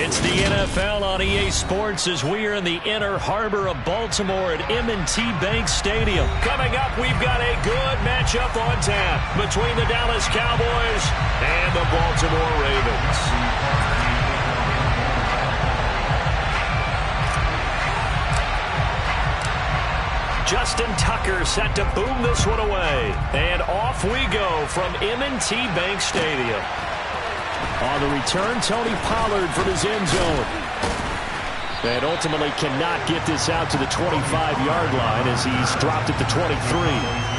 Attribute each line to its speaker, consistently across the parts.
Speaker 1: It's the NFL on EA Sports as we are in the inner harbor of Baltimore at M&T Bank Stadium. Coming up, we've got a good matchup on tap between the Dallas Cowboys and the Baltimore Ravens. Justin Tucker set to boom this one away. And off we go from M&T Bank Stadium. On the return, Tony Pollard from his end zone. And ultimately cannot get this out to the 25-yard line as he's dropped at the 23.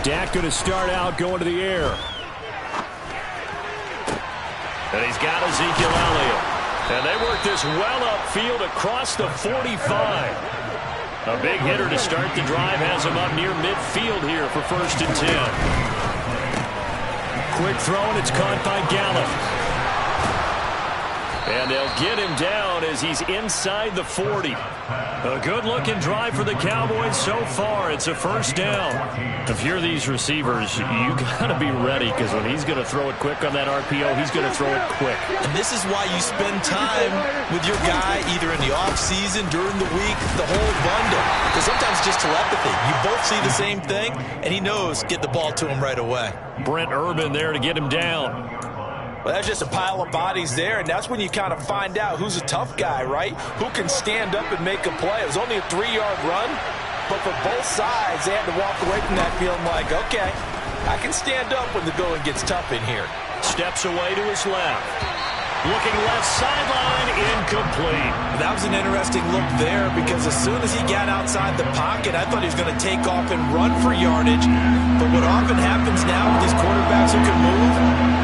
Speaker 1: Dak going to start out going to the air. And he's got Ezekiel Elliott. And they work this well upfield across the 45. A big hitter to start the drive has him up near midfield here for 1st and 10. Quick throw, and it's caught by Gallup. And they'll get him down as he's inside the 40. A good-looking drive for the Cowboys so far. It's a 1st down. If you're these receivers, you got to be ready because when he's going to throw it quick on that RPO, he's going to throw it quick.
Speaker 2: And this is why you spend time with your guy either in the offseason, during the week, the whole bundle. Because sometimes it's just telepathy. You both see the same thing, and he knows get the ball to him right away.
Speaker 1: Brent Urban there to get him down.
Speaker 3: Well, that's just a pile of bodies there, and that's when you kind of find out who's a tough guy, right? Who can stand up and make a play. It was only a 3-yard run, but for both sides, they had to walk away from that feeling like, okay, I can stand up when the going gets tough in here.
Speaker 1: Steps away to his left. Looking left sideline, incomplete.
Speaker 2: That was an interesting look there because as soon as he got outside the pocket, I thought he was going to take off and run for yardage. But what often happens now with these quarterbacks who can move,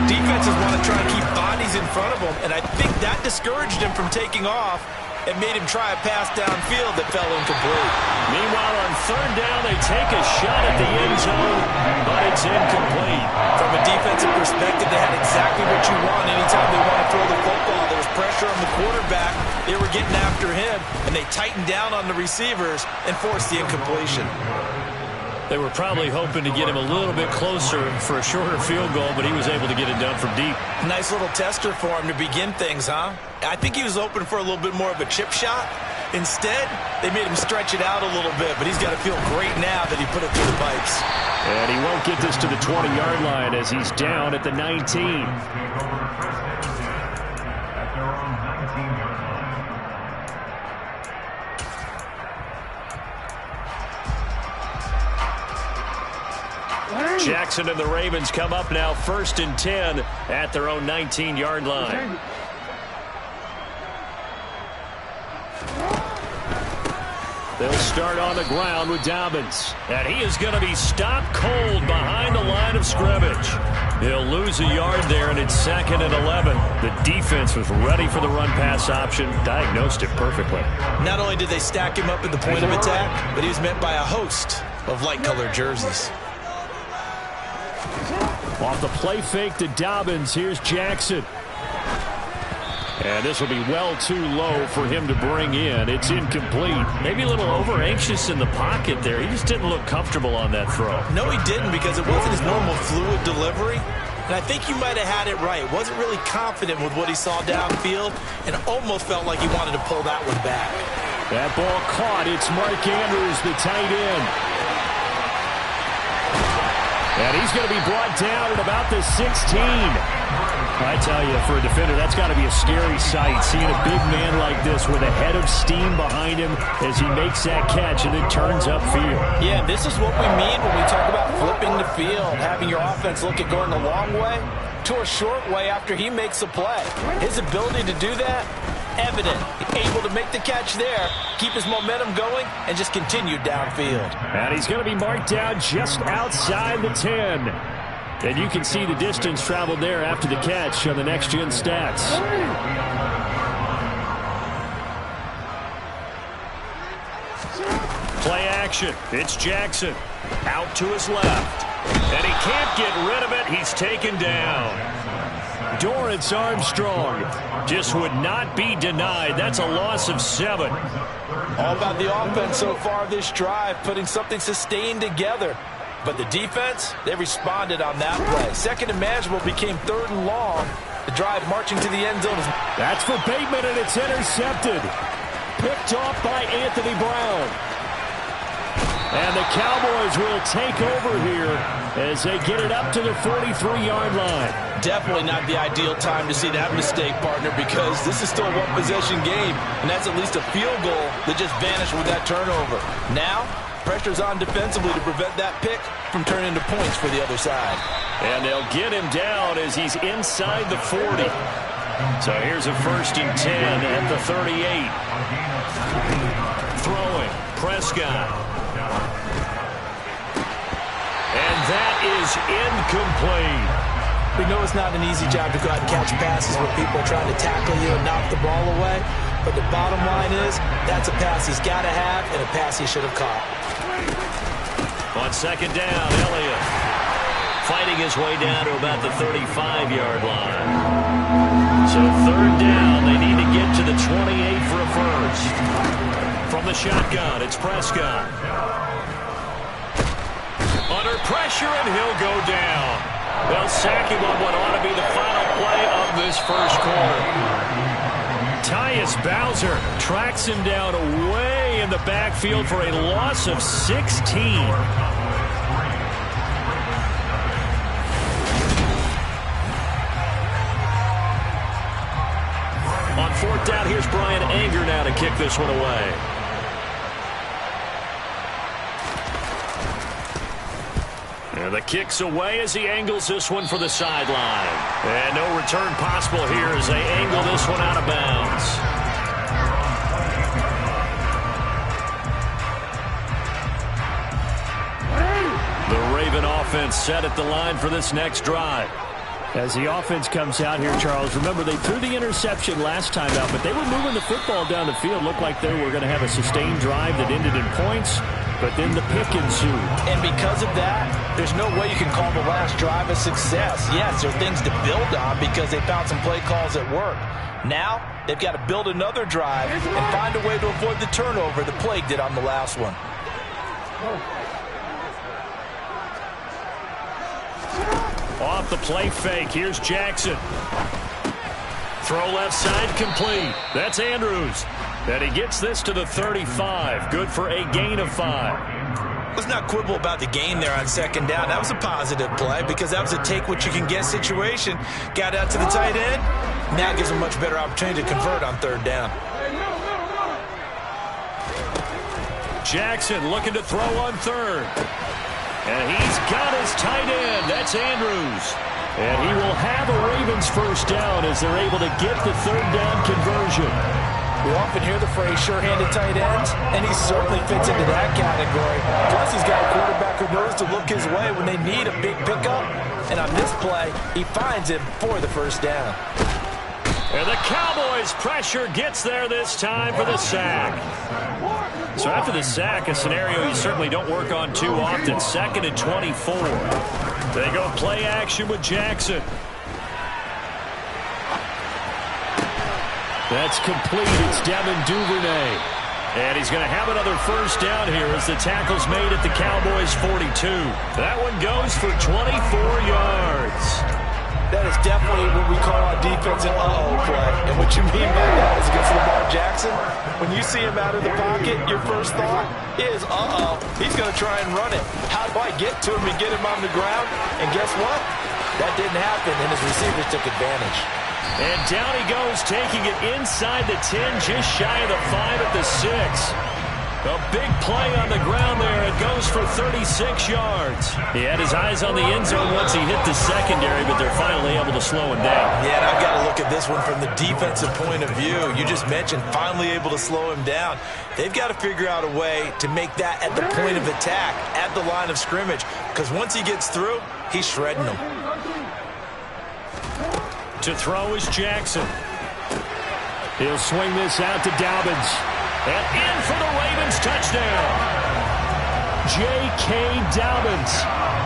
Speaker 2: defenses want to try and keep bodies in front of them, and I think that discouraged him from taking off and made him try a pass downfield that fell incomplete.
Speaker 1: Meanwhile, on 3rd down, they take a shot at the end zone, but it's incomplete.
Speaker 2: From a defensive perspective, they had exactly what you want. Anytime they want to throw the football, there was pressure on the quarterback. They were getting after him, and they tightened down on the receivers and forced the incompletion.
Speaker 1: They were probably hoping to get him a little bit closer for a shorter field goal, but he was able to get it done from deep.
Speaker 2: Nice little tester for him to begin things, huh? I think he was open for a little bit more of a chip shot. Instead, they made him stretch it out a little bit, but he's got to feel great now that he put it through the pipes.
Speaker 1: And he won't get this to the 20-yard line as he's down at the 19. Jackson and the Ravens come up now 1st and 10 at their own 19-yard line. They'll start on the ground with Dobbins. And he is going to be stopped cold behind the line of scrimmage. He'll lose a yard there, and it's 2nd and 11. The defense was ready for the run-pass option, diagnosed it perfectly.
Speaker 2: Not only did they stack him up at the point of attack, but he was met by a host of light-colored jerseys.
Speaker 1: Off the play fake to Dobbins, here's Jackson. And this will be well too low for him to bring in. It's incomplete. Maybe a little over-anxious in the pocket there. He just didn't look comfortable on that throw.
Speaker 2: No, he didn't because it wasn't his normal fluid delivery. And I think you might have had it right. Wasn't really confident with what he saw downfield and almost felt like he wanted to pull that one back.
Speaker 1: That ball caught. It's Mark Andrews, the tight end. And he's going to be brought down at about the 16. I tell you, for a defender, that's got to be a scary sight, seeing a big man like this with a head of steam behind him as he makes that catch and then turns upfield.
Speaker 3: Yeah, this is what we mean when we talk about flipping the field, having your offense look at going the long way to a short way after he makes a play. His ability to do that, evident. Able to make the catch there, keep his momentum going, and just continue downfield.
Speaker 1: And he's going to be marked down just outside the 10. And you can see the distance traveled there after the catch on the next-gen stats. Play action. It's Jackson. Out to his left. And he can't get rid of it. He's taken down. Dorrance Armstrong just would not be denied. That's a loss of 7.
Speaker 3: All about the offense so far this drive, putting something sustained together. But the defense, they responded on that play. Second and manageable became 3rd and long. The drive marching to the end zone.
Speaker 1: That's for Bateman, and it's intercepted. Picked off by Anthony Brown. And the Cowboys will take over here as they get it up to the 43-yard line.
Speaker 3: Definitely not the ideal time to see that mistake, partner, because this is still a one-possession game, and that's at least a field goal that just vanished with that turnover. Now, pressure's on defensively to prevent that pick from turning into points for the other side.
Speaker 1: And they'll get him down as he's inside the 40. So here's a 1st and 10 at the 38. Throwing, Prescott. And that is incomplete.
Speaker 3: We know it's not an easy job to go out and catch passes where people are trying to tackle you and knock the ball away. But the bottom line is, that's a pass he's got to have and a pass he should have caught.
Speaker 1: On 2nd down, Elliott fighting his way down to about the 35-yard line. So 3rd down, they need to get to the 28 for a first. From the shotgun, it's Prescott. Under pressure, and he'll go down. They'll sack him on what ought to be the final play of this first quarter. Tyus Bowser tracks him down away in the backfield for a loss of 16. On 4th down, here's Brian Anger now to kick this one away. And the kick's away as he angles this one for the sideline. And no return possible here as they angle this one out of bounds. The Raven offense set at the line for this next drive. As the offense comes out here, Charles, remember they threw the interception last time out, but they were moving the football down the field. Looked like they were going to have a sustained drive that ended in points. But then the pick ensued.
Speaker 3: And because of that, there's no way you can call the last drive a success. Yes, there are things to build on because they found some play calls that work. Now, they've got to build another drive and find a way to avoid the turnover the Plague did on the last one.
Speaker 1: Off the play fake, here's Jackson. Throw left side complete. That's Andrews. And he gets this to the 35. Good for a gain of 5.
Speaker 3: Let's not quibble about the gain there on 2nd down. That was a positive play because that was a take-what-you-can-get situation. Got out to the tight end. Now gives him a much better opportunity to convert on 3rd down.
Speaker 1: Jackson looking to throw on 3rd. And he's got his tight end. That's Andrews. And he will have a Ravens 1st down as they're able to get the 3rd down conversion.
Speaker 3: We often hear the phrase sure-handed tight ends, and he certainly fits into that category. Plus, he's got a quarterback who knows to look his way when they need a big pickup. And on this play, he finds him for the 1st down.
Speaker 1: And the Cowboys' pressure gets there this time for the sack. So after the sack, a scenario you certainly don't work on too often. 2nd and 24. They go play action with Jackson. That's complete. It's Devin Duvernay. And he's going to have another 1st down here as the tackle's made at the Cowboys' 42. That one goes for 24 yards.
Speaker 3: That is definitely what we call our defense an uh-oh play. And what you mean by that is against Lamar Jackson, when you see him out of the pocket, your first thought is, uh-oh, he's going to try and run it. How do I get to him and get him on the ground? And guess what? That didn't happen, and his receivers took advantage.
Speaker 1: And down he goes, taking it inside the 10, just shy of the 5 at the 6. A big play on the ground there. It goes for 36 yards. He had his eyes on the end zone once he hit the secondary, but they're finally able to slow him down.
Speaker 3: Yeah, and I've got to look at this one from the defensive point of view. You just mentioned finally able to slow him down. They've got to figure out a way to make that at the point of attack, at the line of scrimmage, because once he gets through, he's shredding them.
Speaker 1: To throw is Jackson. He'll swing this out to Dobbins. And in for the Ravens touchdown. J.K. Dobbins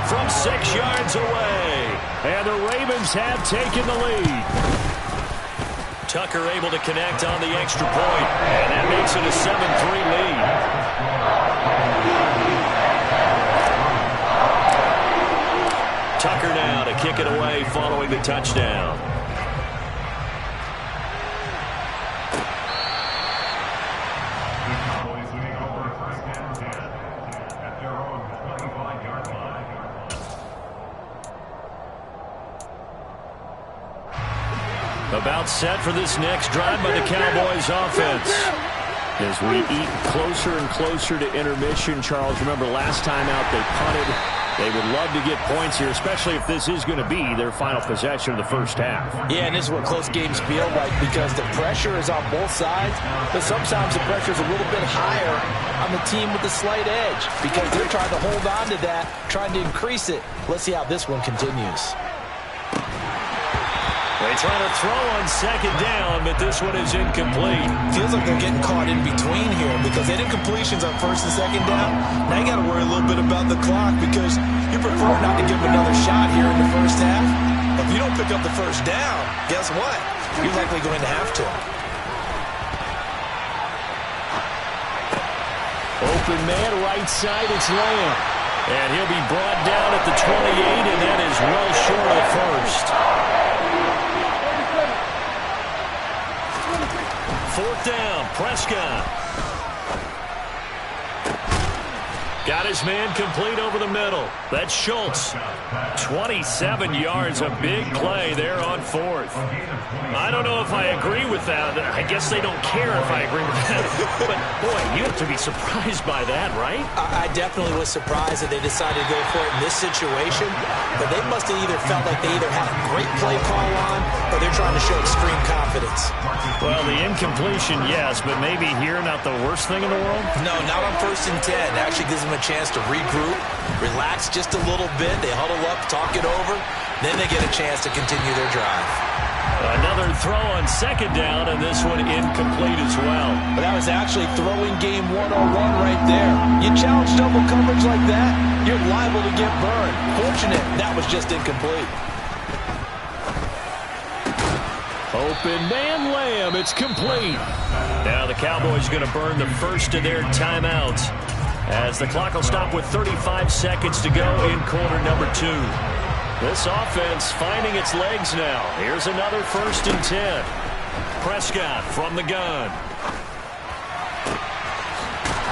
Speaker 1: from 6 yards away. And the Ravens have taken the lead. Tucker able to connect on the extra point, and that makes it a 7-3 lead. Tucker now to kick it away following the touchdown. About set for this next drive by the Cowboys offense. As we eat closer and closer to intermission, Charles, remember last time out they punted. They would love to get points here, especially if this is going to be their final possession of the first half.
Speaker 3: Yeah, and this is what close games feel like because the pressure is on both sides, but sometimes the pressure is a little bit higher on the team with the slight edge because they're trying to hold on to that, trying to increase it. Let's see how this one continues.
Speaker 1: They try to throw on second down, but this one is incomplete.
Speaker 2: Feels like they're getting caught in between here because they did incompletions on first and second down. Now you got to worry a little bit about the clock because you prefer not to give them another shot here in the first half. If you don't pick up the first down, guess what? You're likely going to have to.
Speaker 1: Open man, right side, it's Lamb. And he'll be brought down at the 28, and that is well short of first. Fourth down, Prescott. Got his man complete over the middle. That's Schultz. 27 yards, a big play there on fourth. I don't know if I agree with that. I guess they don't care if I agree with that. But, boy, you have to be surprised by that, right?
Speaker 3: I definitely was surprised that they decided to go for it in this situation. But they must have either felt like they either had a great play call on or they're trying to show extreme confidence.
Speaker 1: Well, the incompletion, yes, but maybe here not the worst thing in the world?
Speaker 2: No, not on first and 10. It actually gives them a chance to regroup, relax just a little bit. They huddle up, talk it over. Then they get a chance to continue their drive.
Speaker 1: Another throw on second down, and this one incomplete as well.
Speaker 3: But that was actually throwing game 101 right there. You challenge double coverage like that, you're liable to get burned. Fortunate, that was just incomplete.
Speaker 1: Open man, Lamb. It's complete. Now the Cowboys are going to burn the first of their timeouts as the clock will stop with 35 seconds to go in quarter number 2. This offense finding its legs now. Here's another first and 10. Prescott from the gun.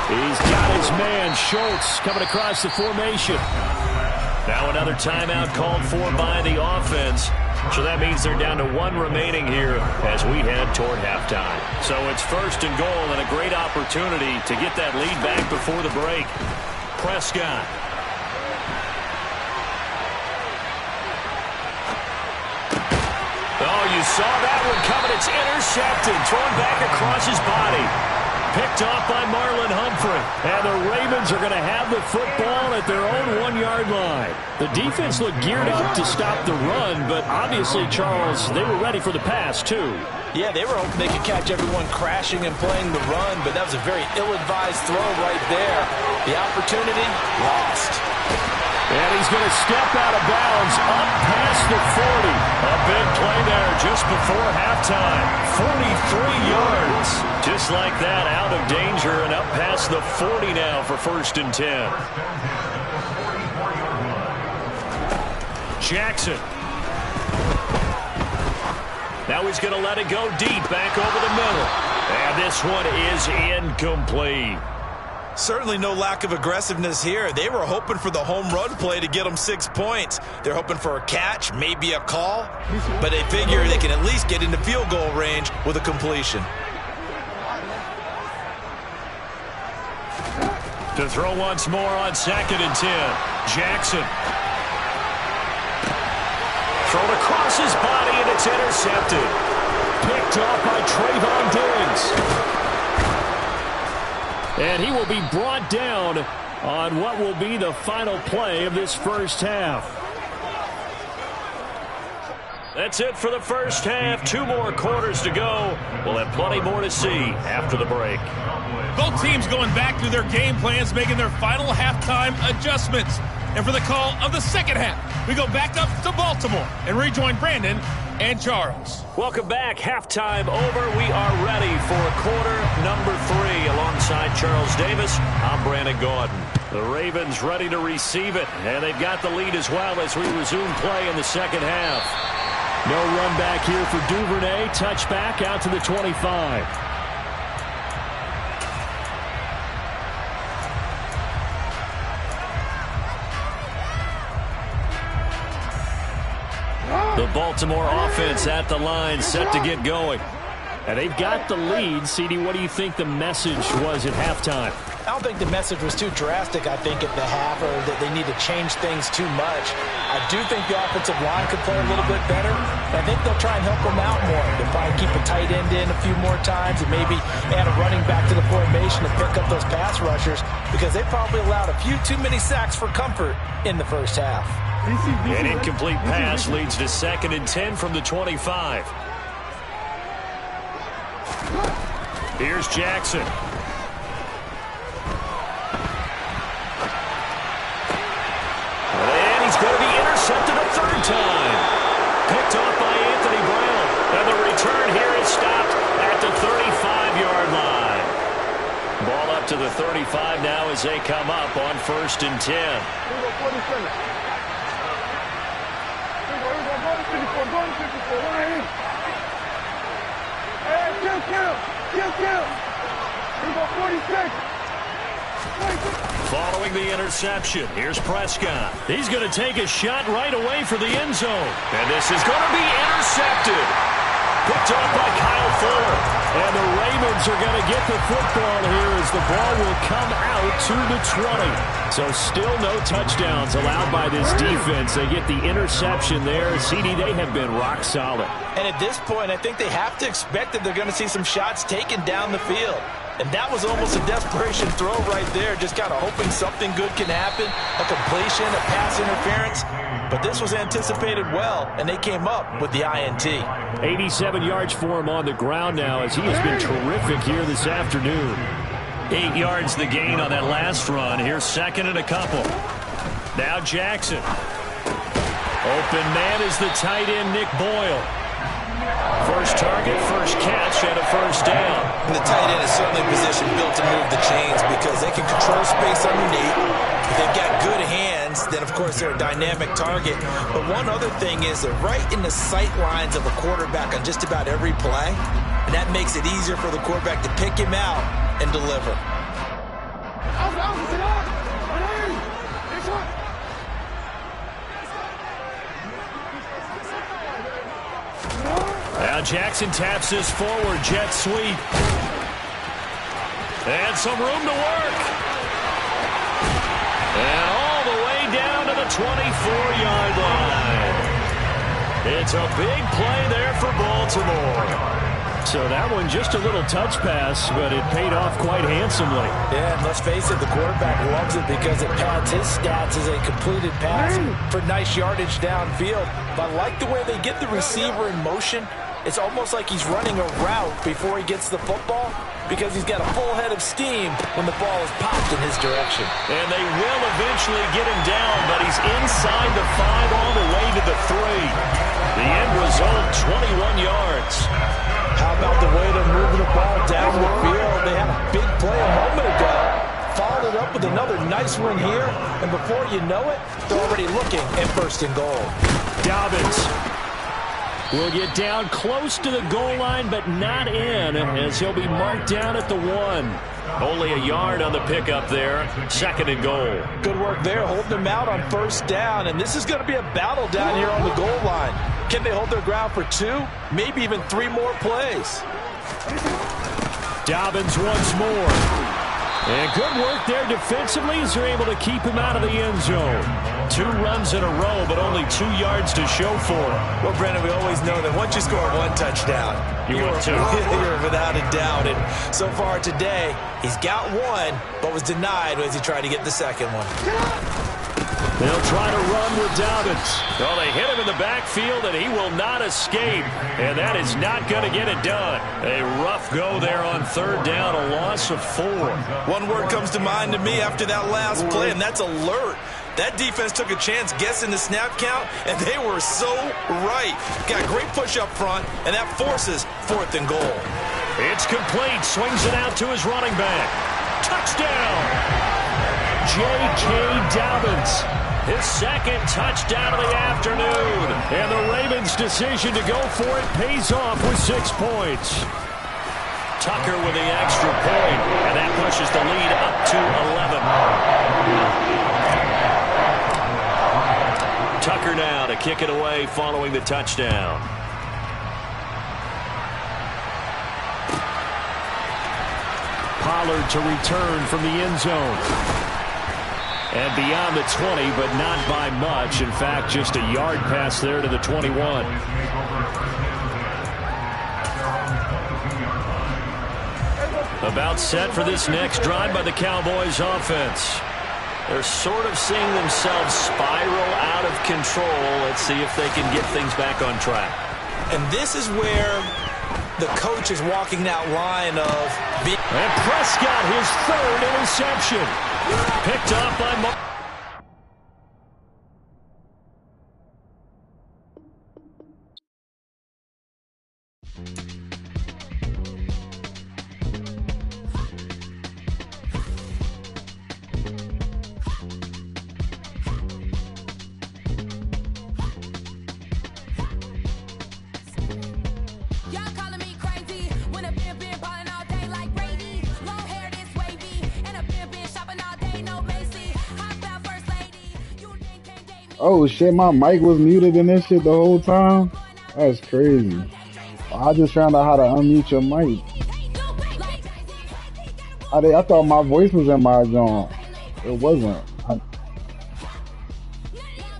Speaker 1: He's got his man, Schultz, coming across the formation. Now another timeout called for by the offense. So that means they're down to 1 remaining here as we head toward halftime. So it's first and goal and a great opportunity to get that lead back before the break. Prescott. Oh, you saw that one coming. It's intercepted. Thrown back across his body. Picked off by Marlon Humphrey. And the Ravens are going to have the football at their own 1-yard line. The defense looked geared up to stop the run, but obviously, Charles, they were ready for the pass, too.
Speaker 3: Yeah, they were hoping they could catch everyone crashing and playing the run, but that was a very ill-advised throw right there. The opportunity, lost.
Speaker 1: And he's going to step out of bounds up past the 40. A big play there just before halftime. 43 yards. Just like that, out of danger and up past the 40 now for first and 10. Jackson. Now he's going to let it go deep back over the middle. And this one is incomplete.
Speaker 2: Certainly no lack of aggressiveness here. They were hoping for the home run play to get them 6 points. They're hoping for a catch, maybe a call, but they figure they can at least get into field goal range with a completion.
Speaker 1: To throw once more on second and 10. Jackson. Thrown across his body, and it's intercepted. Picked off by Trayvon Diggs. And he will be brought down on what will be the final play of this first half. That's it for the first half. 2 more quarters to go. We'll have plenty more to see after the break.
Speaker 4: Both teams going back through their game plans, making their final halftime adjustments. And for the call of the second half, we go back up to Baltimore and rejoin Brandon and Charles.
Speaker 1: Welcome back. Halftime over. We are ready for quarter number 3. Alongside Charles Davis, I'm Brandon Gaudin. The Ravens ready to receive it, and they've got the lead as well as we resume play in the second half. No run back here for Duvernay. Touchback out to the 25. The Baltimore offense at the line, set to get going. And they've got the lead. CD, what do you think the message was at halftime?
Speaker 3: I don't think the message was too drastic, I think, at the half, or that they need to change things too much. I do think the offensive line could play a little bit better. I think they'll try and help them out more. They'll probably keep a tight end in a few more times and maybe add a running back to the formation to pick up those pass rushers, because they probably allowed a few too many sacks for comfort in the first half.
Speaker 1: An incomplete pass leads to 2nd and 10 from the 25. Here's Jackson. And he's going to be intercepted a 3rd time. Picked off by Anthony Brown. And the return here is stopped at the 35-yard line. Ball up to the 35 now as they come up on 1st and 10. Following the interception, here's Prescott. He's going to take a shot right away for the end zone. And this is going to be intercepted. Picked off by Kyle Fuller. And the Ravens are going to get the football here as the ball will come out to the 20. So still no touchdowns allowed by this defense. They get the interception there. CD, they have been rock solid.
Speaker 3: And at this point, I think they have to expect that they're going to see some shots taken down the field. And that was almost a desperation throw right there, just kind of hoping something good can happen, a completion, a pass interference. But this was anticipated well, and they came up with the INT.
Speaker 1: 87 yards for him on the ground now as he has been terrific here this afternoon. 8 yards the gain on that last run. Here's 2nd and a couple. Now Jackson. Open man is the tight end, Nick Boyle. First target, first catch, and a 1st down.
Speaker 2: And the tight end is certainly a position built to move the chains because they can control space underneath. If they've got good hands, then, of course, they're a dynamic target. But one other thing is they're right in the sight lines of a quarterback on just about every play, and that makes it easier for the quarterback to pick him out and deliver.
Speaker 1: Now Jackson taps this forward, jet sweep. And some room to work. And all the way down to the 24-yard line. It's a big play there for Baltimore. So that one just a little touch pass, but it paid off quite handsomely.
Speaker 3: Yeah, and let's face it, the quarterback loves it because it pads his stats as a completed pass for nice yardage downfield. But I like the way they get the receiver in motion. It's almost like he's running a route before he gets the football because he's got a full head of steam when the ball is popped in his direction.
Speaker 1: And they will eventually get him down, but he's inside the 5 all the way to the 3. The end result, 21 yards.
Speaker 3: How about the way they're moving the ball down the field? They had a big play a moment ago. Followed it up with another nice one here. And before you know it, they're already looking at 1st and goal.
Speaker 1: Dobbins will get down close to the goal line, but not in, as he'll be marked down at the 1. Only a yard on the pickup there. 2nd and goal.
Speaker 3: Good work there, holding them out on 1st down. And this is going to be a battle down here on the goal line. Can they hold their ground for 2, maybe even 3 more plays?
Speaker 1: Dobbins once more. And good work there defensively as they're able to keep him out of the end zone. 2 runs in a row, but only 2 yards to show for it.
Speaker 2: Well, Brendan, we always know that once you score 1 touchdown,
Speaker 1: you're
Speaker 2: without a doubt. And so far today, he's got 1, but was denied as he tried to get the 2nd one.
Speaker 1: They'll try to run with Dobbins. Well, they hit him in the backfield, and he will not escape. And that is not going to get it done. A rough go there on third down, a loss of 4.
Speaker 2: One word comes to mind to me after that last play, and that's alert. That defense took a chance guessing the snap count, and they were so right. Got great push up front, and that forces 4th and goal.
Speaker 1: It's complete. Swings it out to his running back. Touchdown! J.K. Dobbins. His second touchdown of the afternoon. And the Ravens' decision to go for it pays off with 6 points. Tucker with the extra point, and that pushes the lead up to 11. Tucker now to kick it away following the touchdown. Pollard to return from the end zone. And beyond the 20, but not by much. In fact, just a yard pass there to the 21. About set for this next drive by the Cowboys offense. They're sort of seeing themselves spiral out of control. Let's see if they can get things back on track.
Speaker 2: And this is where the coach is walking that line of...
Speaker 1: And Prescott, his 3rd interception. Picked off by...
Speaker 5: Oh shit, my mic was muted in this shit the whole time? That's crazy. I just found out how to unmute your mic. I thought my voice was in my joint. It wasn't.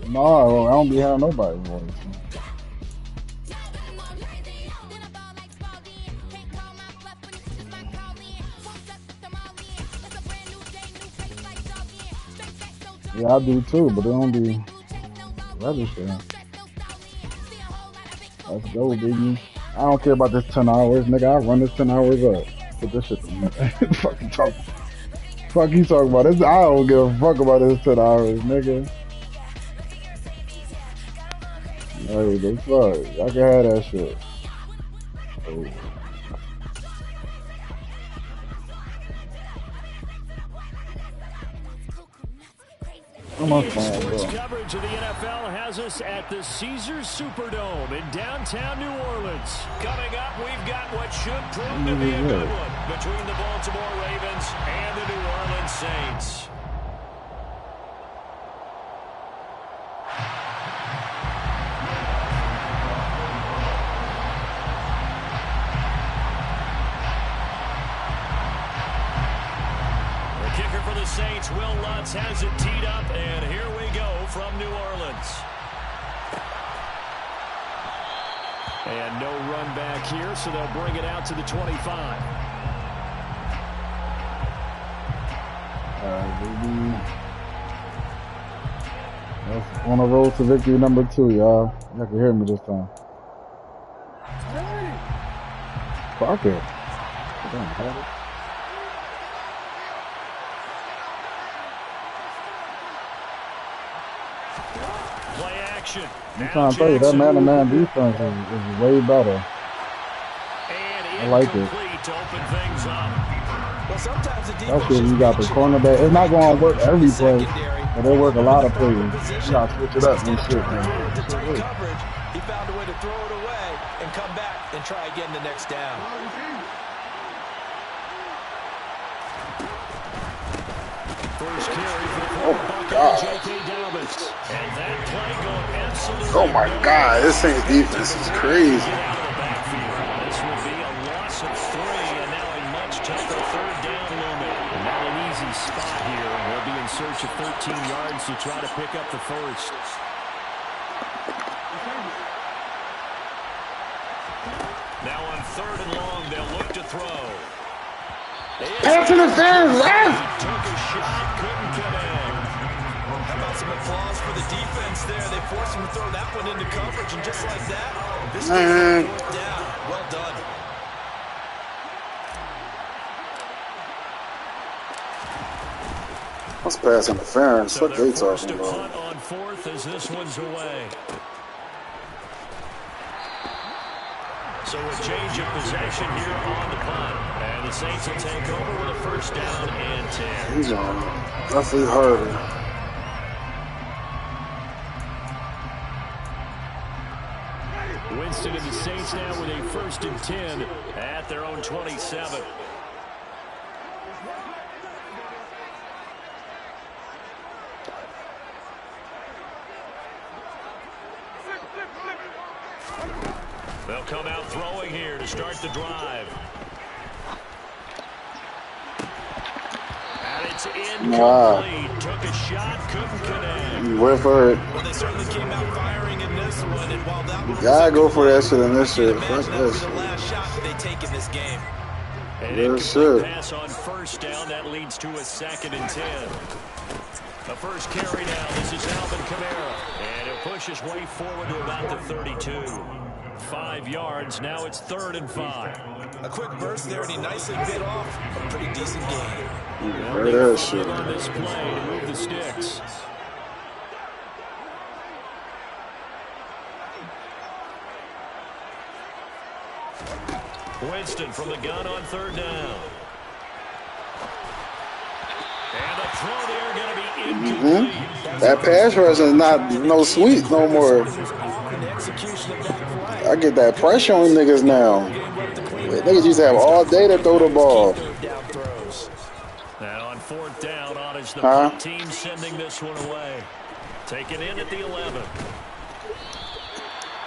Speaker 5: No, I don't be having nobody's voice. Yeah, I do too, but it don't be registering. Let's go, Biggie. I don't care about this 10 hours, nigga. I run this 10 hours up. Put this shit to me. Fucking talk. Fuck you talking about this? I don't give a fuck about this 10 hours, nigga. Hey, the fuck? I can have that shit. Oh.
Speaker 1: Sports coverage of the NFL has us at the Caesars Superdome in downtown New Orleans. Coming up, we've got what should prove to be a good one between the Baltimore Ravens and the New Orleans Saints. Saints, Will Lutz has it teed up, and here we go from New Orleans. And no run back here, so they'll bring it out to the 25.
Speaker 5: Baby. That's on the road to victory number 2, y'all. Y'all can hear me this time. Fuck it. I'm trying to tell you, that man-to-man defense is way better. I like it. That shit, you got the cornerback. It's not going to work every play, but they work a lot of plays. You got to switch it up and shit, man.
Speaker 2: He found a way to throw it away and come back and try again the next down.
Speaker 1: First carry for the quarterback, J.K. Dobbins. And that play going absolutely...
Speaker 5: Oh my God, this Saints defense is crazy.
Speaker 1: This will be a loss of 3, and now a much tougher third down looming. And not an easy spot here. They'll be in search of 13 yards to try to pick up the first. Now on 3rd and long, they'll look to throw.
Speaker 5: Pass interference, left!
Speaker 1: Took a shot, couldn't get in.
Speaker 2: How about some applause for the defense there? They forced him to throw that one into coverage, and just like that, this gets on 4th down. Well done.
Speaker 5: That's pass interference.
Speaker 1: So
Speaker 5: What they
Speaker 1: they're forced
Speaker 5: talking
Speaker 1: to
Speaker 5: about?
Speaker 1: punt on 4th as this one's away. So a change of possession here on the punt. And the Saints will take over with a 1st down and 10.
Speaker 5: He's on. Definitely harder.
Speaker 1: Winston and the Saints now with a 1st and 10 at their own 27. They'll come out throwing here to start the drive. And it's incomplete. Took a shot, couldn't connect.
Speaker 5: You went for it.
Speaker 2: Well, they certainly came out firing in this one, and while that was
Speaker 5: Gotta go for that shit in this shit. Fuck
Speaker 2: that
Speaker 5: this.
Speaker 2: the last shot that they take in this game.
Speaker 1: An
Speaker 5: Good
Speaker 1: incomplete
Speaker 5: shit.
Speaker 1: pass on 1st down. That leads to a 2nd and 10. The first carry now. This is Alvin Kamara. And he'll push his way forward to about the 32. 5 yards. Now it's 3rd and 5.
Speaker 2: A quick burst there, and he nicely bit off a pretty decent game.
Speaker 5: Right that shit.
Speaker 1: On this play to move the sticks. Winston from the gun on 3rd down. And a throw there going to be incomplete.
Speaker 5: That pass rush is not no sweet no more. I get that pressure on niggas now. Niggas used to have all day to throw the ball.
Speaker 1: And on 4th down, on is the team sending this one away. Taken in at the 11.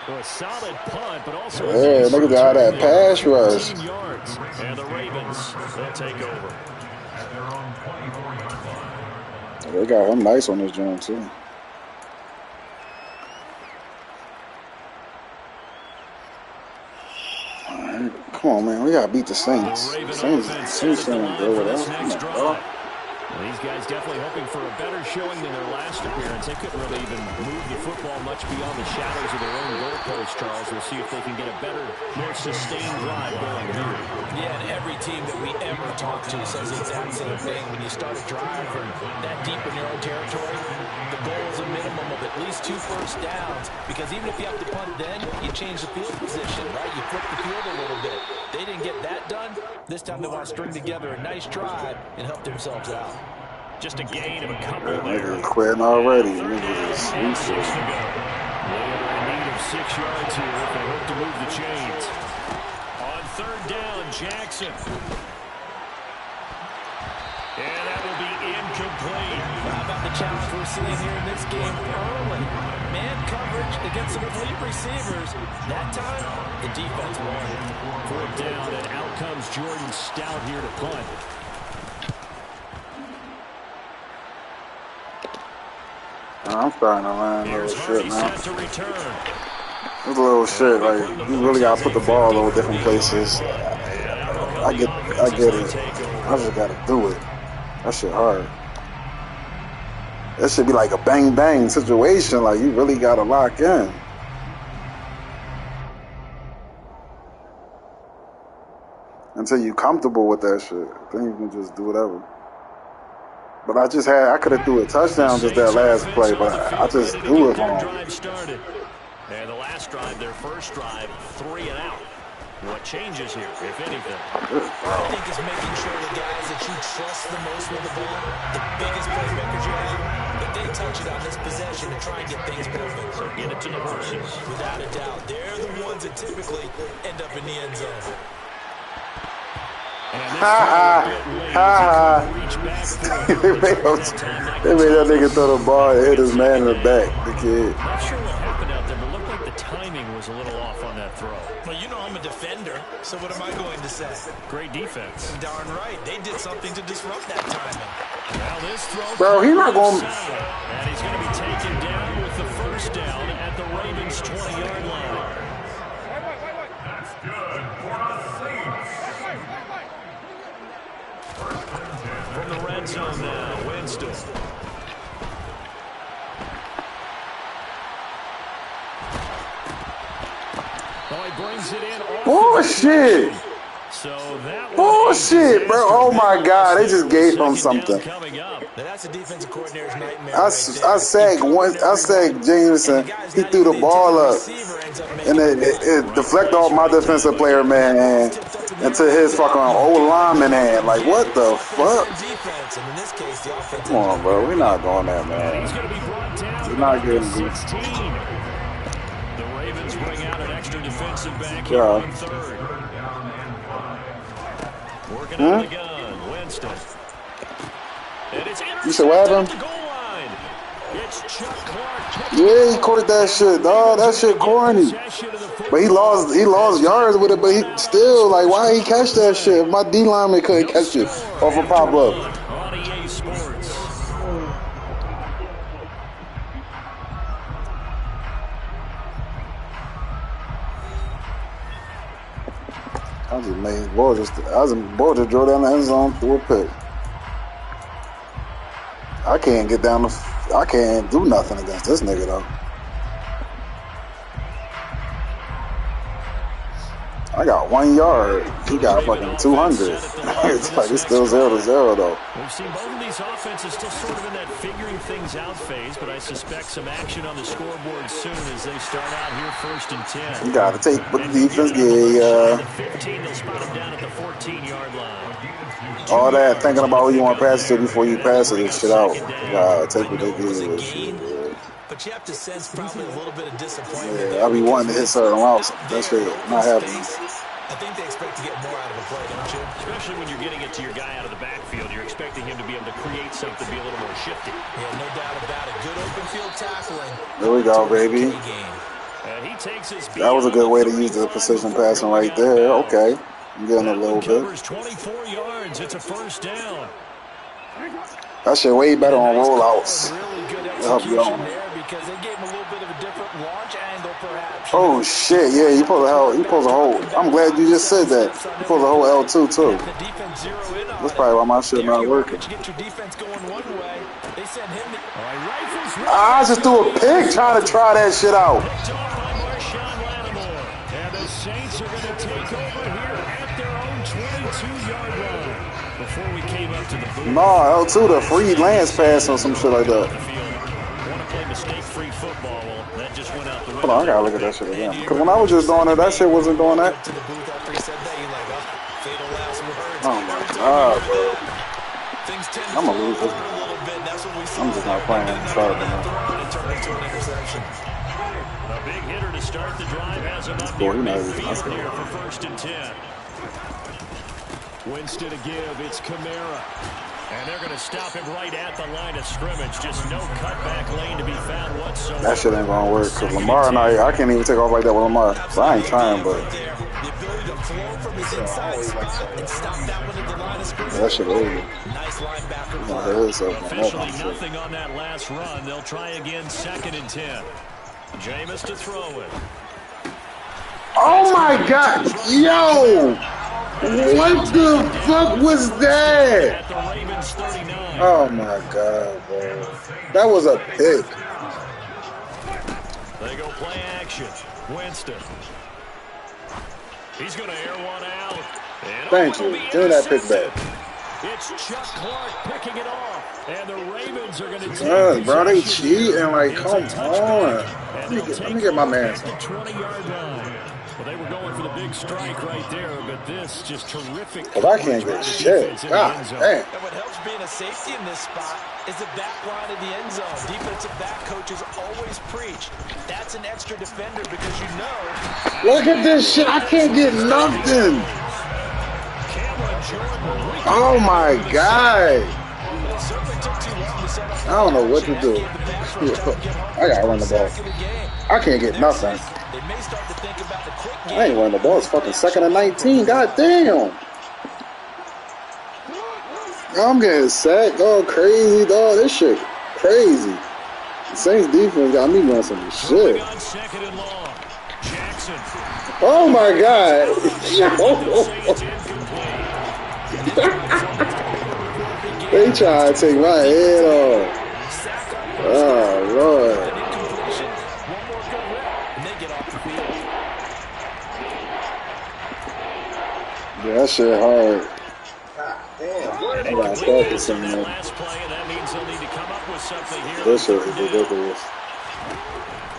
Speaker 1: A solid punt, but also
Speaker 5: yeah, look at that pass rush.
Speaker 1: Yards. And the Ravens, they'll take over.
Speaker 5: They got him nice on this joint too. Right, come on, man, we gotta beat the Saints. Saints, bro.
Speaker 1: These guys definitely hoping for a better showing than their last appearance. They couldn't really even move the football much beyond the shadows of their own goalpost, Charles. We'll see if they can get a better, more sustained drive going here.
Speaker 3: Yeah, and every team that we ever talk to says the exact same thing. When you start a drive from that deep in your own territory, the goal is a minimum of at least 2 first downs, because even if you have to punt then, you change the field position, right? You flip the field a little bit. They didn't get that done. This time they want to string together a nice drive and help themselves out.
Speaker 1: Just a gain of a couple there.
Speaker 5: Niggas quitting already. Niggas is
Speaker 1: And 6 to
Speaker 5: sweet.
Speaker 1: go. They're in need of 6 yards here if they hope to move the chains. On 3rd down, Jackson. And that will be incomplete.
Speaker 3: How about the challenge we're seeing here in this game early? Man coverage against some elite receivers. That time, the defense won.
Speaker 1: 4th down, and out comes Jordan Stout here to punt.
Speaker 5: I'm starting to learn a little shit now.
Speaker 1: Set to return.
Speaker 5: It's a little shit, like, you really gotta put the ball over different places. I get it. I just gotta do it. That shit hard. That should be like a bang-bang situation, like, you really gotta lock in. Until you're comfortable with that shit. Then you can just do whatever. But I could have threw a touchdown just that last play, but I just threw it wrong.
Speaker 1: And the last drive, their first drive, 3 and out. What changes here, if anything?
Speaker 3: I think it's making sure the guys that you trust the most with the ball, the biggest playmakers you have, that they touch it on this possession and try and get things perfect.
Speaker 1: So get it to the horses.
Speaker 3: Without a doubt, they're the ones that typically end up in the end zone.
Speaker 5: They made that nigga throw the ball and hit his man in the back, the kid.
Speaker 1: Not sure what happened out there, but it looked like the timing was a little off on that throw.
Speaker 2: Well, you know I'm a defender, so what am I going to say?
Speaker 1: Great defense.
Speaker 2: Darn right. They did something to disrupt that timing.
Speaker 1: Now this throw.
Speaker 5: Bro, he's not going.
Speaker 1: And he's going to be taken down with the first down at the Ravens' 20-yard line.
Speaker 6: That's good for the Saints.
Speaker 1: From the red zone now, Winston. Oh, he brings it in off
Speaker 5: Bullshit.
Speaker 1: So that
Speaker 5: Bullshit, bro. Oh my God, they just gave him something.
Speaker 1: Coming up.
Speaker 2: Now that's a defensive coordinator's nightmare
Speaker 5: I sagged Jameson. He threw the ball up, and it deflected off my defensive player, man, and into his fucking old lineman hand. Like, what the fuck? Come on, bro. We're not doing that, man.
Speaker 1: He's going to be brought down.
Speaker 5: We're not getting
Speaker 1: 16. The Ravens bring out an extra defensive back here on third. Working on the gun, Winston. And it's
Speaker 5: you said what happened?
Speaker 1: the goal line. It's Chuck Clark.
Speaker 5: Yeah, he caught that shit, dog. That shit corny. But he lost yards with it, but he still, like, why he catch that shit? If my D lineman couldn't catch it off a pop up.
Speaker 1: On EA Sports.
Speaker 5: I just made ball just drove down the end zone through a pick. I can't do nothing against this nigga though. I got 1 yard. He got fucking 200. It's like it's still 0-0 though.
Speaker 1: We've seen both of these offenses still sort of in that figuring things out phase, but I suspect some action on the scoreboard soon as they start out here 1st and 10.
Speaker 5: You gotta take what the defense give.
Speaker 1: 15, they'll spot him down at the 14-yard line.
Speaker 5: All that thinking about who you want to pass it to before you pass it and shit out. You gotta take what they give.
Speaker 2: But you have to sense probably a little bit of disappointment.
Speaker 5: Yeah, I be wanting to hit certain routes. That shit not happening.
Speaker 2: I think they expect to get more out of a play, don't you?
Speaker 1: Especially when you're getting it to your guy out of the backfield. You're expecting him to be able to create something, be a little more shifty.
Speaker 2: Yeah, no doubt about it. Good open field tackling.
Speaker 5: There we go, baby.
Speaker 1: And he takes his
Speaker 5: that was a good way to use the precision passing right there. Okay. I'm getting a little bit.
Speaker 1: 24 yards. It's a 1st down.
Speaker 5: That shit way better on rollouts.
Speaker 2: Really good
Speaker 5: Help you
Speaker 2: execution
Speaker 5: on.
Speaker 2: there because they gave him a little bit of a different launch angle, perhaps.
Speaker 5: Oh shit! Yeah, you supposed to hold. I'm glad you just said that. You supposed to hold L2 too. That's probably why my shit not working. I just threw a pick trying to try that shit out.
Speaker 1: And the Saints are going to take over here at their own 22-yard line. Before we came up to the booth.
Speaker 5: No, L2 the free Lance pass or some shit like that.
Speaker 1: Want to play mistake-free football? Well, that just went out the
Speaker 5: Hold on, I gotta look at that shit again. Because when I was just doing it, that shit wasn't doing that. Oh my god, bro. I'm gonna lose this. I'm just not playing. Sorry, man.
Speaker 1: A big hitter to start the drive has him up near midfield here for 1st and 10. Winston to give, it's Kamara. And they're going to stop him right at the line of scrimmage. Just no cutback lane to be found whatsoever.
Speaker 5: That shit ain't gonna work. Because Lamar and I can't even take off like that with Lamar. So I ain't trying, but. That shit over.
Speaker 1: Officially nothing on that last run. They'll try again 2nd and 10. Jameis to throw it.
Speaker 5: Oh my god! Yo! What the fuck was that? Oh my god, bro. That was a pick.
Speaker 1: They go play action. Winston. He's going to air one out.
Speaker 5: Thank you. Give me that pick back.
Speaker 1: It's Chuck Clark picking it off. And the Ravens are going to take
Speaker 5: bro, they cheating. Like, come on. Let me get my man some.
Speaker 1: 20-yard line. Well, they were going for the big strike right there, but this just terrific.
Speaker 5: But I can't get shit. God damn.
Speaker 2: And what helps being a safety in this spot is the back line of the end zone. Defensive back coaches always preach. That's an extra defender because you know.
Speaker 5: Look at this shit. I can't get nothing. Oh my god. I don't know what to do. I gotta run the ball. I can't get nothing. I ain't running the ball. It's fucking 2nd and 19. God damn. I'm getting sacked. Oh, crazy, dog. This shit crazy. The Saints defense got me doing some shit. Oh my god. They try to take my head off. Oh, Lord. That shit hard.
Speaker 1: And
Speaker 5: I got practice in
Speaker 1: that
Speaker 5: there.
Speaker 1: last play, and that means they'll need to come up with something here.
Speaker 5: This shit is ridiculous.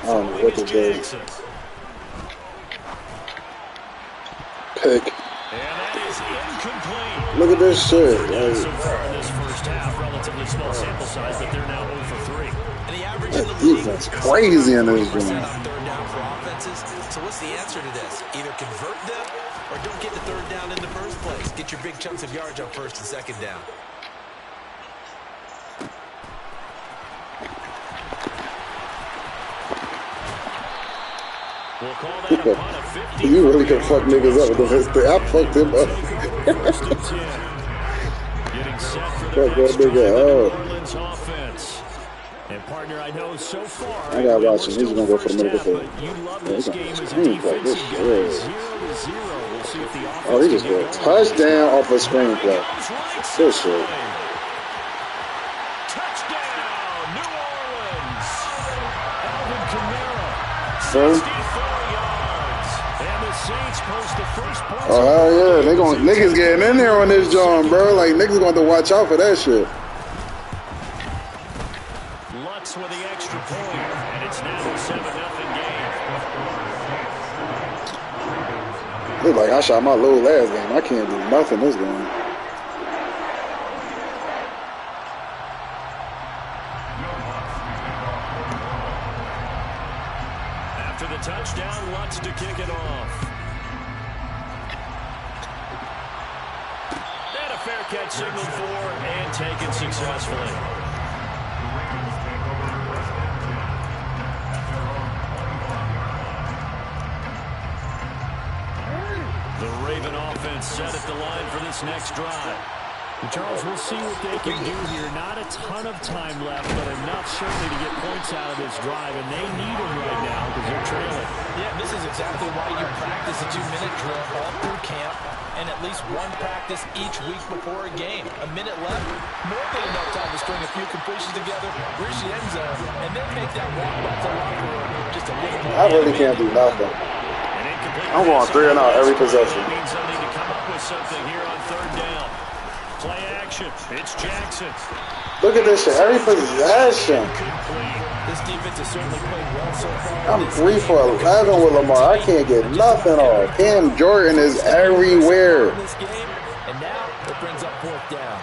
Speaker 5: I don't know what to do. Pick.
Speaker 1: And that is incomplete.
Speaker 5: Look at this shit.
Speaker 1: So far in this first half, relatively small sample size, but they're now 0 for 3.
Speaker 2: And the average in the
Speaker 5: That
Speaker 2: league
Speaker 5: defense crazy in this game.
Speaker 2: on third down for offenses. So what's the answer to this? Either convert them or don't get the third down in the first place. Get your big chunks of yards on first and second down.
Speaker 1: We'll call that a punt of 50.
Speaker 5: You really can fuck niggas up with this thing. I fucked him up.
Speaker 1: Getting set for
Speaker 5: Fuck
Speaker 1: the
Speaker 5: that nigga up.
Speaker 1: Orleans offense. And partner, I know so far.
Speaker 5: I gotta watch him. He's gonna go for the middle field.
Speaker 1: You love
Speaker 5: Yeah,
Speaker 1: this
Speaker 5: he's
Speaker 1: game
Speaker 5: gonna
Speaker 1: as a
Speaker 5: screenplay. This
Speaker 1: defensive
Speaker 5: shit.
Speaker 1: game. 0-0. We'll see if the offense
Speaker 5: Oh, he just
Speaker 1: can
Speaker 5: got a
Speaker 1: get going.
Speaker 5: touchdown off a screenplay. This shit.
Speaker 1: Touchdown, New Orleans. Alvin Kamara,
Speaker 5: Sir?
Speaker 1: 64 yards. And the Saints post the first points.
Speaker 5: Oh, hell yeah. They gonna, niggas getting in there on this joint, bro. Like, niggas gonna have to watch out for that shit.
Speaker 1: Lutz with the extra point, and it's now a 7-0 game.
Speaker 5: Look like I shot my low last game. I can't do nothing this game.
Speaker 1: After the touchdown, Lutz to kick it off. And a fair catch signaled for and taken successfully. The Raven offense set at the line for this next drive. And Charles, we'll see what they can do here. Not a ton of time left, but enough certainly to get points out of this drive, and they need them right now because they're trailing.
Speaker 3: Yeah, this is exactly why you practice a 2-minute drill all through camp and at least one practice each week before a game. A minute left, more than enough time to string a few completions together, reach the end zone, and then make that walk back to the locker room just a little more.
Speaker 5: I really can't do nothing. I'm going 3 and out every possession.
Speaker 1: Means they'll need to come up with something here on third down. Play action. It's Jackson.
Speaker 5: Look at this shit. Every possession.
Speaker 3: This defense has certainly played well so far.
Speaker 5: I'm 3 for 11 with Lamar. I can't get nothing off. Cam Jordan is everywhere.
Speaker 3: This game, and now it brings up fourth down.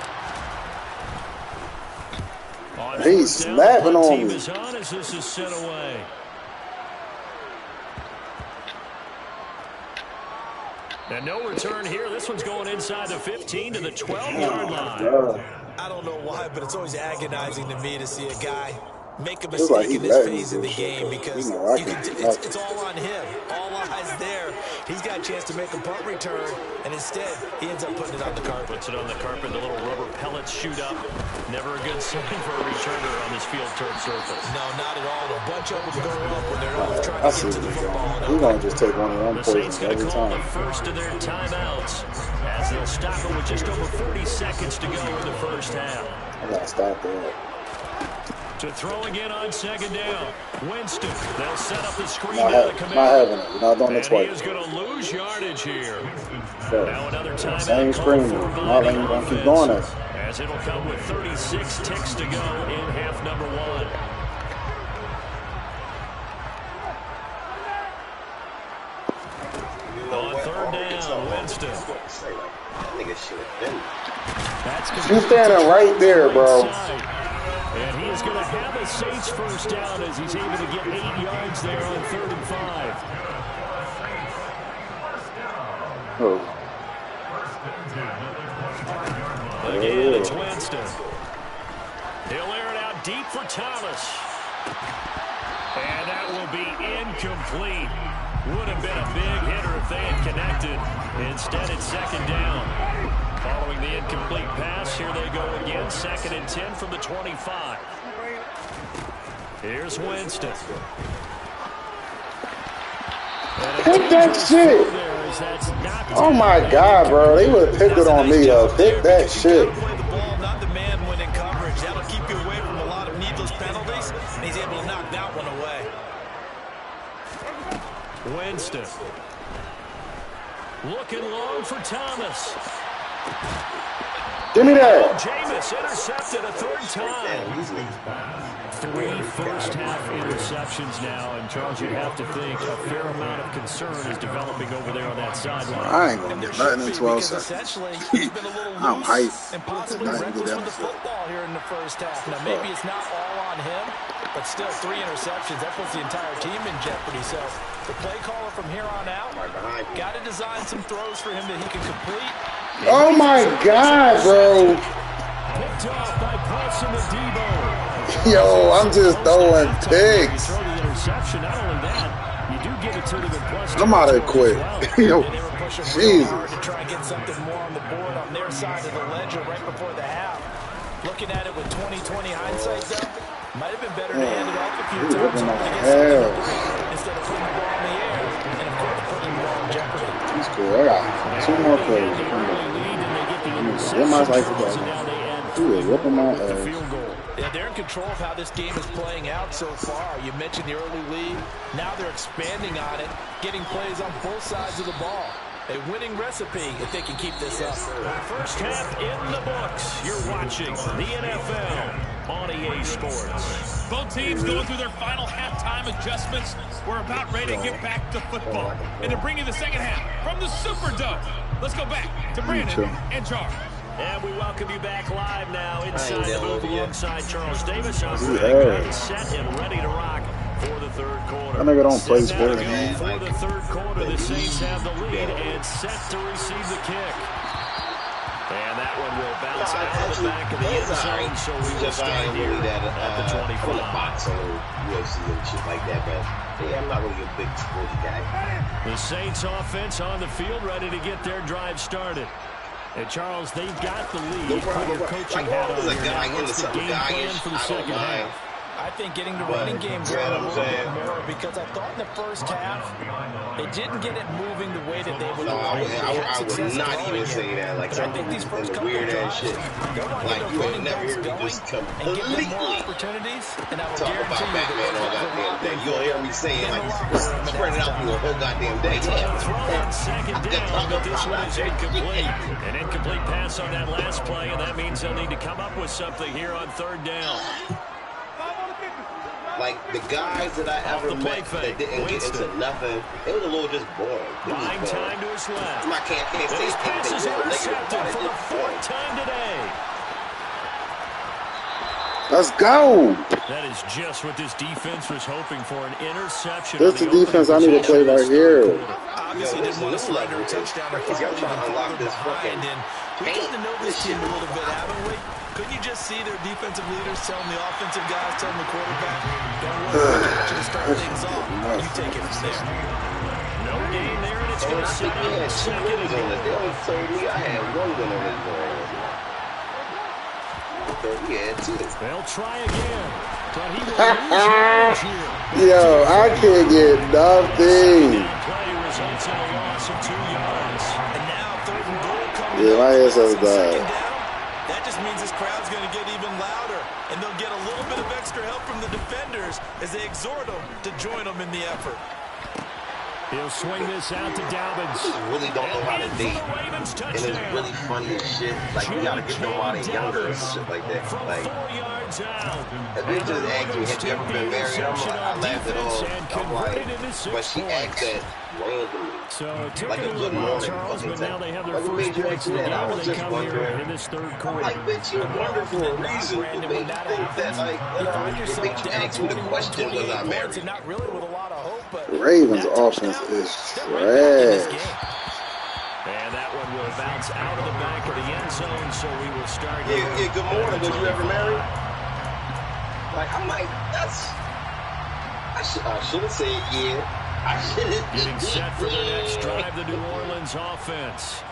Speaker 5: He's snapping on
Speaker 1: Team
Speaker 5: me.
Speaker 1: is on as this is sent away. And no return here. This one's going inside the 15 to the 12-yard line.
Speaker 2: I don't know why, but it's always agonizing to me to see a guy make a
Speaker 5: It's like
Speaker 2: mistake in
Speaker 5: he
Speaker 2: this
Speaker 5: letting
Speaker 2: phase of the
Speaker 5: me do shit,
Speaker 2: game
Speaker 5: though.
Speaker 2: because
Speaker 5: You know, I
Speaker 2: you
Speaker 5: can
Speaker 2: can,
Speaker 5: do nothing.
Speaker 2: it's all on him. All eyes there. He's got a chance to make a punt return, and instead he ends up putting it on the carpet.
Speaker 1: Puts it on the carpet. The little rubber pellets shoot up. Never a good sign for a returner on this field turf surface.
Speaker 2: No, not at all. A bunch of them go up when they're always trying
Speaker 5: I
Speaker 2: to
Speaker 5: see
Speaker 2: get to
Speaker 5: what
Speaker 2: the
Speaker 5: he's
Speaker 2: football.
Speaker 5: doing. He's going to just take one of them
Speaker 1: The Saints
Speaker 5: poisons
Speaker 1: going to
Speaker 5: every
Speaker 1: call
Speaker 5: time.
Speaker 1: the first of their timeouts as they'll stop it with just over 40 seconds to go in the first half.
Speaker 5: I got to stop that.
Speaker 1: To throw again on second down. Winston. They'll set up the screen
Speaker 5: Not,
Speaker 1: to the
Speaker 5: not
Speaker 1: commander.
Speaker 5: having it. You're not doing
Speaker 1: And
Speaker 5: it
Speaker 1: he
Speaker 5: twice.
Speaker 1: is going to lose yardage here.
Speaker 5: So,
Speaker 1: Now another timeout
Speaker 5: same
Speaker 1: call
Speaker 5: screen.
Speaker 1: for
Speaker 5: Not letting you
Speaker 1: Miami
Speaker 5: keep doing
Speaker 1: offense,
Speaker 5: it.
Speaker 1: as it'll come with 36 ticks to go in half number 1. On third down, Winston.
Speaker 5: She's standing right there, bro.
Speaker 1: And he is going to have a Saints first down as he's able to get 8 yards there on 3rd and 5.
Speaker 5: Oh.
Speaker 1: Again, it's Winston. He'll air it out deep for Thomas. And that will be incomplete. Would have been a big hitter if they had connected. Instead, it's second down. Following the incomplete pass, here they go again. 2nd and 10 from the 25. Here's Winston.
Speaker 5: Pick that shit. Oh my God, bro. They would have picked it on me, though. Pick that shit.
Speaker 2: Play the ball, not the man when in coverage. That'll keep you away from a lot of needless penalties, and he's able to knock that one away.
Speaker 1: Winston. Looking long for Thomas.
Speaker 5: Give me that.
Speaker 1: Jameis intercepted a third time. 3 first-half interceptions now, and Charles, you have to think a fair amount of concern is developing over there on that sideline.
Speaker 5: I ain't gonna get nothing in 12 seconds. I'm hyped.
Speaker 3: And possibly reckless with the football here in the first half. Now, maybe it's not all on him, but still 3 interceptions. That puts the entire team in jeopardy. So the play caller from here on out got to design some throws for him that he can complete.
Speaker 5: Oh my God, bro.
Speaker 1: Picked off by Paulson and Debo.
Speaker 5: Yo, I'm just throwing picks.
Speaker 1: Throw the interception. Not only that, you do give it to them in plus.
Speaker 5: I'm out of quick. Yo,
Speaker 3: They were pushing real hard
Speaker 5: Jesus.
Speaker 3: to try and get something more on the board on their side of the ledger right before the half. Looking at it with 20/20 hindsight, though, might have been better to hand it off a few times
Speaker 5: whipping my
Speaker 3: to get something
Speaker 5: ass.
Speaker 3: complete instead of putting the ball in the air and, of course, putting the ball in jeopardy.
Speaker 5: He's cool. I got 2 more plays. What my life is he was whipping my ass.
Speaker 3: Yeah, they're in control of how this game is playing out so far. You mentioned the early lead. Now they're expanding on it, getting plays on both sides of the ball. A winning recipe if they can keep this up.
Speaker 1: First half in the books. You're watching the NFL on EA Sports.
Speaker 4: Both teams going through their final halftime adjustments. We're about ready to get back to football. And to bring you the second half from the Superdome. Let's go back to Brandon and Charles.
Speaker 1: And we welcome you back live now inside the booth alongside Charles Davis. Set and ready to rock for the third quarter.
Speaker 5: That nigga don't play sports.
Speaker 1: For the third quarter, the Saints have the lead and set to receive the kick. And that one will bounce out of the back of the end zone, so we will start here at the 25.
Speaker 7: Boxing, UFC and shit like that, but yeah, I'm not really a big sports guy.
Speaker 1: The Saints offense on the field, ready to get their drive started. And Charles, they've got the lead.
Speaker 7: No problem.
Speaker 1: Put your coaching hat on here now. What's the game plan for the second half?
Speaker 3: I think getting the running game going a little bit more because I thought in the first half they didn't get it moving the way that they would like.
Speaker 7: I would not even say that. Like,
Speaker 3: I think these first couple
Speaker 7: weird
Speaker 3: of
Speaker 7: ass
Speaker 3: drives,
Speaker 7: shit.
Speaker 3: they want to
Speaker 7: Like,
Speaker 3: get
Speaker 7: you
Speaker 3: their
Speaker 7: ain't
Speaker 3: running
Speaker 7: never
Speaker 3: backs
Speaker 7: hear me
Speaker 3: going
Speaker 7: just
Speaker 3: and give them more
Speaker 7: completely
Speaker 3: opportunities. And I will
Speaker 7: talk
Speaker 3: guarantee
Speaker 7: about
Speaker 3: you
Speaker 7: Batman all goddamn day. You'll hear me saying, like, spread it out through the whole goddamn day.
Speaker 1: Second down, but this one is incomplete. An incomplete pass on that last play, and that means they'll need to come up with something here on third down.
Speaker 7: Like, the guys that I ever met that didn't get into nothing, it was a little just boring.
Speaker 1: Buying time to his left.
Speaker 7: I can't say
Speaker 1: This pass is
Speaker 7: anything negative
Speaker 1: intercepted
Speaker 7: about it.
Speaker 1: for the
Speaker 7: Just
Speaker 1: fourth
Speaker 7: boring.
Speaker 1: time today.
Speaker 5: Let's go.
Speaker 1: That is just what this defense was hoping for, an interception.
Speaker 5: This is the defense I need to play right here.
Speaker 3: Obviously didn't want to surrender a touchdown or
Speaker 7: He's got to unlock this fucking
Speaker 3: and we got to know this team a little bit, haven't we? Couldn't you just see their defensive leaders telling the offensive guys, telling the quarterback, don't worry, I want you to start things off. You take it from there.
Speaker 1: No gain there, and it's going to set
Speaker 7: He had
Speaker 1: up
Speaker 7: 2
Speaker 1: second
Speaker 7: wins on
Speaker 1: and
Speaker 7: it. They always told me I had 1 win on this one. He had 2.
Speaker 1: They'll try again, but he will lose here.
Speaker 5: Yo, I can't get nothing.
Speaker 1: That play results in a loss of 2 yards.
Speaker 3: And now third and goal coming
Speaker 5: Yeah, my ass has
Speaker 3: Second down.
Speaker 5: died.
Speaker 3: That just means this crowd's going to get even louder, and they'll get a little bit of extra help from the defenders as they exhort them to join them in the effort.
Speaker 1: He'll swing this out to Dobbins.
Speaker 7: I really don't know how to date.
Speaker 1: Ravens
Speaker 7: And it's
Speaker 1: touchdown.
Speaker 7: really funny as shit. Like, you gotta get them while they're younger and shit like that.
Speaker 1: From
Speaker 7: Like,
Speaker 1: 4 yards out.
Speaker 7: if they just asked me, have you ever been married? I'm like, I laughed it off. I'm like, but she asked that randomly.
Speaker 1: So it took
Speaker 7: Like
Speaker 1: it
Speaker 7: a
Speaker 1: a
Speaker 7: good
Speaker 1: little while,
Speaker 7: morning
Speaker 1: Charles,
Speaker 7: fucking
Speaker 1: but now
Speaker 7: time.
Speaker 1: they have their
Speaker 7: Like, what
Speaker 1: first
Speaker 7: made you
Speaker 1: points
Speaker 7: ask
Speaker 1: of
Speaker 7: me
Speaker 1: the
Speaker 7: that? I
Speaker 1: game,
Speaker 7: was
Speaker 1: and they
Speaker 7: just
Speaker 1: come here
Speaker 7: wondering.
Speaker 1: in this third
Speaker 7: I'm
Speaker 1: quarter.
Speaker 7: like, bitch, you're wonderful reason what made you think that, like, what made you ask me the question, was I married?
Speaker 3: Not really with a lot of hope, but
Speaker 5: Ravens offense is trash.
Speaker 1: And that one will bounce out of the back of the end zone, so we will start.
Speaker 7: Yeah, good morning. Was you ever married? Like, I'm like, I should have said yeah. I should have.
Speaker 1: Getting set for the next drive, the New Orleans offense.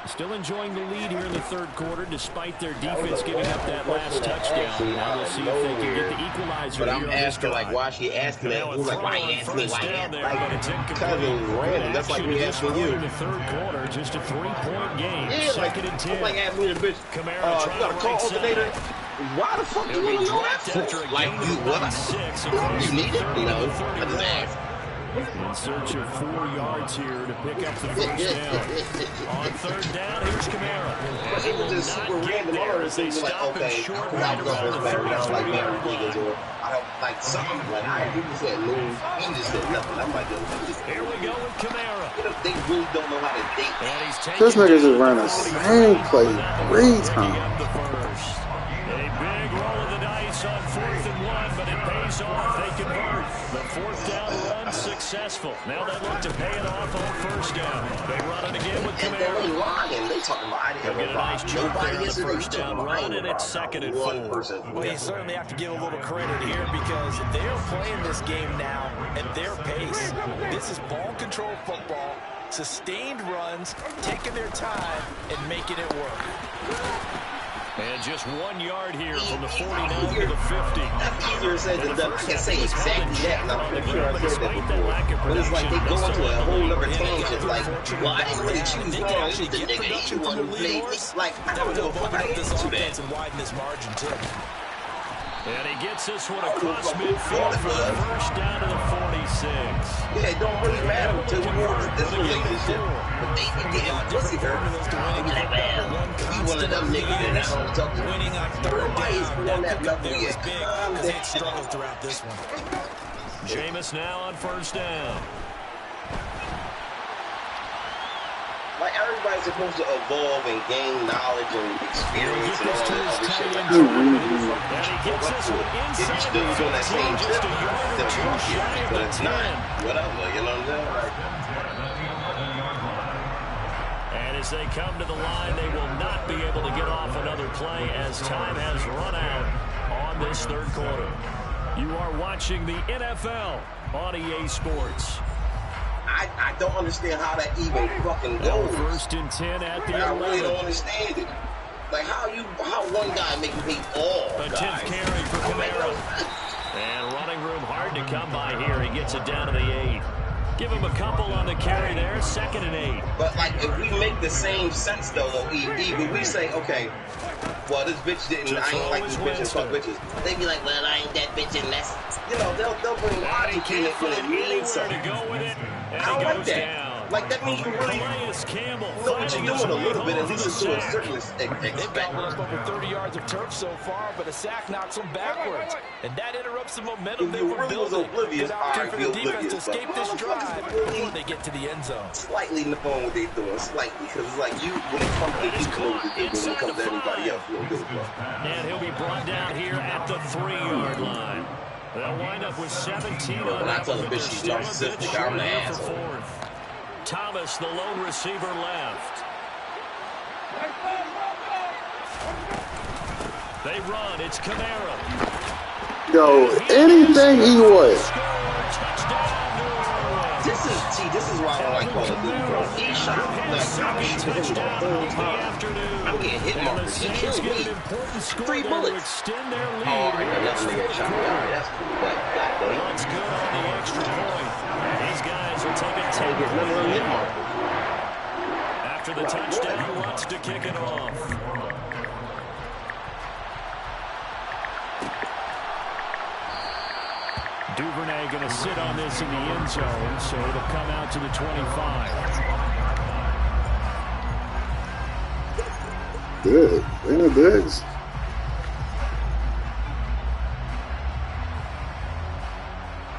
Speaker 1: Still enjoying the lead here in the third quarter, despite their defense giving up that last touchdown. Now we'll see if they can get the equalizer
Speaker 7: But
Speaker 1: here
Speaker 7: I'm
Speaker 1: on this
Speaker 7: asking, like,
Speaker 1: drive.
Speaker 7: why she asking that? He was like, why you asking me? Why you asking? Like, because it was random. That's like me asking you.
Speaker 1: In the third quarter, just a 3-point game.
Speaker 7: Yeah, like,
Speaker 1: Second and 10.
Speaker 7: like asking me the bitch,
Speaker 1: Kamara
Speaker 7: you got a car
Speaker 1: right
Speaker 7: alternator?
Speaker 1: side.
Speaker 7: Why the fuck you want to know that for? Like, you what? You need it? You know, I just asked.
Speaker 1: In search of 4 yards here to pick up the first down. On third down, here's Kamara.
Speaker 7: But it was just super random. All of those things were like, okay, I was on first down, down like Mary Eagles, or I don't like something. Like, I he just said move, he just said nothing. I'm like,
Speaker 1: here we go with Kamara.
Speaker 7: They really don't know how to date.
Speaker 5: This nigga just ran the same play 3 times.
Speaker 1: A big roll of the dice on 4th and 1, but it pays off. They convert. The 4th down run successful. Now they look to pay it off on 1st down. They run it again with Kamara.
Speaker 7: And they're lying. They talking about I didn't
Speaker 1: get a nice jump there on the 1st down run, and it's 2nd and 4.
Speaker 3: Well, you certainly have to give a little credit here because they're playing this game now at their pace. This is ball control football, sustained runs, taking their time, and making it work.
Speaker 1: And just 1 yard here from the 49 to the 50.
Speaker 7: That's easier said than done. I can say exactly that, and I'm pretty sure I said that before. But it's like they go into a whole other tangent. Like, well, I didn't really choose wrong. It's the nigga he one who played. Like, I don't know if I didn't do that.
Speaker 3: And widen this margin, too.
Speaker 1: And he gets this one across midfield for the first down to the 46.
Speaker 7: Yeah, it don't really matter until we want this relationship. But they damn pussy her. They be like, man, he one of them niggas that I don't talk to.
Speaker 3: Winning on 3rd down,
Speaker 7: on
Speaker 3: that
Speaker 7: that
Speaker 3: pickup there
Speaker 7: level
Speaker 3: was
Speaker 7: yet.
Speaker 3: big because they'd struggled throughout this one.
Speaker 1: Jameis now on 1st down.
Speaker 7: Like, everybody's supposed to evolve and gain knowledge and experience and all that other shit. Like,
Speaker 1: And he gets this one
Speaker 7: if you
Speaker 1: inside
Speaker 7: still
Speaker 1: the
Speaker 7: doing that
Speaker 1: 15,
Speaker 7: same
Speaker 1: just
Speaker 7: shit,
Speaker 1: a yard or
Speaker 7: then
Speaker 1: two
Speaker 7: fuck
Speaker 1: shy
Speaker 7: it.
Speaker 1: of
Speaker 7: But
Speaker 1: the
Speaker 7: it's
Speaker 1: 10.
Speaker 7: not. Whatever, you know what I'm saying? Like,
Speaker 1: And as they come to the line, they will not be able to get off another play as time has run out on this 3rd quarter. You are watching the NFL on EA Sports.
Speaker 7: I don't understand how that even fucking goes.
Speaker 1: 1st and 10 at the 11.
Speaker 7: I really don't understand it. Like, how one guy make me hate all
Speaker 1: A
Speaker 7: guys.
Speaker 1: 10th carry for Kamara. And running room hard to come by here. He gets it down to the 8. Give him a couple on the carry there. 2nd and 8.
Speaker 7: But, like, if we make the same sense, though, if we say, okay, well, this bitch didn't, I ain't like this bitch and fuck bitches. They be like, well, I ain't that bitch and that's, you know, they'll bring logic in it when it means something.
Speaker 1: To go with it, and
Speaker 7: I don't
Speaker 1: he
Speaker 7: like
Speaker 1: goes
Speaker 7: that.
Speaker 1: down.
Speaker 7: Like, that means you really know what you're doing a little bit, at least to a certain extent.
Speaker 3: They've gobbled up over 30 yards of turf so far, but a sack knocks them backwards. And that interrupts the momentum they were building. Good opportunity for the defense to escape this drive before they get to the end zone.
Speaker 7: Slightly in the phone what they doing, slightly, because it's like you, when it comes to you, know what to do, but when it comes to everybody else, you don't give a fuck.
Speaker 1: And he'll be brought down here at the 3-yard line. They'll wind up with 17 on
Speaker 7: When I
Speaker 1: that
Speaker 7: tell
Speaker 1: one,
Speaker 7: a
Speaker 1: but
Speaker 7: bitch
Speaker 1: they're
Speaker 7: she's
Speaker 1: still a bit
Speaker 7: narcissistic,
Speaker 1: short
Speaker 7: I'm an
Speaker 1: here for
Speaker 7: asshole.
Speaker 1: 4th. Thomas, the lone receiver, left. They run. It's Kamara.
Speaker 5: Yo, anything he was.
Speaker 7: This is why I don't like Call of Duty, bro. He shot like I'm hitting him the whole time. I'm getting hit markers. He killed me. 3 bullets. Oh, another nigga shot me. That's cool. But goddamn.
Speaker 1: That's good on the extra point. These guys will take a 10
Speaker 7: Get another hit marker.
Speaker 1: after the touchdown. Wants to kick it off. Duvernay going to sit on this in the end zone, so it'll come out to the 25.
Speaker 5: Good. Bring the bigs.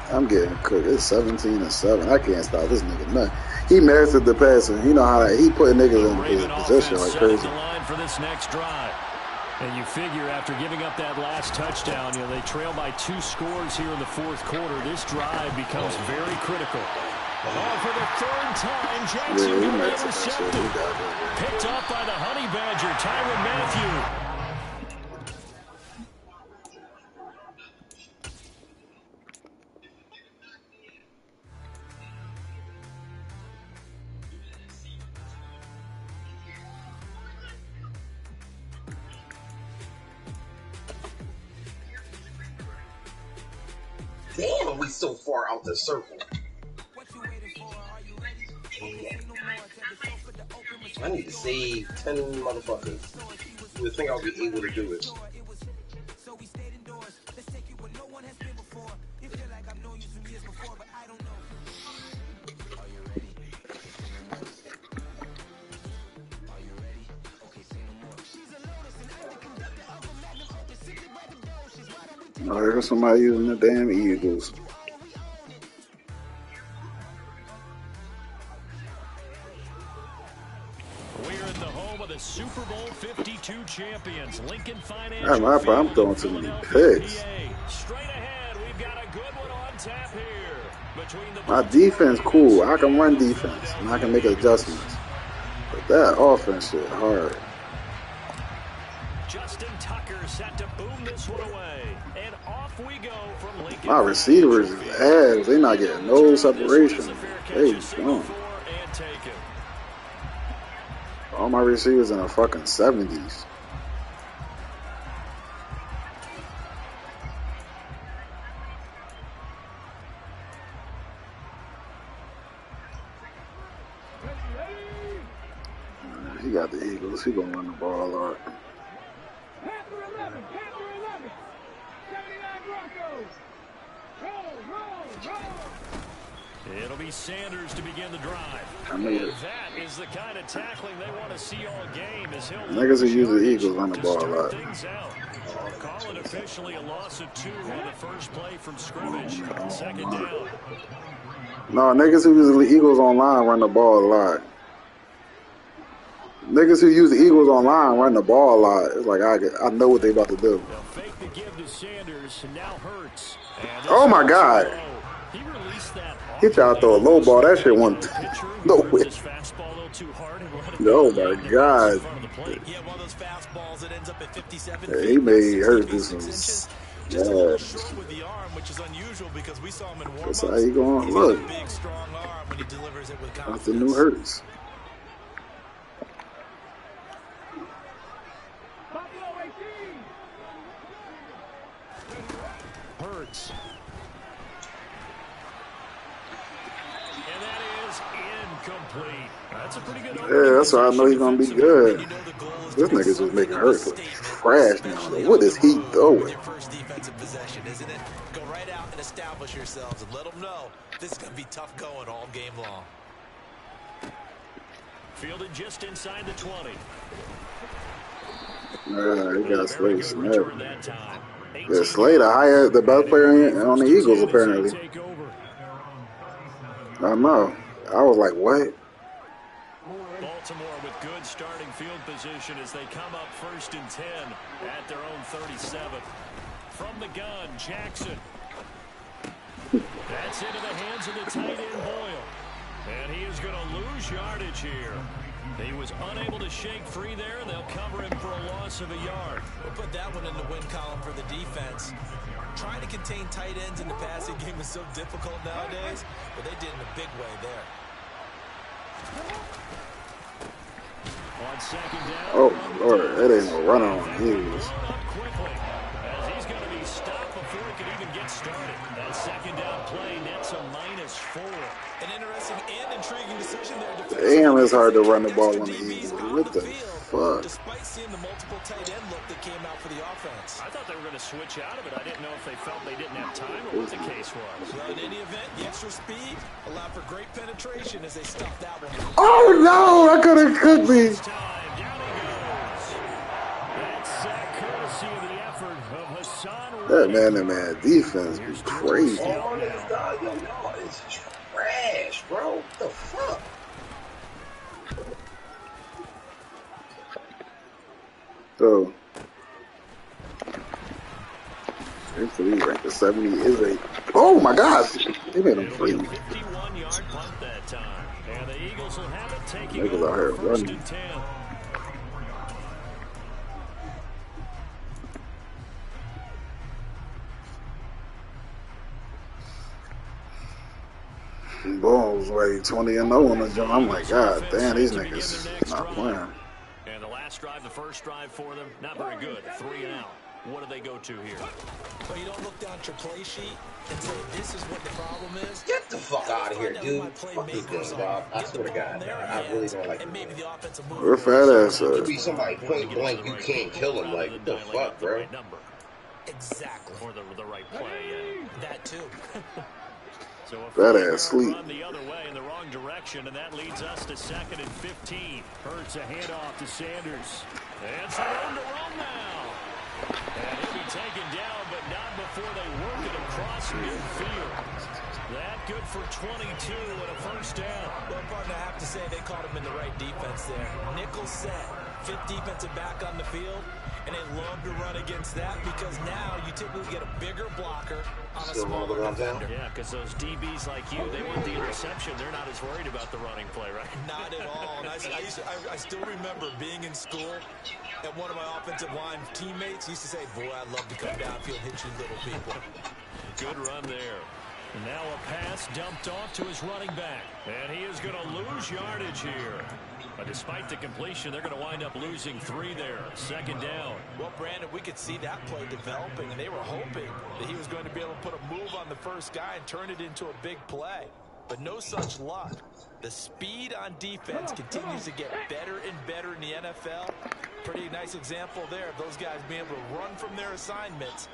Speaker 5: I'm getting cooked. It's 17-7. I can't stop this nigga. Nothing. He merited the passing. You know how he put niggas in his position like crazy.
Speaker 1: The line for this next drive. And you figure after giving up that last touchdown, you know, they trail by 2 scores here in the 4th quarter. This drive becomes very critical. Oh, for the 3rd time, Jackson intercepted. Picked up by the Honey Badger, Tyrann Mathieu.
Speaker 7: Damn, we so far out the circle. I need to save 10 motherfuckers. You would think I'll be able to do it.
Speaker 5: Oh, there's somebody using the damn Eagles.
Speaker 1: We're in the home of the Super Bowl 52 champions, Lincoln Financial
Speaker 5: That's my problem. I'm
Speaker 1: Field
Speaker 5: throwing
Speaker 1: in
Speaker 5: too many
Speaker 1: Philadelphia,
Speaker 5: picks.
Speaker 1: PA. Straight ahead, we've got a good one on tap here. Between the
Speaker 5: My defense cool. I can run defense and I can make adjustments. But that offense shit hard.
Speaker 1: Justin Tucker set to boom this one away. And off we go from Lincoln.
Speaker 5: My receivers is ass. They not getting no separation. They gone. All my receivers in the fucking 70s. He got the Eagles. He gonna run the ball a lot.
Speaker 1: It'll be Sanders to begin the drive.
Speaker 5: I made it.
Speaker 1: That is the kind of tackling they want to see all game. As he'll
Speaker 5: Niggas who use the Eagles run the ball a lot.
Speaker 1: Call it officially a loss of 2 on the first play from scrimmage. Second down.
Speaker 5: No, niggas who use the Eagles online run the ball a lot. Niggas who use the Eagles online run the ball a lot. It's like I know what they about to do.
Speaker 1: They'll fake the give to Sanders, and now Hurts.
Speaker 5: Oh my God.
Speaker 1: He released that.
Speaker 5: He tried to throw a low ball. That shit went nowhere. Oh my God.
Speaker 2: Yeah, one of those fastballs that ends up at 57
Speaker 5: Yeah, he made Hurts do some.
Speaker 2: just
Speaker 5: Yeah.
Speaker 2: a little short with the arm, which is unusual because we saw him in warm-ups.
Speaker 5: That's how he going.
Speaker 2: He's
Speaker 5: Look.
Speaker 2: got a big, strong arm when he delivers it with confidence.
Speaker 5: That's the new Hurts.
Speaker 1: Hurts. And that is incomplete. That's a pretty good.
Speaker 5: Yeah, that's why I know he's gonna be good. This nigga's just making Hurts look trash now. What is he throwing?
Speaker 2: Your first defensive possession, isn't it? Go right out and establish yourselves and let them know this is going to be tough going all game long.
Speaker 1: Fielded just inside the 20.
Speaker 5: He got Slade snapped. Yeah, Slade, the best player on the Eagles, apparently. I know. I was like, what?
Speaker 1: Baltimore with good starting field position as they come up 1st and 10 at their own 37. From the gun, Jackson. That's into the hands of the tight end Boyle. And he is going to lose yardage here. He was unable to shake free there, and they'll cover him for a loss of a yard.
Speaker 2: We'll put that one in the win column for the defense. Trying to contain tight ends in the passing game is so difficult nowadays, but they did in a big way there.
Speaker 1: On second down.
Speaker 5: Oh, Lord, that ain't no run on Eagles.
Speaker 1: Quickly, as he's going to be stopped before he can even get started. That second down play nets a -4.
Speaker 2: An interesting and intriguing decision there.
Speaker 5: Damn, it's hard to run the ball on the Eagles. What the fuck?
Speaker 2: Despite seeing the multiple tight end look that came out for the offense.
Speaker 1: I thought they were going to switch out of it. I didn't know if they felt they didn't have time or what the case was.
Speaker 2: Well, in any event, the extra speed allowed for great penetration as they stuffed that one.
Speaker 5: Oh no, I could have cooked me.
Speaker 1: Down he goes. That's courtesy of the effort of Hassan.
Speaker 5: That man-to-man defense was crazy.
Speaker 7: Oh, this dog, yo, it's trash, bro. What the fuck?
Speaker 5: So, actually, he's ranked the 78. Oh my God, they made him free.
Speaker 1: 51-yard punt that time, and the Eagles will have it taking
Speaker 5: Niggas out here
Speaker 1: over 1st
Speaker 5: running.
Speaker 1: and 10.
Speaker 5: Bulls like 20-0 on the jump. I'm like, God damn, these niggas not playing.
Speaker 1: And the last drive, the first drive for them, not very good. 3 and out. What do they go to here?
Speaker 2: Well, you don't look down at your play sheet and say this is what the problem is.
Speaker 7: Get the fuck out of here, dude. Fuck this game, dog. I swear to God, man. I really don't like
Speaker 2: And maybe
Speaker 7: it.
Speaker 2: the offensive move.
Speaker 5: We're fat ass.
Speaker 7: Could be somebody point blank, you can't kill him. Like, what the fuck, bro?
Speaker 2: Exactly.
Speaker 1: Or the right play,
Speaker 2: That too.
Speaker 1: So a
Speaker 5: That
Speaker 1: flag
Speaker 5: ass sleep.
Speaker 1: run the other way in the wrong direction, and that leads us to 2nd and 15. Hurts a handoff to Sanders. And some room to run now. And he'll be taken down, but not before they work it across midfield. That good for 22 and a first down.
Speaker 2: Well, partner, I have to say they caught him in the right defense there. Nickel set, fifth defensive back on the field, and they love to run against that because now you typically get a bigger blocker on a smaller defender.
Speaker 1: Yeah, because those DBs like you, they want the interception. They're not as worried about the running play, right?
Speaker 2: Not at all. And I still remember being in school, and one of my offensive line teammates used to say, boy, I'd love to come downfield and hit you little people.
Speaker 1: Good run there. And now a pass dumped off to his running back. And he is going to lose yardage here. But despite the completion, they're going to wind up losing 3 there. Second down.
Speaker 2: Well, Brandon, we could see that play developing, and they were hoping that he was going to be able to put a move on the first guy and turn it into a big play. But no such luck. The speed on defense continues to get better and better in the NFL. Pretty nice example there of those guys being able to run from their assignments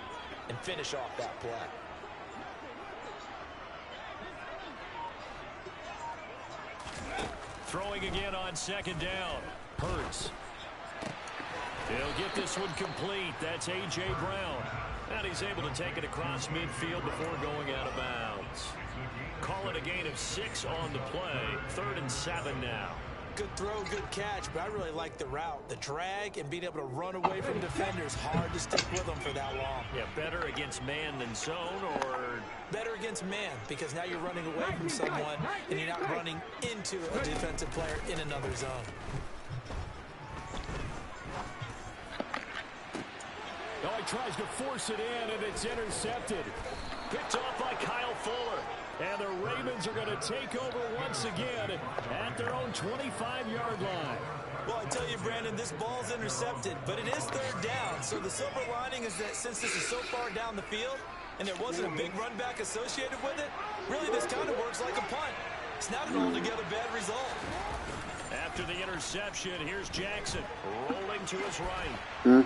Speaker 2: and finish off that play.
Speaker 1: Throwing again on second down. Hurts. He'll get this one complete. That's A.J. Brown. And he's able to take it across midfield before going out of bounds. Call it a gain of 6 on the play. 3rd and 7 now.
Speaker 2: Good throw, good catch, but I really like the route. The drag and being able to run away from defenders. Hard to stick with them for that long.
Speaker 1: Yeah, better against man than zone, or?
Speaker 2: Better against man, because now you're running away from someone and you're not running into a defensive player in another zone.
Speaker 1: Oh, he tries to force it in, and it's intercepted. Picked off by Kyle Fuller. And the Ravens are going to take over once again at their own 25-yard line.
Speaker 2: Well, I tell you, Brandon, this ball's intercepted, but it is 3rd down. So the silver lining is that since this is so far down the field and there wasn't a big run back associated with it, really this kind of works like a punt. It's not an altogether bad result.
Speaker 1: After the interception, here's Jackson rolling to his right.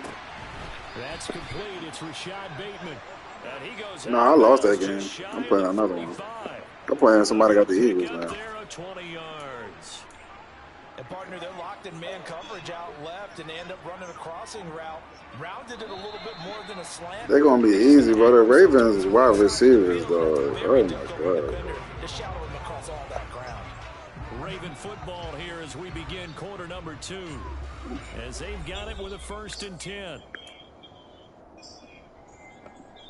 Speaker 1: That's complete. It's Rashad Bateman. And he goes
Speaker 5: I lost that game. I'm playing another one. I'm playing somebody got the Eagles now.
Speaker 1: 20 yards.
Speaker 2: And partner, they're locked in man coverage out left, and they end up running a crossing route. Rounded it a little bit more than a slant.
Speaker 5: They're gonna be easy, but the Ravens wide receivers, though. Oh my god.
Speaker 2: Just shadow him across all that ground.
Speaker 1: Raven football here as we begin quarter number 2. As they've got it with a 1st and 10.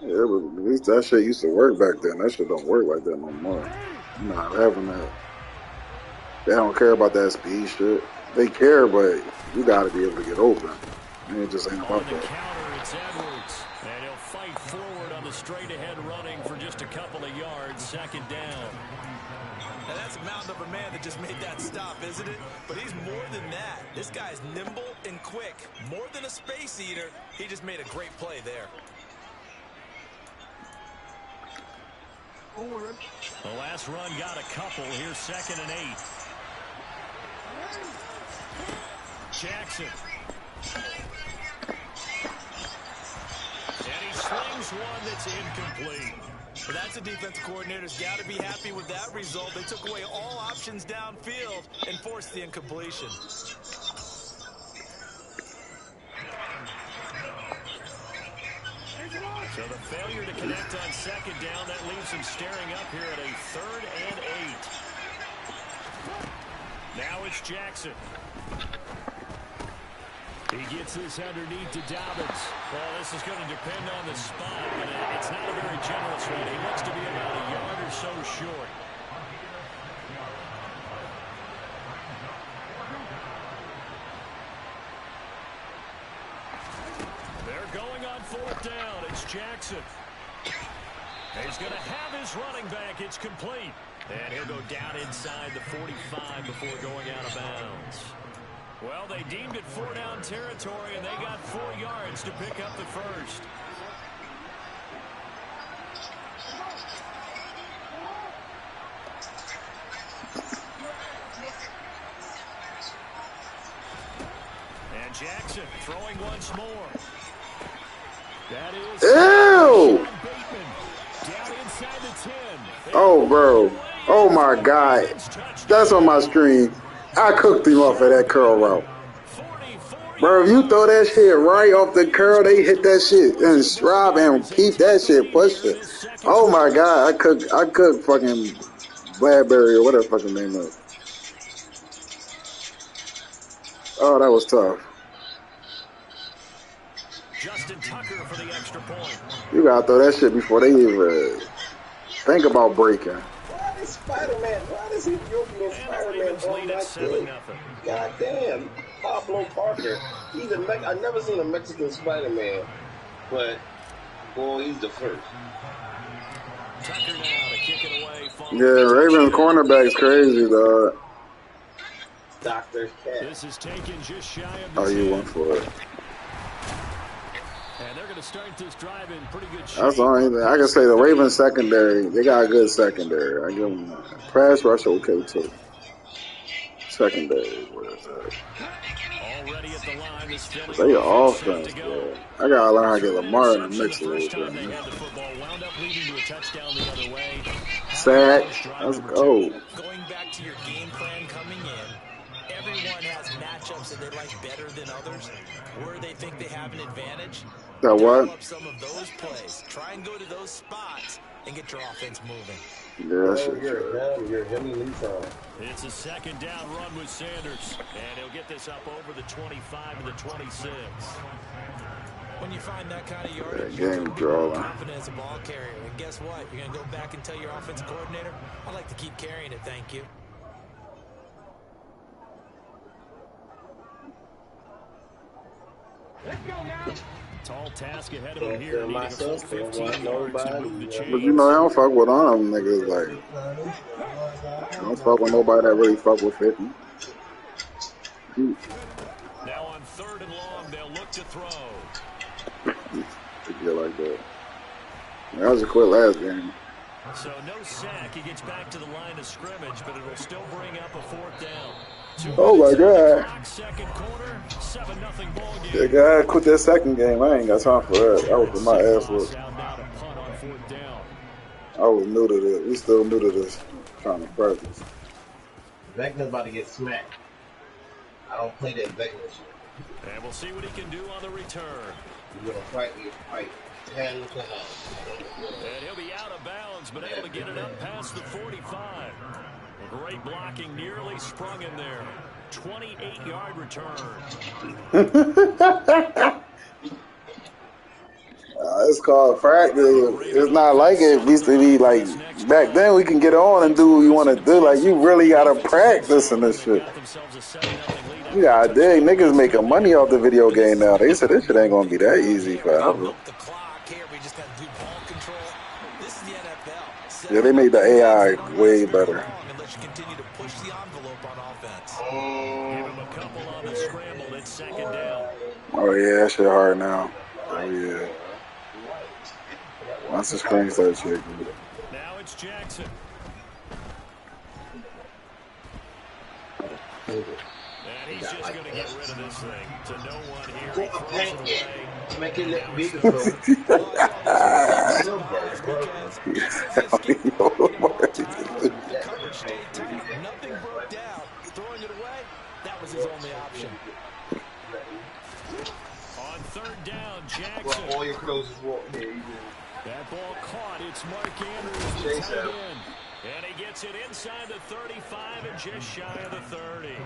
Speaker 5: Yeah, but at least that shit used to work back then. That shit don't work like that no more. You're not having that. They don't care about that speed shit. They care, but you got to be able to get open. It just ain't about that.
Speaker 1: Counter, it's Edwards. And he'll fight forward on the straight-ahead running for just a couple of yards. 2nd down.
Speaker 2: Now that's a mountain of a man that just made that stop, isn't it? But he's more than that. This guy's nimble and quick. More than a space eater. He just made a great play there.
Speaker 1: The last run got a couple. Here's 2nd and 8. Jackson. And he slings one that's incomplete.
Speaker 2: Well, that's a defensive coordinator's got to be happy with that result. They took away all options downfield and forced the incompletion.
Speaker 1: So the failure to connect on 2nd down, that leaves him staring up here at a 3rd and 8. Now it's Jackson. He gets this underneath to Dobbins. Well, this is going to depend on the spot, but it's not a very generous one. He looks to be about a yard or so short. They're going on 4th down. It's Jackson. He's going to have his running back. It's complete. And he'll go down inside the 45 before going out of bounds. Well, they deemed it 4-down territory, and they got 4 yards to pick up the first. And Jackson throwing once more. That is
Speaker 5: Ew!
Speaker 1: down inside the 10.
Speaker 5: Oh, bro. Oh, my God. That's on my screen. I cooked him off of that curl route.
Speaker 1: 44
Speaker 5: Bro, if you throw that shit right off the curl, they hit that shit and strive and keep that shit, push it. Oh my god, I cook fucking Bladberry or whatever fucking name is. Oh, that was tough.
Speaker 1: Justin Tucker for the extra point.
Speaker 5: You gotta throw that shit before they even think about breaking.
Speaker 7: Why is Spider-Man? Why does Ethiopian Spider-Man on like this? God damn, Pablo Parker. I never seen a Mexican Spider-Man, but boy, he's the first.
Speaker 1: Tucker now to kick it away.
Speaker 5: Yeah, Ravens cornerback's crazy, dog.
Speaker 7: Dr. Cat.
Speaker 1: This is taken just shy of the
Speaker 5: Oh, you went for it.
Speaker 1: And they're going to start this drive in pretty good shape.
Speaker 5: That's the only thing I can say. The Ravens secondary, they got a good secondary. I give them that. Pass rush okay too. Secondary, what is that?
Speaker 1: Already at the line, this Philly
Speaker 5: They offense, bro. I gotta learn how to get Lamar in the mix a little bit.
Speaker 1: they had the football, wound up leading to a touchdown the other way.
Speaker 5: Sack. Let's go.
Speaker 3: Going back to your game plan coming in, everyone has matchups that they like better than others, where they think they have an advantage.
Speaker 5: That what?
Speaker 3: Develop some of those plays. Try and go to those spots and get your offense moving.
Speaker 5: Yeah, that shit.
Speaker 7: You're Jimmy Neutron.
Speaker 1: It's a second down run with Sanders. And he'll get this up over the 25 to the 26.
Speaker 3: When you find that kind of yardage,
Speaker 5: Yeah, game drawing.
Speaker 3: confident as a ball carrier. And guess what? You're going to go back and tell your offensive coordinator, I'd like to keep carrying it, thank you.
Speaker 1: Tall task ahead of him here, needing a full 15 yards to move the chains.
Speaker 5: But you know, I don't fuck with all them niggas. Like, I don't fuck with nobody that really fuck with 50.
Speaker 1: Now on 3rd and long, they'll look to throw.
Speaker 5: To get like that. That was a quick last game.
Speaker 1: So no sack. He gets back to the line of scrimmage, but it'll still bring up a 4th down.
Speaker 5: Oh my god.
Speaker 1: Second quarter, 7-0 ball game.
Speaker 5: Yeah, guy quit that second game. I ain't got time for that. That was my ass whooped. I was new to this. We still new to this. Trying to practice.
Speaker 7: Beckner's about to get smacked. I don't play that Beckner shit.
Speaker 1: And we'll see what he can do on the return.
Speaker 7: You're gonna fight. Hand to hand.
Speaker 1: And he'll be out of bounds, but able to get it up past the 45. Great blocking, nearly sprung him there. 28-yard return.
Speaker 5: It's called practice. It's not like it used to be like back then. We can get on and do what you want to do. Like, you really gotta practice and this shit. You gotta dig. Niggas making money off the video game now. They said this shit ain't gonna be that easy forever. Yeah, they made the AI way better. Oh yeah, that shit hard now. Oh yeah. Once the screen starts shaking.
Speaker 1: Now it's Jackson. And he's just going to get rid of this thing to no one here. He throws it away.
Speaker 7: Make it look bigger, bro.
Speaker 3: Nothing broke down. Throwing it away, that was his only option.
Speaker 1: On 3rd down, Jackson.
Speaker 7: All your clothes is walking here.
Speaker 1: That ball caught. It's Mark Andrews, the tight end. And he gets it inside the 35 and just shy of the 30.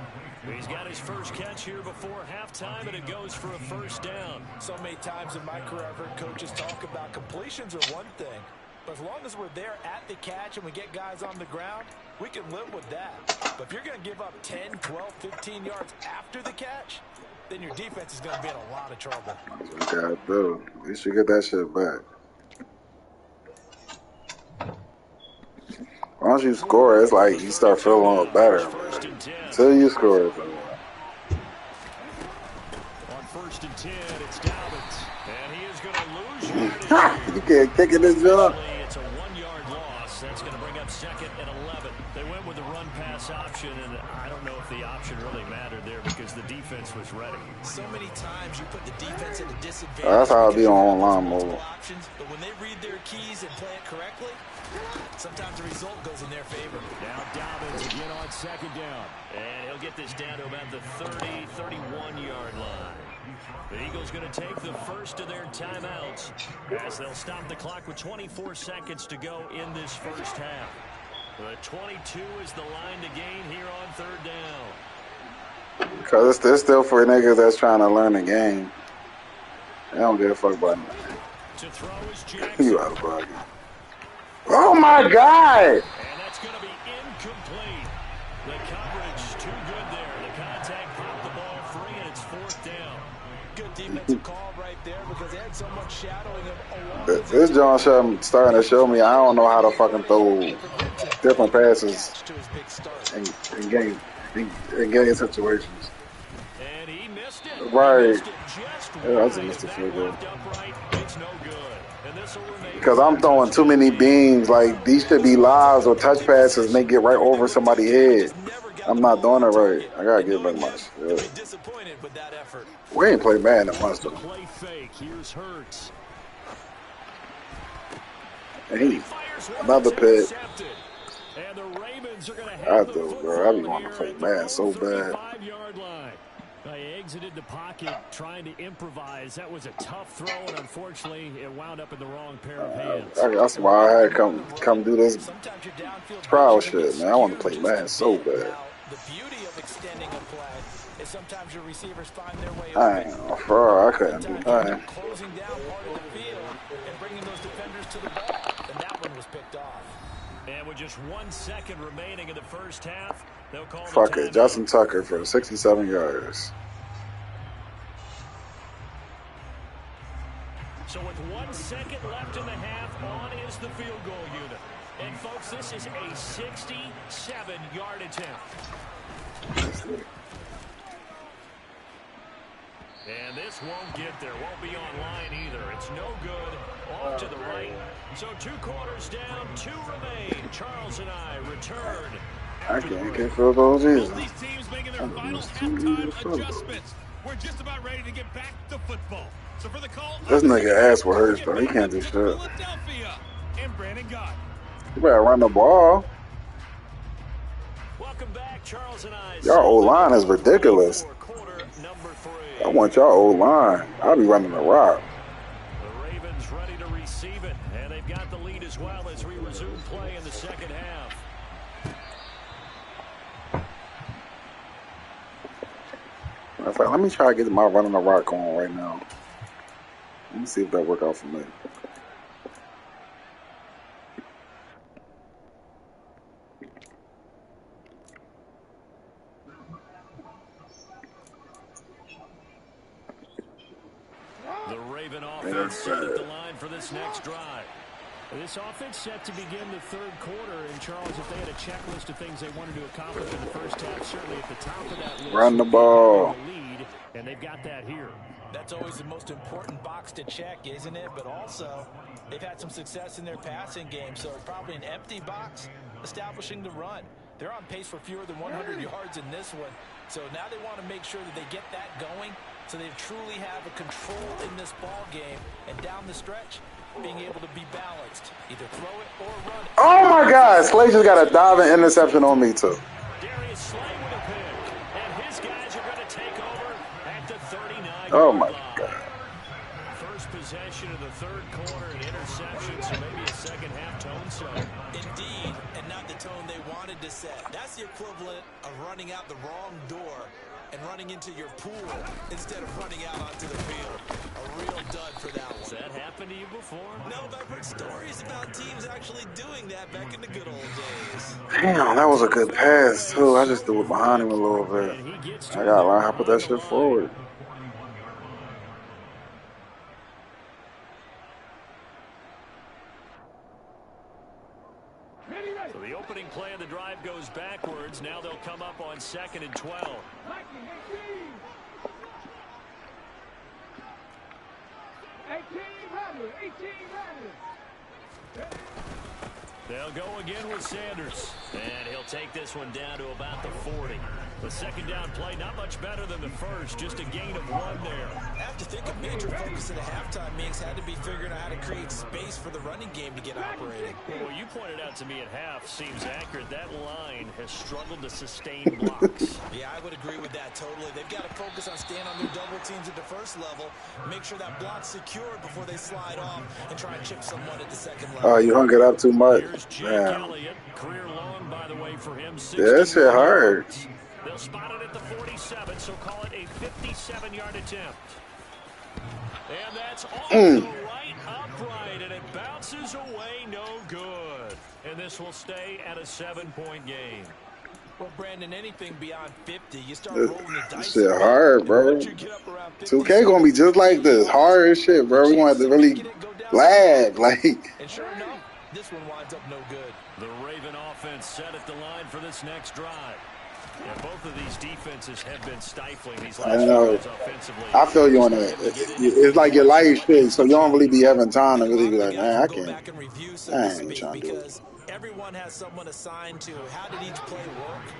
Speaker 1: He's got his first catch here before halftime, and it goes for a 1st down.
Speaker 3: So many times in my career, I've heard coaches talk about completions are one thing. But as long as we're there at the catch and we get guys on the ground, we can live with that. But if you're going to give up 10, 12, 15 yards after the catch, then your defense is going to be in a lot of trouble.
Speaker 5: God, bro. We should get that shit back. Once you score, it's like you start feeling a little better. Until you score it.
Speaker 1: On 1st and 10, it's Dobbins. And he is going to lose yardage.
Speaker 5: You can't kick in this job.
Speaker 1: It's a 1-yard loss. That's going to bring up 2nd and 11. They went with the run-pass option, and I don't know if the option really mattered there because the defense was ready.
Speaker 3: So many times you put the defense at a disadvantage.
Speaker 5: That's how I be on online mode.
Speaker 3: Options, but when they read their keys and play it correctly, sometimes the result goes in their favor.
Speaker 1: Now Dobbins again on second down. And he'll get this down to about the 30, 31-yard line. The Eagles going to take the first of their timeouts as they'll stop the clock with 24 seconds to go in this first half. The 22 is the line to gain here on third down.
Speaker 5: Because it's still for niggas that's trying to learn the game. I don't give a fuck about it.
Speaker 1: To throw is Jackson.
Speaker 5: You out of pocket. Oh my God!
Speaker 1: And that's going to be incomplete. The coverage too good there. The contact popped the ball free, and it's fourth down.
Speaker 3: Good defensive call right there because they had so much shadowing of
Speaker 5: This John starting to show me I don't know how to fucking throw different passes in game situations.
Speaker 1: And he missed it.
Speaker 5: Right.
Speaker 1: Just
Speaker 5: Yeah, I just missed the field goal.
Speaker 1: it's no good. And this will remain
Speaker 5: Because I'm throwing too many beams. Like, these should be lives or touch passes and they get right over somebody's head. I'm not doing it right. I gotta get back much. Yeah.
Speaker 3: disappointed with that effort.
Speaker 5: We ain't played Madden that much though.
Speaker 1: play fake. Here's Hurts.
Speaker 5: Hey, another pick.
Speaker 1: And the Ravens are going to
Speaker 5: I
Speaker 1: have
Speaker 5: do, bro. I be wanting to play Madden so bad.
Speaker 1: 5-yard line. They exited the pocket trying to improvise. That was a tough throw, and unfortunately, it wound up in the wrong pair of hands.
Speaker 5: That's why I had to come do this trial shit, man. I want to play Madden so bad.
Speaker 3: The beauty of extending a play is sometimes your receivers find their way
Speaker 5: I ain't know, bro. I couldn't do nothing.
Speaker 3: closing down part of the field and bringing those defenders to the ball. And that one was picked off.
Speaker 1: And with just 1 second remaining in the first half, they'll call
Speaker 5: Fuck
Speaker 1: the
Speaker 5: it. Justin Tucker for 67 yards.
Speaker 1: So with 1 second left in the half, on is the field goal unit. And folks, this is a 67-yard attempt. And this won't get there. Won't be online either. It's no good. Off to the right. So 2 quarters down, 2 remain. Charles and I return.
Speaker 5: I can't get field goals either.
Speaker 4: Both these teams making their final halftime adjustments. We're just about ready to get back to football. So for the call,
Speaker 5: This nigga ass for Hurts, though. He can't do shit.
Speaker 4: Philadelphia and Brandon Gott.
Speaker 5: You better run the ball.
Speaker 1: Welcome back, Charles and I.
Speaker 5: Y'all O-line is ridiculous.
Speaker 1: Quarter number 3.
Speaker 5: I want y'all O-line. I'll be running the rock.
Speaker 1: The Ravens ready to receive it, and they've got the lead as well as we resume play in the second half.
Speaker 5: Matter of fact, let me try to get my running the rock on right now. Let me see if that work out for me.
Speaker 1: The Raven offense set at the line for this next drive. This offense set to begin the third quarter. And, Charles, if they had a checklist of things they wanted to accomplish in the first half, certainly at the top of that list.
Speaker 5: Run the ball.
Speaker 1: Lead, and they've got that here.
Speaker 3: That's always the most important box to check, isn't it? But also, they've had some success in their passing game, so it's probably an empty box establishing the run. They're on pace for fewer than 100 yards in this one. So now they want to make sure that they get that going so they truly have a control in this ball game. And down the stretch, being able to be balanced. Either throw it or run it.
Speaker 5: Oh, my God. Slay just got a diving interception on me, too.
Speaker 1: Darius Slay with a pick. And his guys are going to take over at the 39.
Speaker 5: Oh, my God.
Speaker 1: First possession of the third quarter, an interception, so maybe a second half tone setter.
Speaker 3: Indeed, and not the tone they wanted to set. That's the equivalent of running out the wrong door and running into your pool instead of running out onto the field. A real dud for that one.
Speaker 1: Has that happened to you before?
Speaker 3: No, but I've heard stories about teams actually doing that back in the good old days.
Speaker 5: Damn, that was a good pass, too. I just threw it behind him a little bit. I got to learn how to put that shit forward.
Speaker 1: So the opening play of the drive goes backwards. Now they'll come up on 2nd and 12. They'll go again with Sanders. And he'll take this one down to about the 40. The second down play, not much better than the first, just a gain of 1 there.
Speaker 3: I have to think a major focus at the halftime meetings had to be figuring out how to create space for the running game to get operating.
Speaker 1: Well, you pointed out to me at half seems accurate. That line has struggled to sustain blocks.
Speaker 2: Yeah, I would agree with that totally. They've got to focus on staying on their double teams at the first level, make sure that block's secured before they slide off and try and chip someone at the second level.
Speaker 5: Oh, you hung it up too much.
Speaker 1: Here's Jake
Speaker 5: Damn.
Speaker 1: Elliott, career long, by the way, for him.
Speaker 5: Yeah, that shit hard.
Speaker 1: They'll spot it at the 47, so call it a 57-yard attempt. And that's also right upright, and it bounces away no good. And this will stay at a 7-point game.
Speaker 2: Well, Brandon, anything beyond 50, you start rolling the dice.
Speaker 5: This shit hard, bro. 2K gonna be just like this. Hard as shit, bro. We want to really lag. Like.
Speaker 2: And sure enough, this one winds up no good.
Speaker 1: The Raven offense set at the line for this next drive. Yeah, both of these defenses have been stifling these last
Speaker 5: I know.
Speaker 1: offensively.
Speaker 5: I feel you on that. It's like your life shit, so you don't really be having time to really be like, man, I can't. I ain't trying to do it.
Speaker 2: Everyone has someone assigned to how did each play work.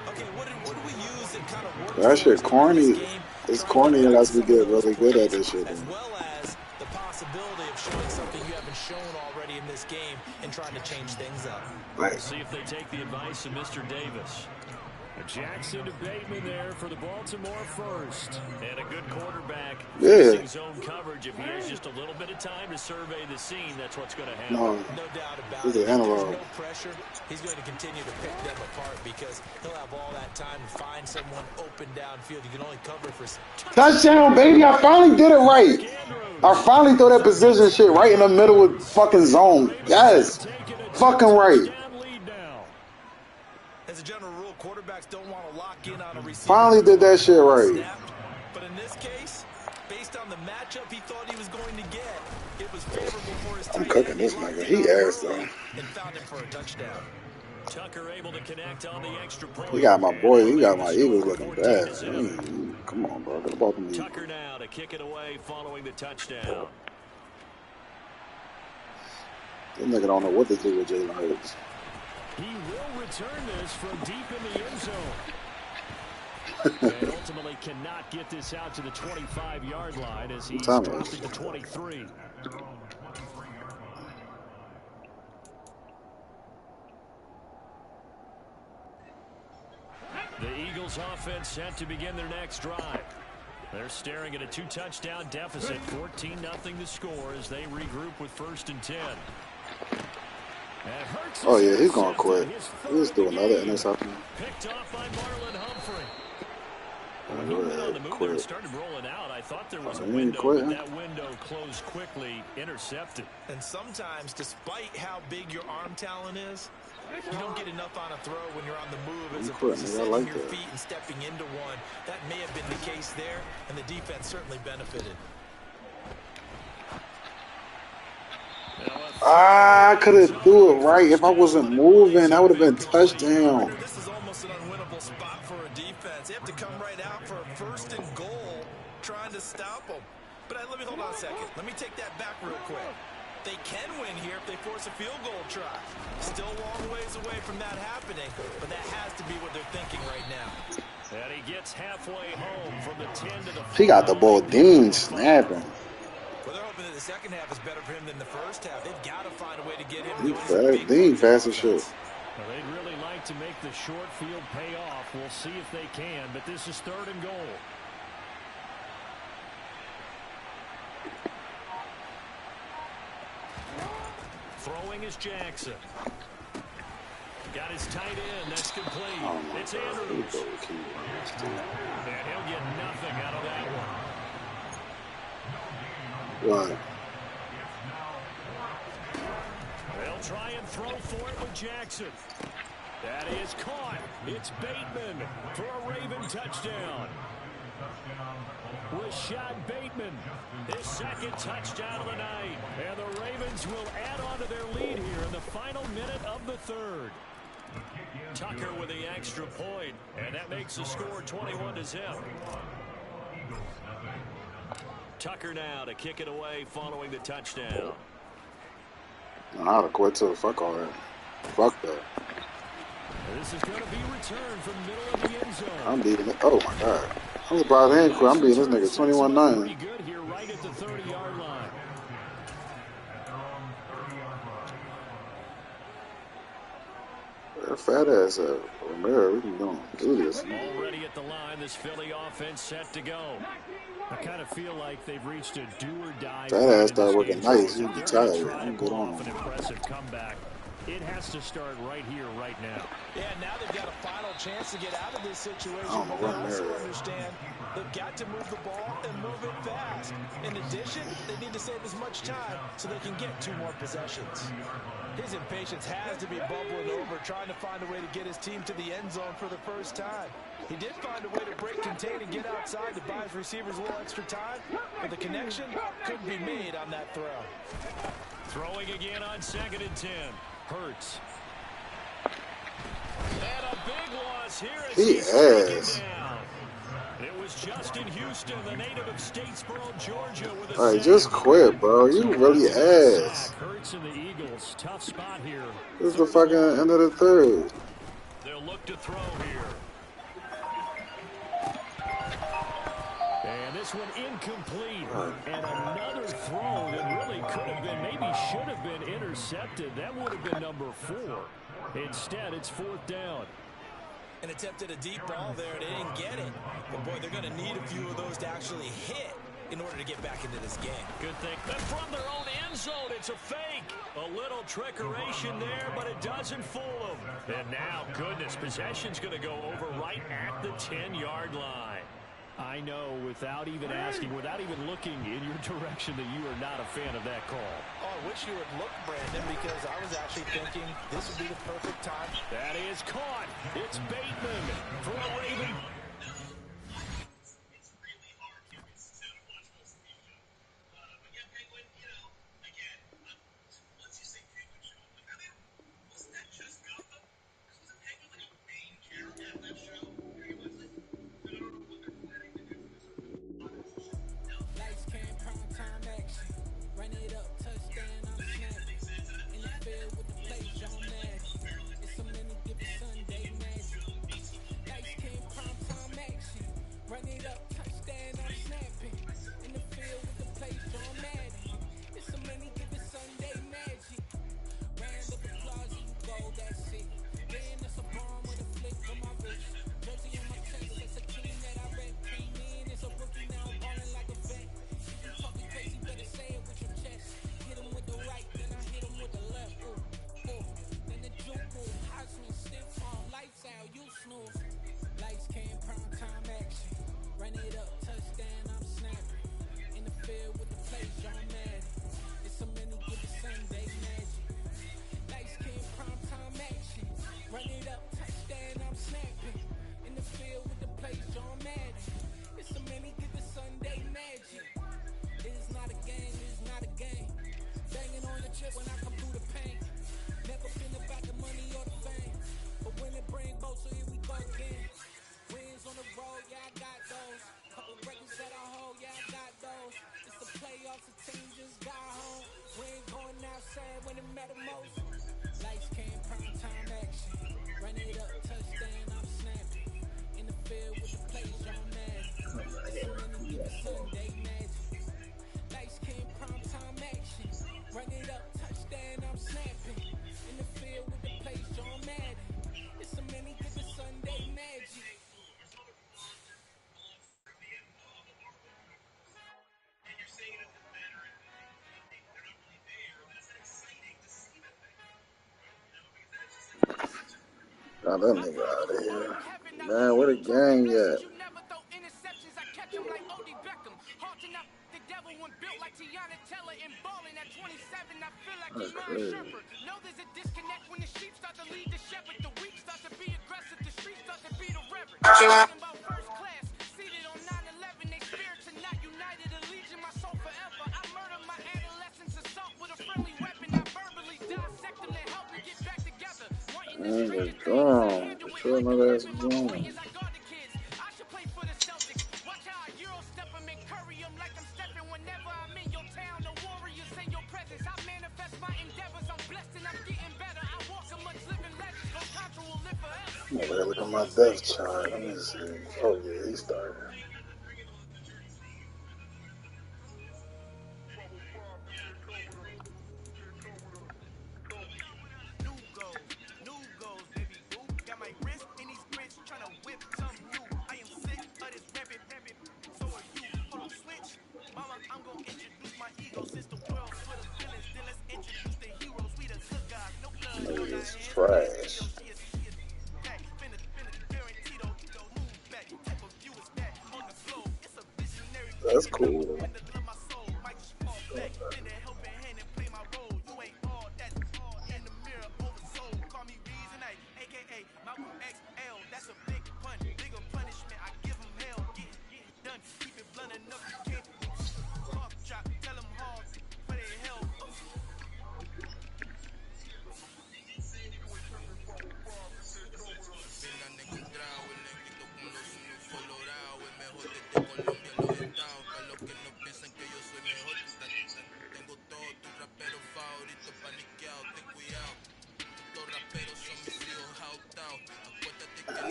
Speaker 2: Okay, what do we use that kind of works?
Speaker 5: That shit corny. It's corny unless we get really good at this shit.
Speaker 2: As well as the possibility of showing something you haven't shown already in this game and trying to change things up.
Speaker 1: We'll see if they take the advice of Mr. Davis. Jackson to Bateman there for the Baltimore first. And a good quarterback facing zone coverage. If he has just a little bit of time to survey the scene, that's what's going to happen.
Speaker 5: No
Speaker 2: doubt about
Speaker 5: it.
Speaker 2: There's no pressure. He's going to continue to pick them apart because he'll have all that time to find someone open downfield. You can only cover for...
Speaker 5: Touchdown, baby. I finally did it right. I finally threw that position shit right in the middle of fucking zone. Yes. Fucking right.
Speaker 2: As a general rule, quarterbacks don't want to lock in on a receiver.
Speaker 5: Finally did that shit right.
Speaker 2: But in this case, based on the matchup he thought he was going to get, it was favorable for his team.
Speaker 5: I'm cooking this nigga. He ass though.
Speaker 2: And found him for a touchdown.
Speaker 1: Tucker able to connect on the extra point.
Speaker 5: He got my boy. He got my Eagles looking bad. Come on, bro. Get the ball from me.
Speaker 1: Tucker now to kick it away following the touchdown.
Speaker 5: This nigga don't know what to do with Jalen Hurts.
Speaker 1: He will return this from deep in the end zone. And ultimately cannot get this out to the 25-yard line as he's dropped it to 23. The Eagles offense set to begin their next drive. They're staring at a 2-touchdown deficit, 14-0 to score as they regroup with 1st and 10.
Speaker 5: Oh yeah, he's gonna quit. He's doing another interception.
Speaker 1: Picked off by Marlon Humphrey. When he went on the move and started rolling out, I thought there was a window, but that window closed quickly, intercepted.
Speaker 2: And sometimes, despite how big your arm talent is, you don't get enough on a throw when you're on the move as opposed to setting your feet and stepping into one. That may have been the case there, and the defense certainly benefited.
Speaker 5: I could have threw it right if I wasn't moving. That would have been touchdown.
Speaker 2: This is almost an unwinnable spot for a defense. They have to come right out for a 1st and goal, trying to stop them. But let me hold on a second. Let me take that back real quick. They can win here if they force a field goal try. Still a long ways away from that happening, but that has to be what they're thinking right now.
Speaker 1: And he gets halfway home from the 10 to the 5.
Speaker 5: He got the ball Dean snapping.
Speaker 2: Well, they're hoping that the second half is better for him than the first half. They've got to find a way to get him.
Speaker 5: Dean fast as shit.
Speaker 1: Well, they'd really like to make the short field pay off. We'll see if they can, but this is 3rd and goal. Throwing is Jackson. Got his tight end. That's complete. It's Andrews. And he'll get nothing out of that one.
Speaker 5: What?
Speaker 1: They'll try and throw for it with Jackson. That is caught. It's Bateman for a Raven touchdown. Rashad Bateman, his 2nd touchdown of the night. And the Ravens will add on to their lead here in the final minute of the 3rd. Tucker with the extra point, and that makes the score 21-0. Tucker now to kick it away following the touchdown.
Speaker 5: I ought to quit too. Fuck all that. Fuck that.
Speaker 1: This is going to be returned from the middle of the end zone.
Speaker 5: I'm beating it. Oh my god. I'm surprised he ain't quit. I'm beating this nigga 21-9.
Speaker 1: Pretty good here right at the 30-yard line.
Speaker 5: fat ass up. Romero, we can do this.
Speaker 1: Already at the line, this Philly offense set to go. I kind of feel like they've reached a do-or-die.
Speaker 5: Fat ass start working nice. He'll be tired. I'm good on
Speaker 1: an impressive comeback. It has to start right here, right now.
Speaker 3: Yeah, now they've got a final chance to get out of this situation.
Speaker 5: I don't know
Speaker 3: But
Speaker 5: what
Speaker 3: they also
Speaker 5: Mary.
Speaker 3: understand they've got to move the ball and move it fast. In addition, they need to save as much time so they can get 2 more possessions. His impatience has to be bubbling over, trying to find a way to get his team to the end zone for the first time. He did find a way to break contain and get outside to buy his receivers a little extra time, but the connection couldn't be made on that throw.
Speaker 1: Throwing again on 2nd and 10. Hurts. And a big loss here as he's taken down. It was Justin Houston, the native of Statesboro, Georgia, with a
Speaker 5: Alright, just quit, bro. You really ass.
Speaker 1: Hurts and the Eagles. Tough spot here.
Speaker 5: This is the fucking end of the third.
Speaker 1: They'll look to throw here. And this one incomplete. And another throw that really could have been, maybe should have been intercepted. That would have been number 4. Instead, it's 4th down.
Speaker 2: And attempted a deep ball there. They didn't get it. But, boy, they're going to need a few of those to actually hit in order to get back into this game.
Speaker 1: Good thing. And from their own end zone, it's a fake. A little trickeration there, but it doesn't fool them. And now, goodness, possession's going to go over right at the 10-yard line. I know, without even asking, without even looking in your direction, that you are not a fan of that call.
Speaker 3: Oh, I wish you would look, Brandon, because I was actually thinking this would be the perfect time.
Speaker 1: That is caught. It's Bateman for a Raven.
Speaker 5: Got that nigga out of here. Man, where the gang at? That's crazy. Man, just gone. Just chill my ass gone. Look at my death chart. Let me see. Oh yeah, he started. That's cool.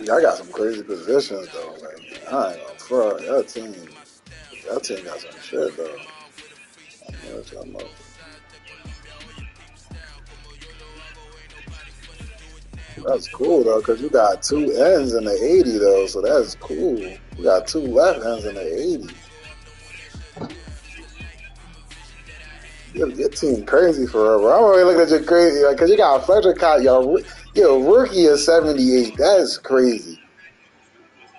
Speaker 5: Y'all got some crazy positions though. Like I ain't gonna front. That team got some shit though. That's cool though, cause you got 2 ends in the 80 though, so that's cool. You got 2 left ends in the 80. Your team crazy for real. I'm already looking at your crazy, like, cause you got Fletcher Cott, your rookie is 78. That's crazy.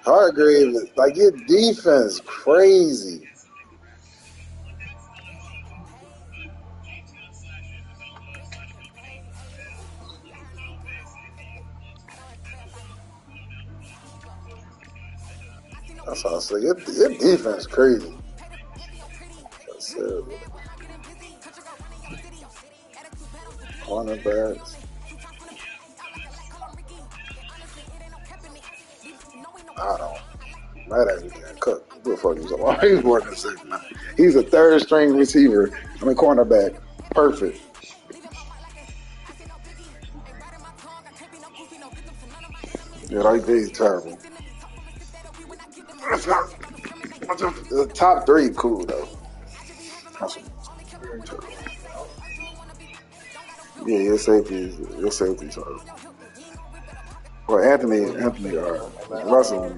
Speaker 5: Hargrave, like your defense, crazy. That's how I say. Your defense crazy. That's it. Cornerbacks. I don't. Madden can't cook. What the fuck he's about? He's more than 6 now. He's a third string receiver. I mean cornerback. Perfect. Yeah, like he's terrible. The top 3 cool though. Yeah, your safety terrible. Well, Anthony, Russell.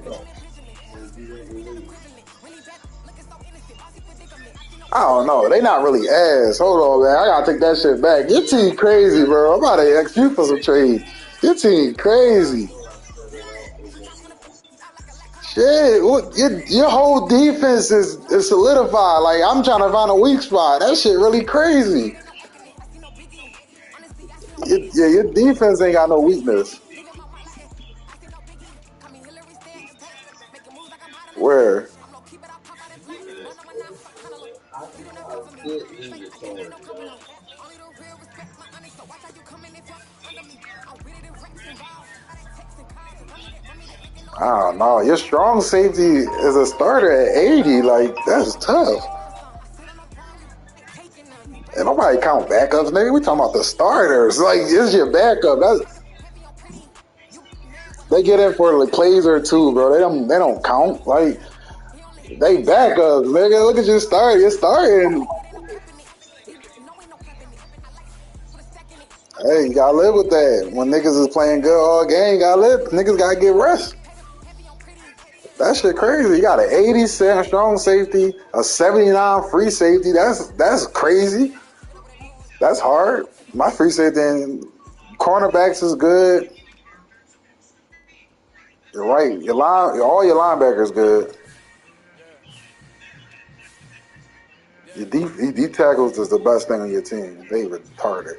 Speaker 5: I don't know. They not really ass. Hold on, man. I gotta take that shit back. Your team crazy, bro. I'm about to ask you for some trades. Your team crazy. Shit, your whole defense is solidified. Like I'm trying to find a weak spot. That shit really crazy. Your defense ain't got no weakness. Where? I don't know. Your strong safety is a starter at 80. Like, that's tough. And nobody count backups, nigga. We talking about the starters. Like, it's your backup. They get in for like plays or 2, bro. They don't count. Like, they backups, nigga. Look at your start. You're starting. Hey, you gotta live with that. When niggas is playing good all game, you gotta live. Niggas gotta get rest. That shit crazy. You got an 80 strong safety, a 79 free safety. That's crazy. That's hard. My free safety and cornerbacks is good. You're right. All your linebackers good. Your deep tackles is the best thing on your team. They retarded.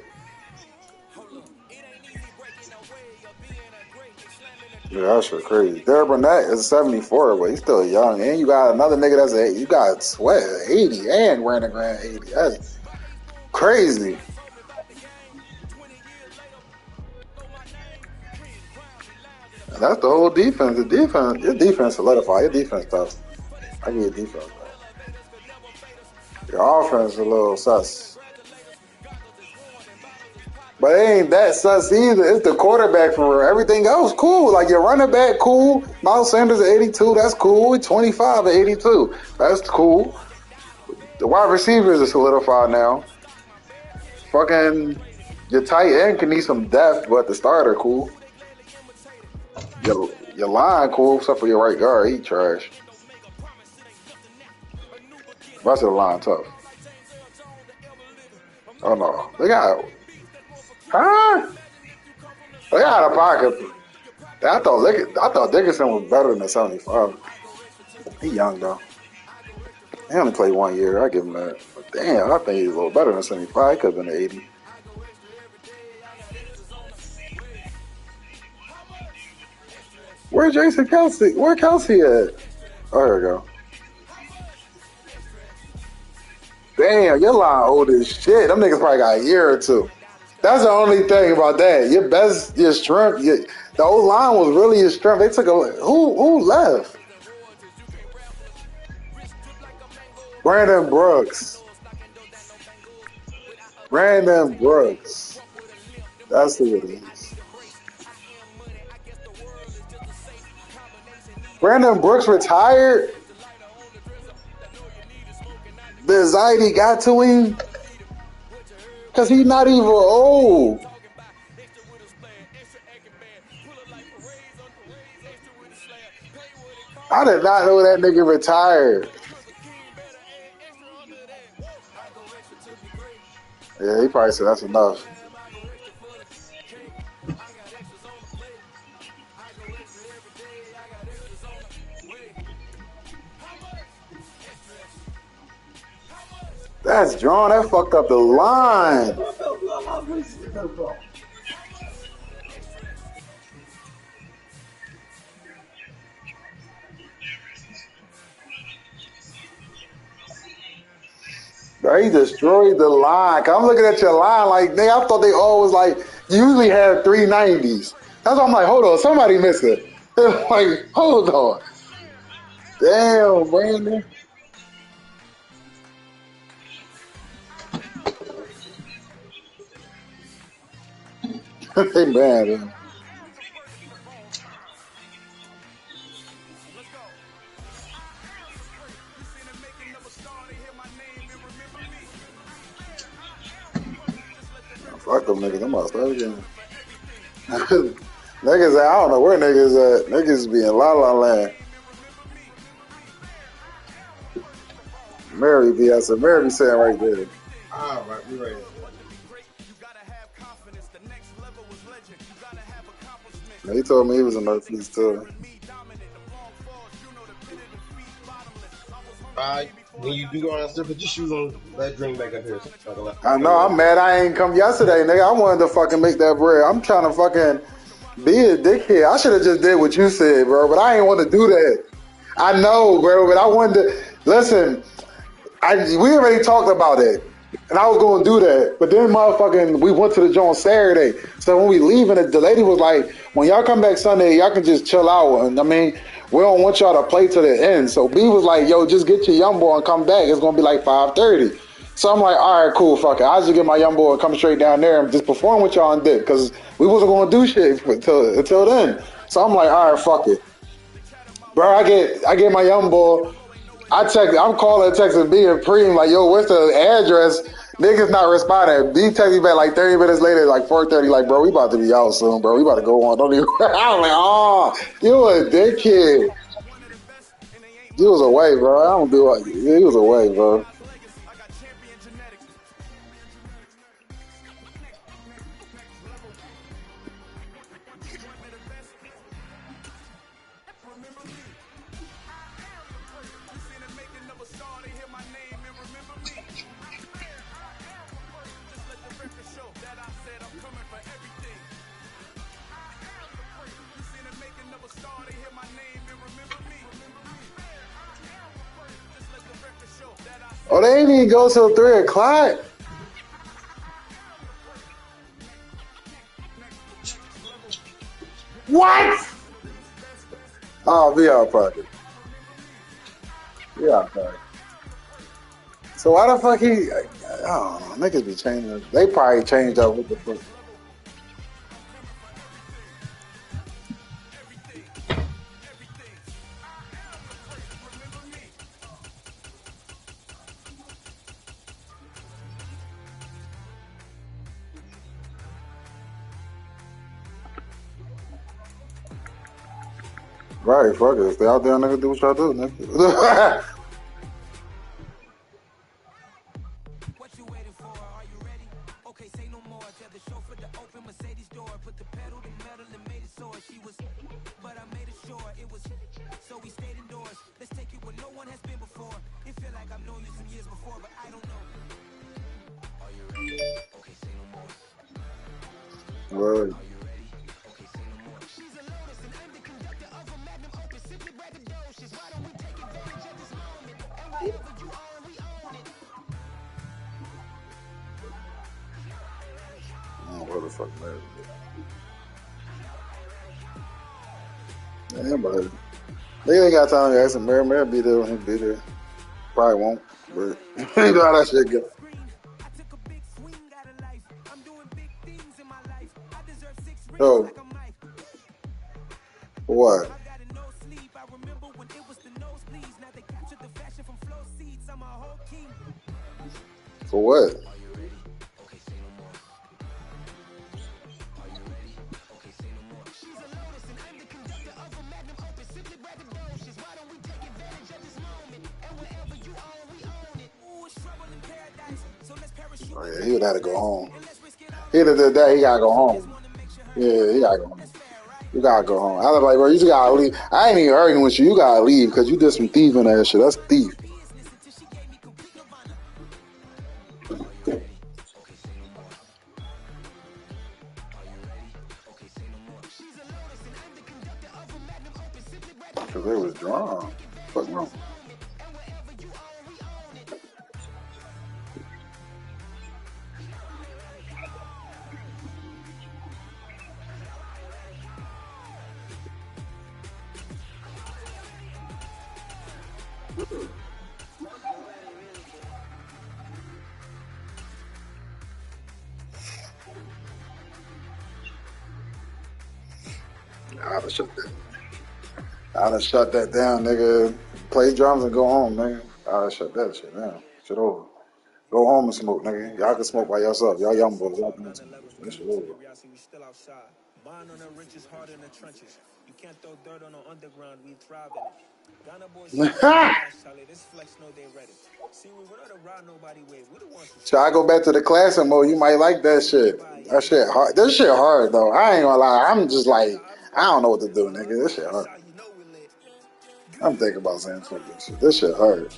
Speaker 5: Yeah, that shit crazy. Derek Burnett is 74, but he's still young. And you got another nigga that's you got Sweat 80 and Brandon Grant 80. That's crazy. And that's the whole defense. Your defense solidified. Your defense tough. I give you defense. Your offense is a little sus. But it ain't that sus either. It's the quarterback for real. Everything else cool. Like your running back cool. Miles Sanders at 82. That's cool. 25 at 82. That's cool. The wide receivers are solidified now. Fucking your tight end can need some depth, but the starter cool. Your line cool, except for your right guard. He trash. The rest of the line tough. Oh no. They got They got a pocket. I thought Dickerson was better than the 75. He young though. He only played 1 year. I give him that. But damn, I think he's a little better than 75. He could have been 80. Where's Jason Kelsey? Where Kelsey at? Oh, here we go. Damn, your line old as shit. Them niggas probably got a year or two. That's the only thing about that. Your strength. The old line was really your strength. They took who left? Brandon Brooks. Brandon Brooks. That's who it is. Brandon Brooks retired. The anxiety got to him because he's not even old. I did not know that nigga retired. Yeah, he probably said that's enough. That's drawn. That fucked up the line. Bro, he destroyed the line. I'm looking at your line like, nigga, I thought they always like usually have 390s. That's why I'm like, hold on, somebody missed it. Like, hold on. Damn, Brandon. They mad, man. Fuck them niggas. I'm about to start again. Niggas, I don't know where niggas at. Niggas be in La La Land. Mary be out. Mary be saying right there.
Speaker 7: All right, we ready.
Speaker 5: He told me he was in Northeast too.
Speaker 7: When you do go on that stuff, put your shoes on. Let drink back up here.
Speaker 5: I know. I'm mad. I ain't come yesterday, nigga. I wanted to fucking make that bread. I'm trying to fucking be a dickhead. I should have just did what you said, bro. But I ain't want to do that. I know, bro. But I wanted to listen. We already talked about it, and I was going to do that. But then, motherfucking, we went to the joint Saturday. So when we leaving, the lady was like, "When y'all come back Sunday, y'all can just chill out." And I mean, we don't want y'all to play to the end. So B was like, "Yo, just get your young boy and come back. It's gonna be like 5:30." So I'm like, "All right, cool, fuck it. I'll just get my young boy and come straight down there and just perform with y'all and dip because we wasn't gonna do shit until then." So I'm like, "All right, fuck it, bro." I get my young boy. I'm calling, texting B and Preem like, "Yo, what's the address?" Niggas not responding. B text me back like 30 minutes later, like 4:30, like, "Bro, we about to be out soon, bro. We about to go on. Don't even." I was like, "Oh, you a dickhead." He was away, bro. I don't do it. He was away, bro. Oh, they ain't even go till 3 o'clock. What? Oh, be out pocket. Be out pocket. So why the fuck he? I don't know. Niggas be changing. They probably changed up with the fuck. Right, fuck it. Stay out there, nigga. Do what y'all do, nigga. Word. Where the fuck Mary is? Yeah, but they ain't got time to ask him. Mary be there when he be there. Probably won't, but you know how that shit go. Oh, what? For what? Oh, yeah, he would have to go home. He did that. He gotta go home. Yeah, he gotta go home. You gotta go home. I was like, bro, you just gotta leave. I ain't even arguing with you. You gotta leave because you did some thieving that shit. That's thief. Because they was drawn. Fuck no. I'd have shut that down, nigga. Play drums and go home, nigga. I'd have shut that shit down. Shit over. Go home and smoke, nigga. Y'all can smoke by yourself. Y'all young boys. Y'all can smoke. That shit over.
Speaker 8: Bond on the riches, hard in the trenches. You can't throw dirt on the underground, we thrive in it. Ghana boys, this flex know they ready. See, we not a ride nobody way. We the ones.
Speaker 5: So I go back to the classic mode. You might like that shit. That shit hard. This shit hard though. I ain't gonna lie. I'm just like, I don't know what to do, nigga. This shit hard. I'm thinking about saying fuck this shit. This shit hard.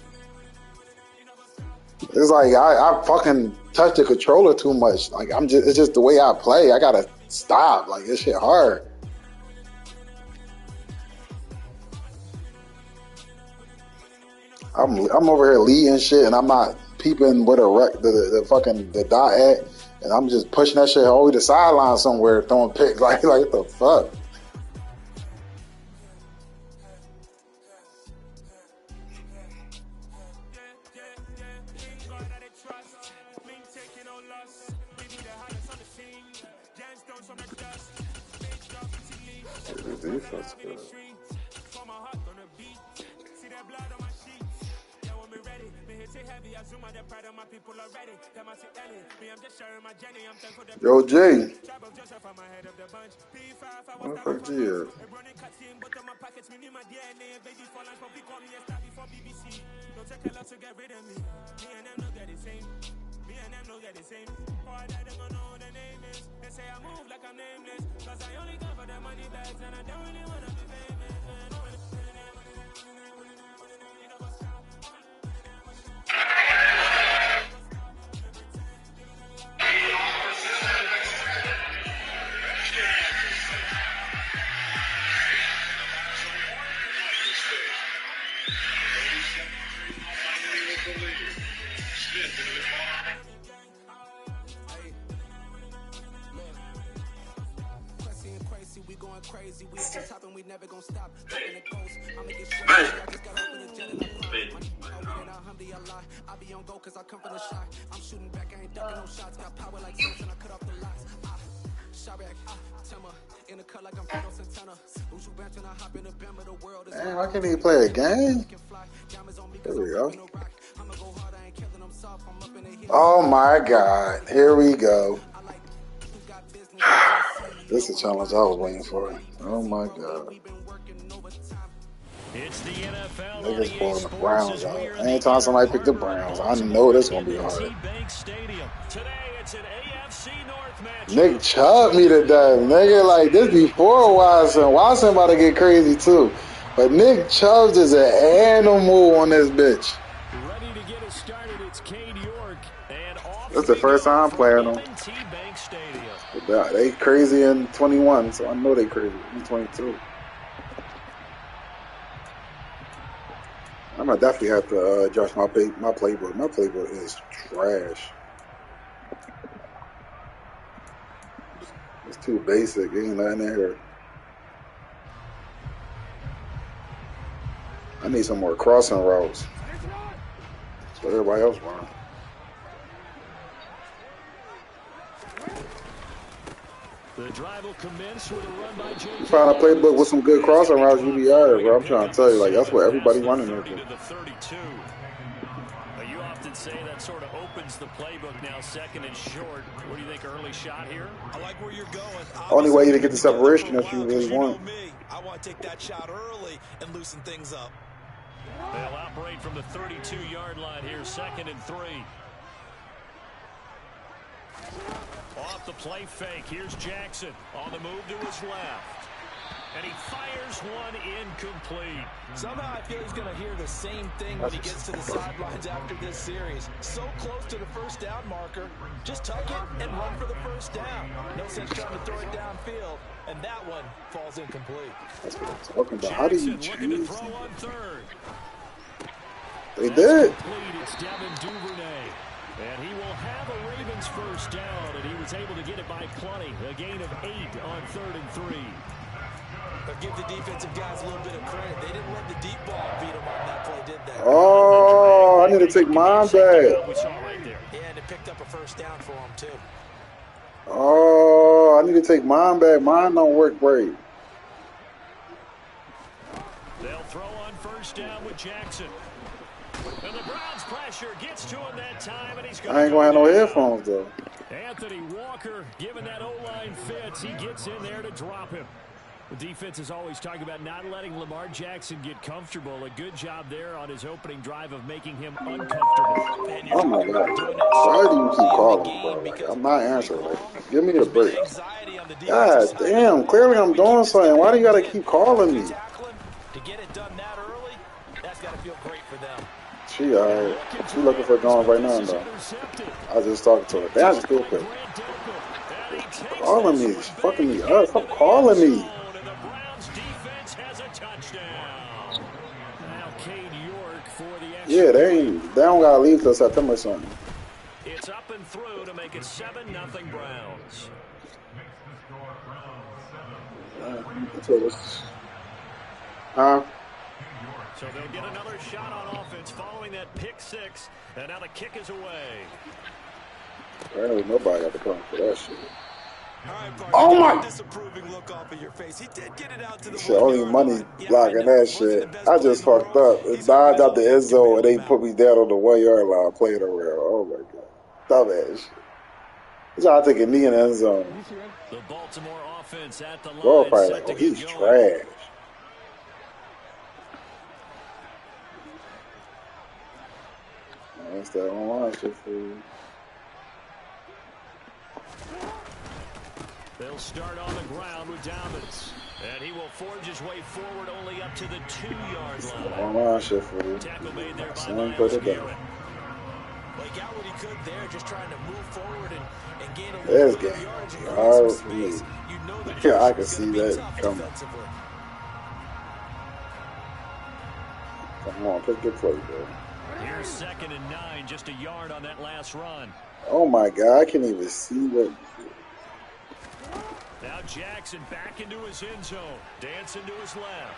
Speaker 5: It's like I fucking touch the controller too much. Like it's just the way I play. I gotta stop. Like this shit hard. I'm over here leading shit and I'm not peeping where the dot at, and I'm just pushing that shit all the way to the sideline somewhere, throwing picks. Like what the fuck? Defense, good. Yo, Jay. What the fuck, G is?
Speaker 8: They say I move like I'm nameless, cause I only come for the money bags and I don't really wanna be famous. Crazy, we at the top and we never gonna stop. Dropping the coast, I'ma get straight. I just got over the jet and I be on go cause I come from the shot. I'm shooting back, I ain't ducking no shots. Got power like Zeus and I cut off the lots. Shot back, Timmer, in the cut like I'm Fredo Santana. Who's you bent and I hop in the bam of the world.
Speaker 5: Damn, why can't he play a game? There we go. Oh my god, here we go. This is a challenge I was waiting for. Oh my god.
Speaker 1: It's the NFL.
Speaker 5: Niggas pulling the Browns out. Anytime somebody pick the Browns, I know this gonna be hard. Nick Chubb me to death, nigga. Like this before Watson. Watson about to get crazy too. But Nick Chubb is an animal on this bitch. That's the first time I'm playing them. They crazy in 21, so I know they crazy in 22. I'm gonna definitely have to adjust my playbook. My playbook is trash. It's too basic. Ain't nothing in here. I need some more crossing routes. That's what everybody else wants.
Speaker 1: The drive will commence with a run by J.K.
Speaker 5: Find a playbook with some good crossing routes, you be alright, bro. I'm trying to tell you, like, that's what everybody running into.
Speaker 1: You often say that sort of opens the playbook now, second and short. What do you think, early shot here?
Speaker 2: I like where you're going.
Speaker 5: Only way to get the separation that you really want.
Speaker 2: I want to take that shot early and loosen things up.
Speaker 1: They'll operate from the 32-yard line here, second and 3. Off the play fake, here's Jackson on the move to his left. And he fires one incomplete.
Speaker 3: Somehow I feel he's going to hear the same thing when he gets to the sidelines after this series. So close to the first down marker. Just tuck it and run for the first down. No sense trying to throw it downfield. And that one falls incomplete.
Speaker 5: That's what I'm talking about. How do you choose? They
Speaker 1: That's
Speaker 5: did.
Speaker 1: Complete. It's Devin Duvernay. And he will have a Ravens first down, and he was able to get it by plenty. A gain of 8 on 3rd and 3.
Speaker 3: But give the defensive guys a little bit of credit. They didn't let the deep ball beat them on that play, did they?
Speaker 5: Oh, I need to take mine back.
Speaker 1: We saw right there.
Speaker 3: Yeah, and it picked up a first down for them, too.
Speaker 5: Oh, I need to take mine back. Mine don't work great.
Speaker 1: They'll throw on first down with Jackson. And the Browns pressure gets to him that time, and he's going
Speaker 5: I ain't gonna have no headphones though.
Speaker 1: Anthony Walker, given that O-line fits, he gets in there to drop him. The defense is always talking about not letting Lamar Jackson get comfortable. A good job there on his opening drive of making him uncomfortable.
Speaker 5: Oh my God! Why do you keep calling me, bro? Like, I'm not answering. Like, give me a break. God damn! Clearly I'm doing something. Why do you gotta keep calling me?
Speaker 3: To get it done that early, that's got to feel great for them.
Speaker 5: She alright. She looking for going right now though. I was just talking to her. Damn, stupid. Calling me, she's fucking me up. Stop calling me. Yeah, they don't gotta leave till September or something.
Speaker 1: It's up and through to make it 7-0 Browns.
Speaker 5: Huh?
Speaker 1: So they'll get another shot on offense following that pick 6, and now the kick is away.
Speaker 5: Apparently nobody got to come for that shit.
Speaker 2: Right,
Speaker 5: oh my!
Speaker 2: Disapproving look off of your face. He did get it out to the
Speaker 5: shit, only money blocking that shit. I just fucked up. It dived out the end zone and they put me down on the 1 yard line playing around. Oh my God. Dumbass shit. He's out taking me in the end zone.
Speaker 1: The Baltimore offense at the line.
Speaker 5: Bro, probably like, oh, he's trash. That's that online shit for you.
Speaker 1: They'll start on the ground with Dobbins. And he will forge his way forward only up to the 2-yard line.
Speaker 5: Online shit for you.
Speaker 1: Tackle made there by
Speaker 5: Someone put it down.
Speaker 3: Well, he got what he could there, just trying to move forward and gain a
Speaker 5: There's
Speaker 3: little bit
Speaker 5: game.
Speaker 3: of yards and
Speaker 5: All
Speaker 3: create
Speaker 5: right,
Speaker 3: some space. You know the
Speaker 5: yeah, I can
Speaker 3: pressure's
Speaker 5: see
Speaker 3: gonna be
Speaker 5: that
Speaker 3: tough
Speaker 5: coming.
Speaker 3: defensively.
Speaker 5: Come on, pick your play, bro.
Speaker 1: Here's 2nd and 9, just a yard on that last run.
Speaker 5: Oh my God, I can't even see what.
Speaker 1: Now Jackson back into his end zone. Dancing to his left.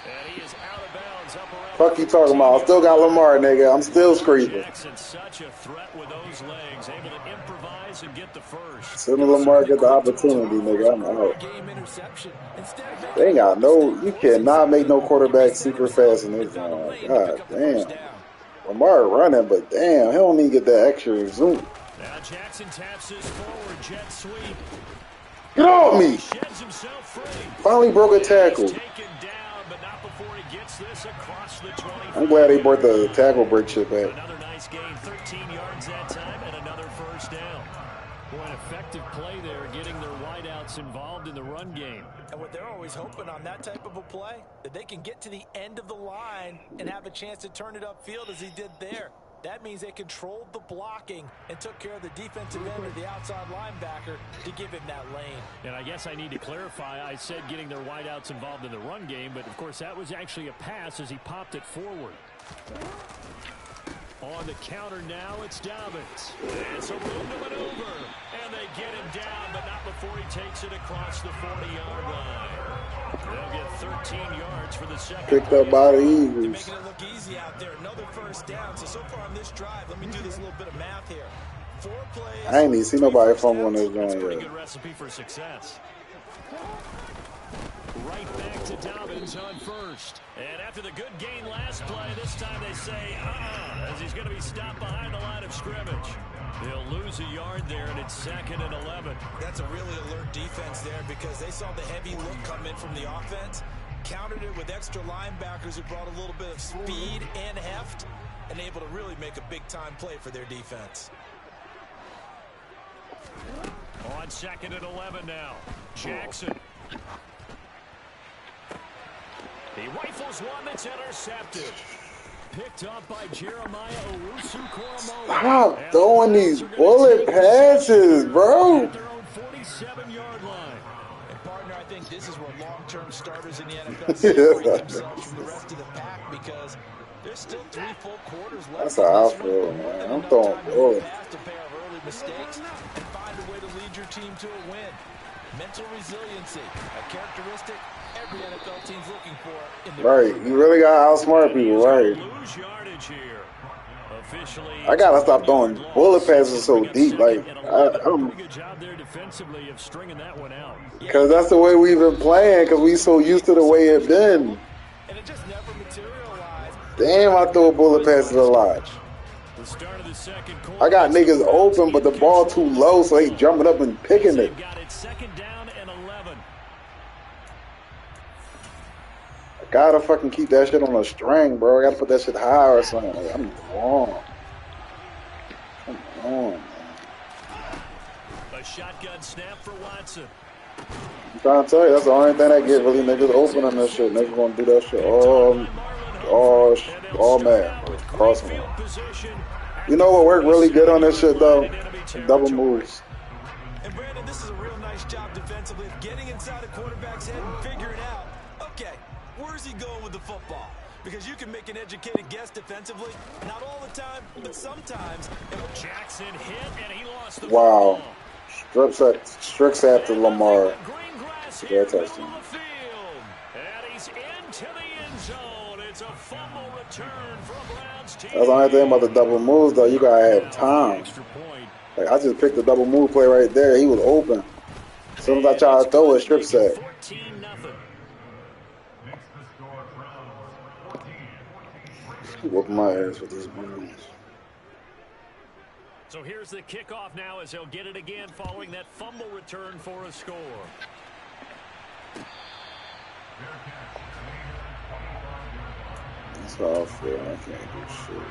Speaker 1: And he is out of bounds up around.
Speaker 5: Fuck you talking about? I still got Lamar, nigga. I'm still screaming.
Speaker 1: Jackson, such a threat with those legs, able to improvise and get the first.
Speaker 5: As soon as Lamar get the opportunity, nigga, I'm out. They ain't got no. You cannot make no quarterback super fast in this zone. God damn. Lamar running, but damn, he don't even get that extra zoom.
Speaker 1: Now Jackson taps his forward jet sweep.
Speaker 5: Get off me!
Speaker 1: Sheds himself free.
Speaker 5: Finally broke a tackle.
Speaker 1: Taken down, but not before he gets this across the 20.
Speaker 5: I'm glad they brought the tackle break shit back.
Speaker 1: Another nice gain, 13 yards that time, and another first down. Boy, an effective play there, getting their wideouts involved in the run game.
Speaker 3: And what they're always hoping on that type of a play, that they can get to the end of the line and have a chance to turn it upfield as he did there. That means they controlled the blocking and took care of the defensive end of the outside linebacker to give him that lane.
Speaker 1: And I guess I need to clarify, I said getting their wideouts involved in the run game, but of course that was actually a pass as he popped it forward. On the counter now, it's Dobbins. And so room to maneuver. And they get him down, but not before he takes it across the 40-yard line. They'll get 13 yards for the second.
Speaker 5: Picked up by the Eagles.
Speaker 2: They're making it look easy out there. Another first down. So far on this drive, let me do this little bit of math here. 4 plays.
Speaker 5: I ain't even see nobody fumble on this
Speaker 1: That's a
Speaker 5: joint
Speaker 1: pretty
Speaker 5: yet.
Speaker 1: good recipe for success. Right back to Dobbins on first. And after the good gain last play, this time they say, as he's going to be stopped behind the line of scrimmage. They'll lose a yard there, and it's 2nd and 11.
Speaker 2: That's a really alert defense there because they saw the heavy look come in from the offense, countered it with extra linebackers who brought a little bit of speed and heft, and able to really make a big-time play for their defense.
Speaker 1: On 2nd and 11 now, Jackson. He rifles one that's intercepted. Picked up by Jeremiah Owusu-Koramoah.
Speaker 5: Stop throwing these bullet passes, bro.
Speaker 1: At their own 47-yard line.
Speaker 2: And partner, I think this is where long-term starters in the NFL separate themselves from the rest of the pack because there's still 3 full quarters left.
Speaker 5: That's how I feel, man. I'm throwing bullets.
Speaker 2: To pay off early mistakes and find a way to lead your team to a win. Mental resiliency, a characteristic every NFL team's looking for. In
Speaker 5: Right, you really gotta outsmart people, right?
Speaker 1: Lose yardage here. Officially,
Speaker 5: I gotta stop throwing bullet passes so deep, like
Speaker 1: pretty good job there defensively of stringing that one out.
Speaker 5: because that's the way we've been playing. Because we so used to the way it been.
Speaker 2: And it just never materialized.
Speaker 5: Damn, I throw bullet passes a lot.
Speaker 1: The start of the second quarter.
Speaker 5: I got niggas open, but the ball too low, so they jumping up and picking it.
Speaker 1: Got it 2nd down and 11.
Speaker 5: I gotta fucking keep that shit on a string, bro. I gotta put that shit high or something. Like, I'm wrong. Come on, man.
Speaker 1: A shotgun snap for Watson.
Speaker 5: I'm trying to tell you, that's the only thing that get really niggas open on this shit. Niggas gonna do that shit all man, bro. Crossing them. You know what worked really good on this shit though? Double moves.
Speaker 2: And Brandon, this is a real nice job defensively of getting inside a quarterback's head and figuring out, okay, where's he going with the football? Because you can make an educated guess defensively, not all the time, but sometimes.
Speaker 1: Jackson hit and he lost the
Speaker 5: Wow.
Speaker 1: football.
Speaker 5: Strict sack to Lamar.
Speaker 1: Great
Speaker 5: touchdown.
Speaker 1: And he's into the end zone. It's a fumble return for a Browns team.
Speaker 5: That's the only thing about the double moves though. You gotta have time.
Speaker 1: Extra point.
Speaker 5: Like I just picked the double move play right there. He was open. As soon as I tried to throw it, strip sack.
Speaker 1: 14-0.
Speaker 5: Whooping my ass with these moves.
Speaker 1: So here's the kickoff now as he'll get it again following that fumble return for a score.
Speaker 5: That's how I feel. I can't do shit.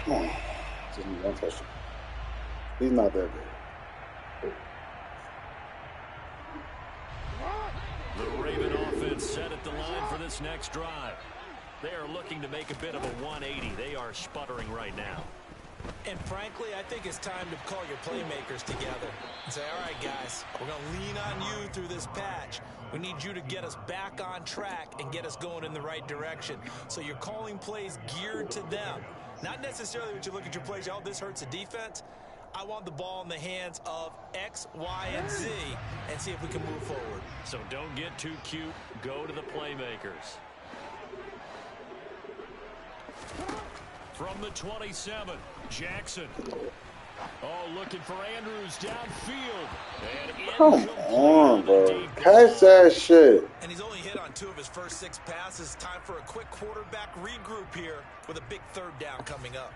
Speaker 5: Come on. Just need one touchdown. He's not that big.
Speaker 1: The Raven offense set at the line for this next drive. They are looking to make a bit of a 180. They are sputtering right now.
Speaker 2: And frankly, I think it's time to call your playmakers together and say, all right, guys, we're going to lean on you through this patch. We need you to get us back on track and get us going in the right direction. So you're calling plays geared to them. Not necessarily when you look at your plays, oh, this hurts the defense. I want the ball in the hands of X, Y, and Z and see if we can move forward.
Speaker 1: So don't get too cute. Go to the playmakers. From the 27, Jackson. Oh, looking for Andrews downfield. And
Speaker 5: Come on, bro. Catch that shit.
Speaker 2: And he's only hit on 2 of his first 6 passes. Time for a quick quarterback regroup here with a big 3rd down coming up.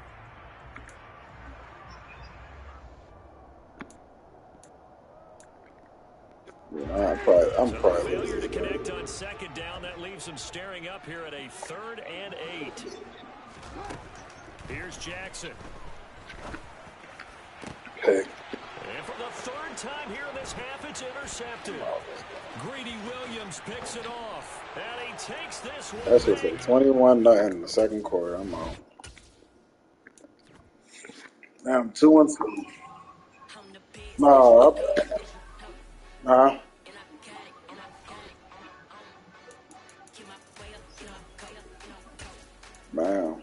Speaker 5: Yeah, I'm probably
Speaker 1: failure to connect on 2nd down. That leaves him staring up here at a 3rd and 8. Here's Jackson.
Speaker 5: Hey.
Speaker 1: And for the 3rd time here in this half, it's intercepted. Greedy Williams picks it off, and he takes this one.
Speaker 5: That shit's like 21-0 in the second quarter. I'm out. Now I'm 2-2. No, huh? Man.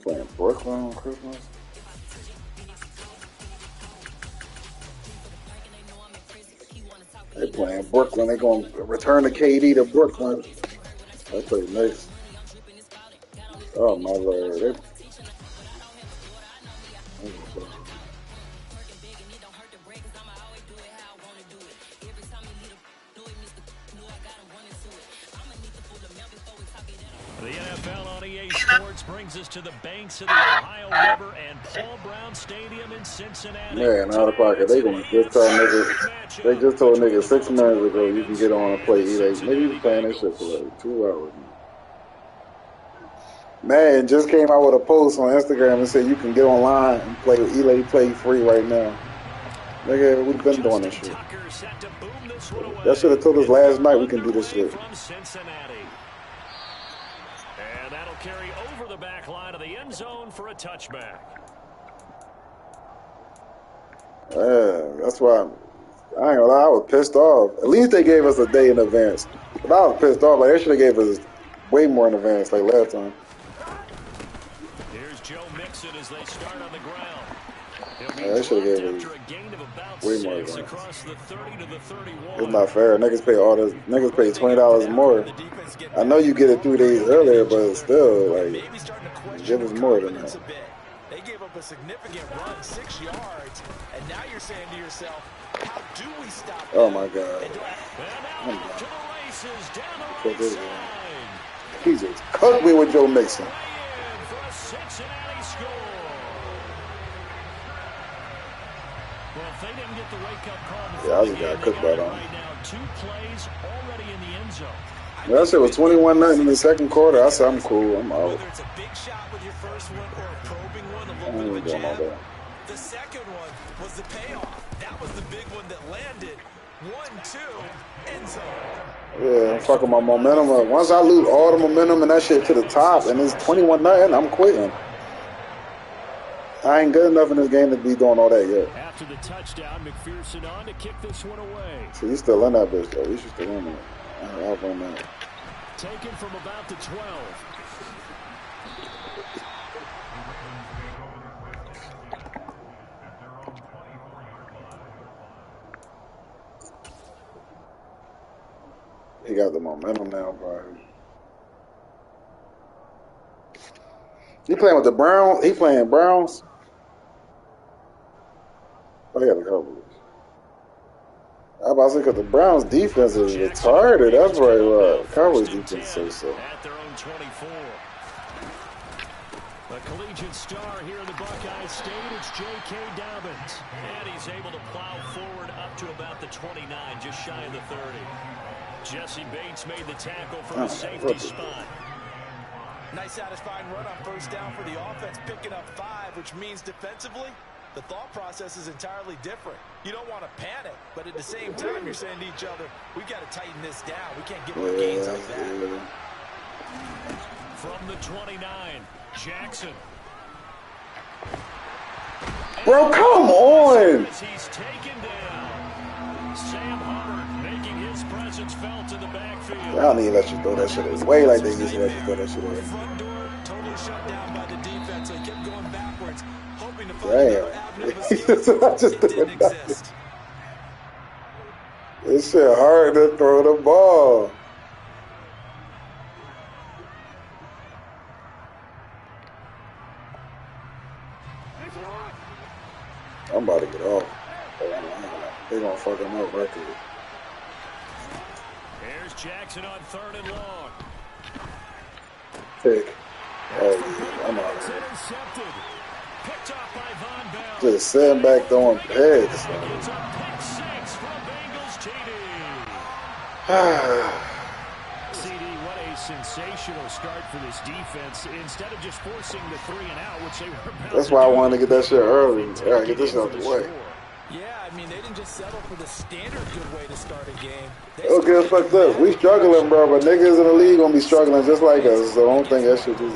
Speaker 5: Playing Brooklyn on Christmas. They playing Brooklyn. They gonna return the KD to Brooklyn. They play next. Oh my lord.
Speaker 1: The NFL on EA Sports brings us to the banks of the Ohio River and Paul Brown Stadium in Cincinnati.
Speaker 5: Man, out of pocket. They gonna just tell niggas. They just told niggas 6 minutes ago you can get on and play EA. Maybe you playing this shit for like 2 hours. Man, just came out with a post on Instagram and said you can get online and play EA Play free right now. Nigga, we've been doing this shit. That should have told us last night we can do this shit.
Speaker 1: And that'll carry over the back line of the end zone for a touchback.
Speaker 5: Yeah, that's why I ain't gonna lie, I was pissed off. At least they gave us a day in advance. But I was pissed off. Like, they should have gave us way more in advance like last time.
Speaker 1: Here's Joe Mixon as they start on the ground.
Speaker 5: Yeah, they should have gave us way more advance.
Speaker 1: Across the 30 to the 31.
Speaker 5: It's not fair. Niggas pay all this. Niggas pay $20 more. I know you get it 3 days earlier, but still, like, give us more than that.
Speaker 2: They gave up a significant run, 6 yards, and now you're saying to yourself, how do we stop them?
Speaker 5: Oh my God. He just cooked me with Joe Mixon. Yeah, I just got cooked by them. That shit was 21-0 in the second quarter. I said, I'm cool. I'm out.
Speaker 2: Whether it's a big shot with your first one or a probing one, a
Speaker 5: I
Speaker 2: little
Speaker 5: ain't
Speaker 2: bit of
Speaker 5: doing
Speaker 2: a
Speaker 5: all
Speaker 2: jab.
Speaker 5: that.
Speaker 2: The second one was the payoff. That was the big one that landed. 1-2, end zone.
Speaker 5: Yeah, I'm fucking my momentum up. Once I lose all the momentum and that shit to the top and it's 21-0, I'm quitting. I ain't good enough in this game to be doing all that yet.
Speaker 1: After the touchdown, McPherson on to kick this one away.
Speaker 5: So you still in that bitch though. You should still in that. I'll run that.
Speaker 1: Taken from about the 12.
Speaker 5: He got the momentum now, bro. He playing with the Browns? He playing Browns? Oh, he got the Cowboys. I about to say, because the Browns' defense is retarded. That's right. Cowboys' defense says so.
Speaker 1: At their own 24. A collegiate star here in the Buckeye State, it's J.K. Dobbins. And he's able to plow forward up to about the 29, just shy of the 30. Jesse Bates made the tackle from the safety spot.
Speaker 2: Nice satisfying run on first down for the offense, picking up 5, which means defensively, the thought process is entirely different. You don't want to panic, but at the same time, you're saying to each other, we've got to tighten this down. We can't give up gains like that.
Speaker 1: From the 29, Jackson.
Speaker 5: Bro, come on!
Speaker 1: He's taken down. Sam Hubbard making his presence felt in the backfield.
Speaker 5: I don't need to let you throw that shit away like they used to let you throw that shit away.
Speaker 2: Front door totally shut down by the defense, so he kept going backwards, hoping to find another avenue of escape. It didn't exist.
Speaker 5: This shit hard to throw the ball. I'm about to get off. They're going to fuck him up record.
Speaker 1: Here's Jackson on 3rd and long.
Speaker 5: Pick. Oh, I'm out of here.
Speaker 1: Intercepted. Picked off by Von Bell.
Speaker 5: Just sitting back throwing picks.
Speaker 1: It's a pick 6 from Bengals TD. sensational start for this defense. Instead of just forcing the 3 and out, which they were about
Speaker 5: That's why I wanted to get that shit early. I gotta get this out the way.
Speaker 3: Yeah, I mean, they didn't just settle for the standard good way to start a game.
Speaker 5: It'll get us fucked up. We struggling, bro, but niggas in the league gonna be struggling just like us. So I don't think that shit is.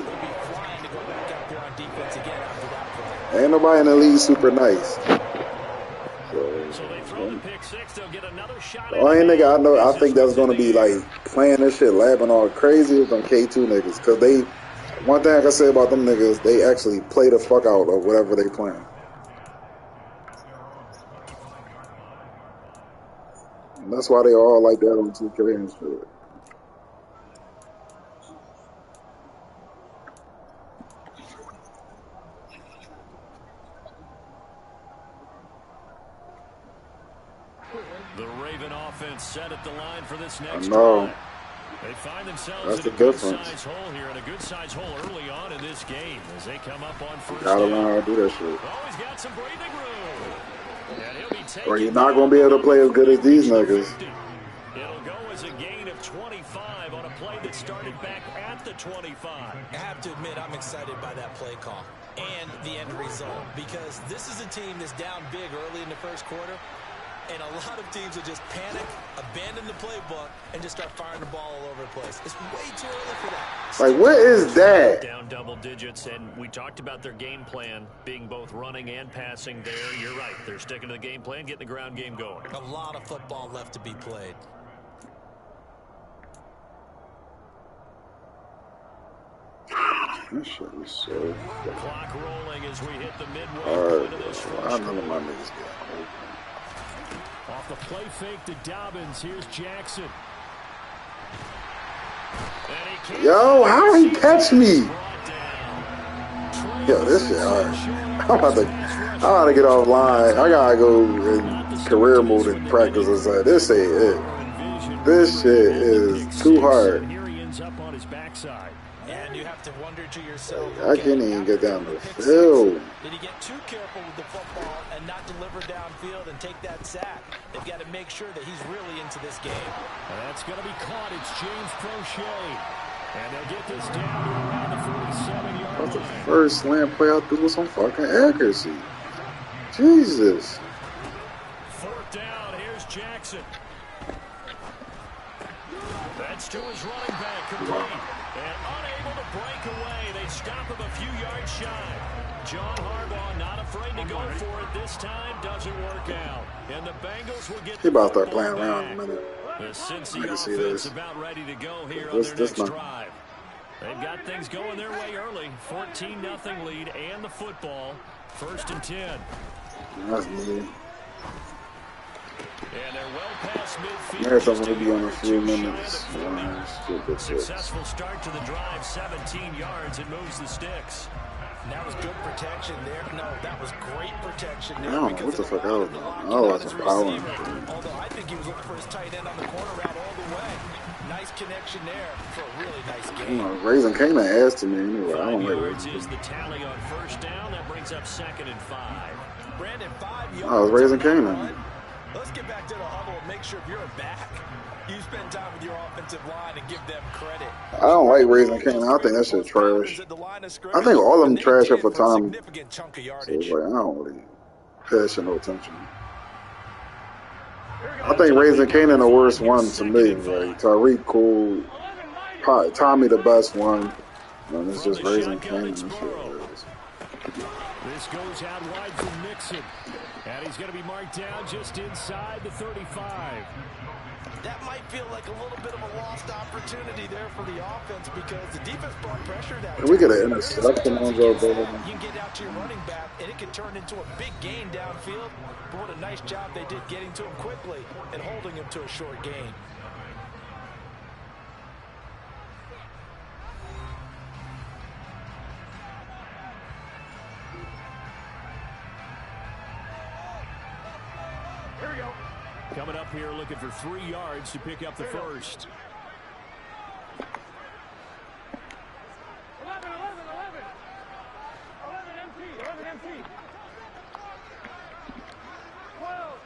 Speaker 5: Ain't nobody in the league super nice.
Speaker 1: So they throw the pick six. They'll get another shot.
Speaker 5: The only nigga I know, I think that's gonna be like playing this shit, laughing all crazy is them K2 niggas. Cause they, one thing I can say about them niggas, they actually play the fuck out of whatever they playing. And that's why they all like that on 2K and shit.
Speaker 1: The Raven offense set at the line for this next
Speaker 5: drive.
Speaker 1: They find themselves
Speaker 5: That's
Speaker 1: in
Speaker 5: the
Speaker 1: a
Speaker 5: difference.
Speaker 1: good-sized hole here, and a good-sized hole early on in this game as they come up on first
Speaker 5: Gotta
Speaker 1: down.
Speaker 5: learn how to do that shit.
Speaker 1: Oh, he's got some breathing room. And he'll be taken
Speaker 5: Or you're not gonna be able to play as good as these niggas.
Speaker 1: It'll go as a gain of 25 on a play that started back at the 25.
Speaker 2: I have to admit, I'm excited by that play call and the end result because this is a team that's down big early in the first quarter, and a lot of teams will just panic, abandon the playbook, and just start firing the ball all over the place. It's way too early for that.
Speaker 5: Like, what is that?
Speaker 1: Down double digits, and we talked about their game plan being both running and passing there. You're right. They're sticking to the game plan, getting the ground game going.
Speaker 2: A lot of football left to be played.
Speaker 5: This shit is so
Speaker 1: Clock rolling as we hit the midway
Speaker 5: hard.
Speaker 1: point of this
Speaker 5: I
Speaker 1: first
Speaker 5: know
Speaker 1: quarter.
Speaker 5: my niggas get open.
Speaker 1: Off the play fake to Dobbins. Here's Jackson.
Speaker 5: Yo, how he catch me? Yo, this shit hard. I'm about to get offline. I gotta go in career mode and practice inside. This ain't it. This shit is too hard.
Speaker 1: Here he ends up on his backside.
Speaker 2: And you have to wonder to yourself,
Speaker 5: I can't even get down the field.
Speaker 2: did he get too careful with the football and not deliver downfield and take that sack? They've got to make sure that he's really into this game.
Speaker 1: That's going to be caught. It's James Prochet. And they'll get this down to around the 47-yard
Speaker 5: That's the
Speaker 1: line.
Speaker 5: first slam play I threw with some fucking accuracy. Jesus.
Speaker 1: Fourth down. Here's Jackson. That's to his running back. Complete. And unable to break away. They stop him a few yards shy. John Harbaugh not afraid to go for it this time. Doesn't work out. And the Bengals will get
Speaker 5: He about to start playing around in a minute.
Speaker 1: the Cincy
Speaker 5: I can see
Speaker 1: offense
Speaker 5: this.
Speaker 1: about ready to go here
Speaker 5: This-
Speaker 1: on their
Speaker 5: this
Speaker 1: next
Speaker 5: not-
Speaker 1: drive. They've got things going their way early. 14-0 lead and the football. 1st and 10.
Speaker 5: That's me.
Speaker 1: And they're well past midfield.
Speaker 5: There's
Speaker 1: just
Speaker 5: something to be on a few minutes. Stupid shit.
Speaker 1: Successful start to the drive, 17 yards. It moves the sticks.
Speaker 2: And that was good protection there. No, that was great protection there.
Speaker 5: I don't know
Speaker 2: because
Speaker 5: what the
Speaker 2: of
Speaker 5: fuck I was doing.
Speaker 2: blocking
Speaker 5: I was
Speaker 2: on
Speaker 5: watching
Speaker 2: his
Speaker 5: power.
Speaker 2: receiver. Although I think he was looking for his tight end on the corner route all the way. Nice connection there for a really nice
Speaker 5: You
Speaker 2: game.
Speaker 5: know, Raising Canaan ass to me anyway. I
Speaker 1: 5
Speaker 5: don't like
Speaker 1: yards
Speaker 5: Raising
Speaker 1: is the tally on first down. That brings up 2nd and 5.
Speaker 2: Brandon, 5 yards.
Speaker 5: I was Raising
Speaker 2: on that
Speaker 5: Canaan.
Speaker 2: run. Let's get back to the huddle and make sure if you're back, you spend time with your offensive line and give them credit.
Speaker 5: I don't like Raising Canaan. I think that shit trash. I think all of them trash up for time. So it's like, I don't really pay that shit no attention. I think Raising Canaan the worst one to me. Like Tariq cool, Tommy the best one, and it's just Raising Canaan and shit.
Speaker 1: This goes out wide from Nixon. And he's going to be marked down just inside the 35.
Speaker 2: That might feel like a little bit of a lost opportunity there for the offense because the defense brought pressure that
Speaker 5: Can we get an interception on Joe Burrow?
Speaker 2: You can get out to your running back, and it can turn into a big gain downfield. But what a nice job they did getting to him quickly and holding him to a short gain.
Speaker 1: Coming up here looking for 3 yards to pick up the first.
Speaker 6: 11 MT. 12.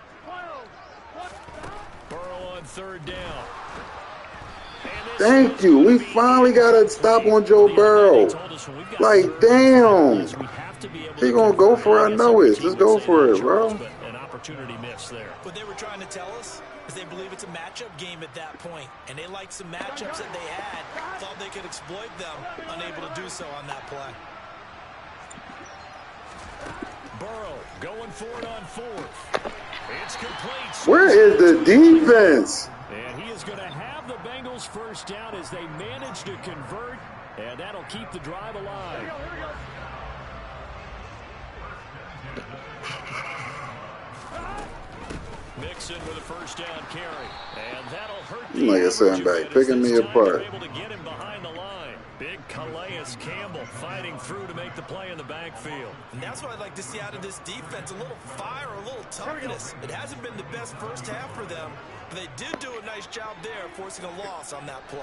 Speaker 1: Burrow on 3rd down. And
Speaker 5: Thank you. We finally got a stop on Joe Burrow. Like, damn. He gonna go for it. I know it. Just go for it, bro.
Speaker 1: An opportunity miss there.
Speaker 2: What they were trying to tell us is they believe it's a matchup game at that point, and they like some matchups that they had, thought they could exploit them, unable to do so on that play.
Speaker 1: Burrow going for it on fourth. It's complete.
Speaker 5: Where is the defense?
Speaker 1: And he is going to have the Bengals first down as they manage to convert, and that'll keep the drive alive. Mixon with a first down carry, and that'll hurt the
Speaker 5: like I said, I'm back picking me apart.
Speaker 1: Able to get him behind the line. Big Calais Campbell fighting through to make the play in the backfield.
Speaker 2: And that's what I'd like to see out of this defense, a little fire, a little toughness. It hasn't been the best first half for them, but they did do a nice job there forcing a loss on that play.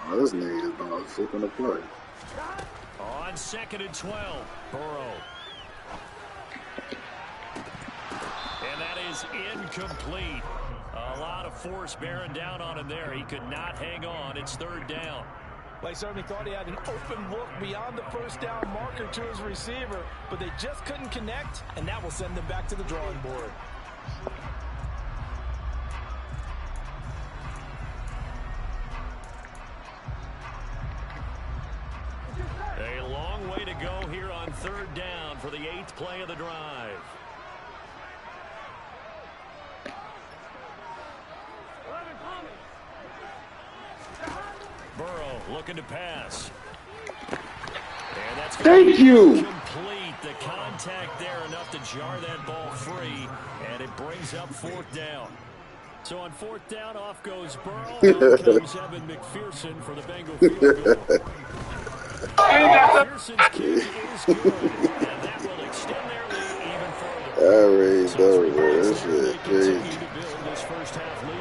Speaker 5: Oh, this nigga is about flipping the play.
Speaker 1: On 2nd and 12, Burrow. And that is incomplete. A lot of force bearing down on him there. He could not hang on. It's 3rd down.
Speaker 3: They certainly thought he had an open look beyond the first down marker to his receiver, but they just couldn't connect, and that will send them back to the drawing board.
Speaker 1: A long way to go here on 3rd down for the 8th play of the drive. Burrow looking to pass. And that's
Speaker 5: Thank you.
Speaker 1: Complete. The contact there enough to jar that ball free, and it brings up 4th down. So on 4th down, off goes Burrow. Out comes Evan McPherson for the Bengal field goal. McPherson's kick is good, and that will extend their lead even further.
Speaker 5: I already know, bro. This shit crazy.
Speaker 1: This first half lead.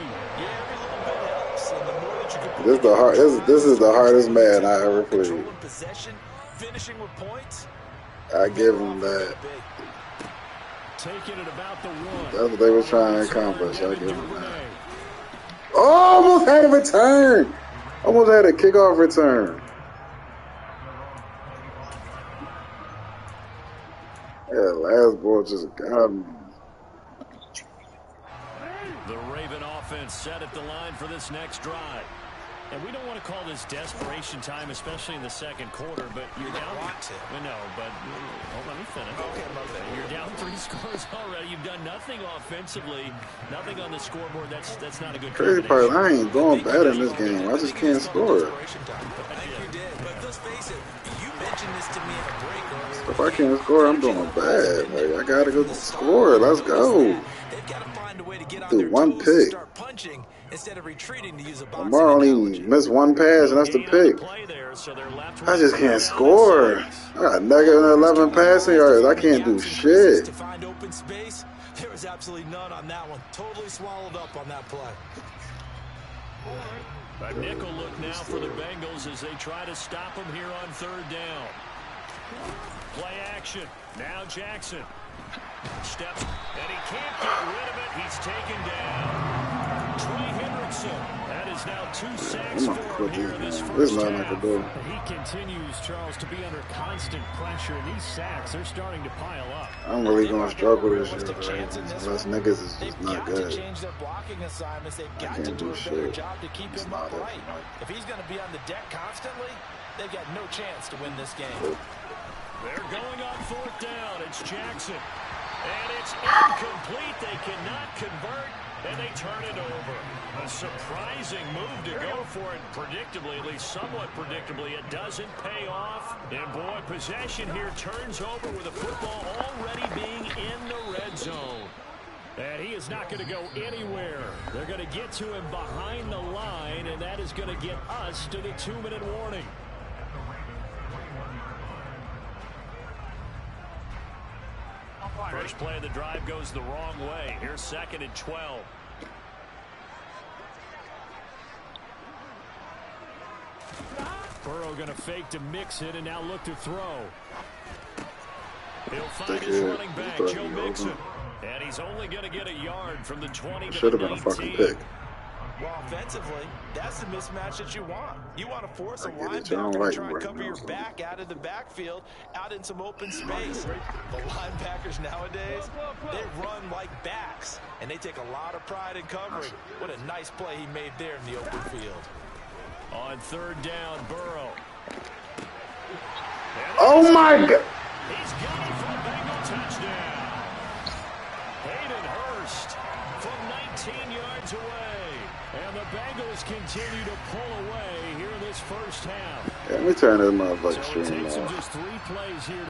Speaker 5: This is the hardest man I ever played. I give him that.
Speaker 1: Taking it about the 1.
Speaker 5: That's what they were trying to accomplish. I give him that. Oh, almost had a return. Almost had a kickoff return. Yeah, last ball just got me.
Speaker 1: The Raven offense set at the line for this next drive. And we don't want to call this desperation time, especially in the 2nd quarter, but you're down. No, but let me finish. Okay, you're down 3 scores already. You've done nothing offensively, nothing on the scoreboard. That's not a good
Speaker 5: crazy part. I ain't going bad in this game. I just can't score. If I can't score, I'm doing bad. Like, I gotta go score. Let's go. Dude, 1 pick. Lamar only missed 1 pass, and that's the pick. I just can't score. I got negative 11 passing yards. I can't do shit.
Speaker 2: There was absolutely none on that one. Totally swallowed up on that play.
Speaker 1: A nickel look now for the Bengals as they try to stop him here on 3rd down. Play action. Now Jackson steps, and he can't get rid of it. He's taken down. Trey Hendrickson. That is now 2 sacks for him here in this first half. He continues, Charles, to be under constant pressure. And these sacks, they're starting to pile up.
Speaker 5: I'm really going to struggle this year, right? Unless niggas is just not good. I can't do shit. It's not it.
Speaker 3: If he's going to be on the deck constantly, they've got no chance to win this game.
Speaker 1: They're going on 4th down. It's Jackson. And it's incomplete. They cannot convert, and they turn it over. A surprising move to go for it. Predictably, at least somewhat predictably, it doesn't pay off. And boy, possession here turns over with the football already being in the red zone. And he is not going to go anywhere. They're going to get to him behind the line, and that is going to get us to the 2-minute warning. First play of the drive goes the wrong way. Here's 2nd and 12. Burrow going to fake to mix it and now look to throw. He'll find his running back, Joe Mixon. And he's only going to get a yard from the 20 to
Speaker 5: Should have
Speaker 1: the
Speaker 5: been a
Speaker 1: 19.
Speaker 5: fucking pick.
Speaker 2: Well, offensively, that's the mismatch that you want. You want to force a
Speaker 5: I get it.
Speaker 2: linebacker to
Speaker 5: Right
Speaker 2: try and cover
Speaker 5: now,
Speaker 2: your
Speaker 5: so.
Speaker 2: back out of the backfield, out in some open space. The linebackers nowadays, they run like backs, and they take a lot of pride in covering. What a nice play he made there in the open field.
Speaker 1: On third down, Burrow.
Speaker 5: Oh my God!
Speaker 1: He's got it for a Bengal touchdown. Hayden Hurst from 19 yards away. And the Bengals continue to pull away here in this first half.
Speaker 5: Yeah, let me turn this motherfucker
Speaker 1: So it
Speaker 5: stream
Speaker 1: takes them
Speaker 5: off.
Speaker 1: just 3 plays here.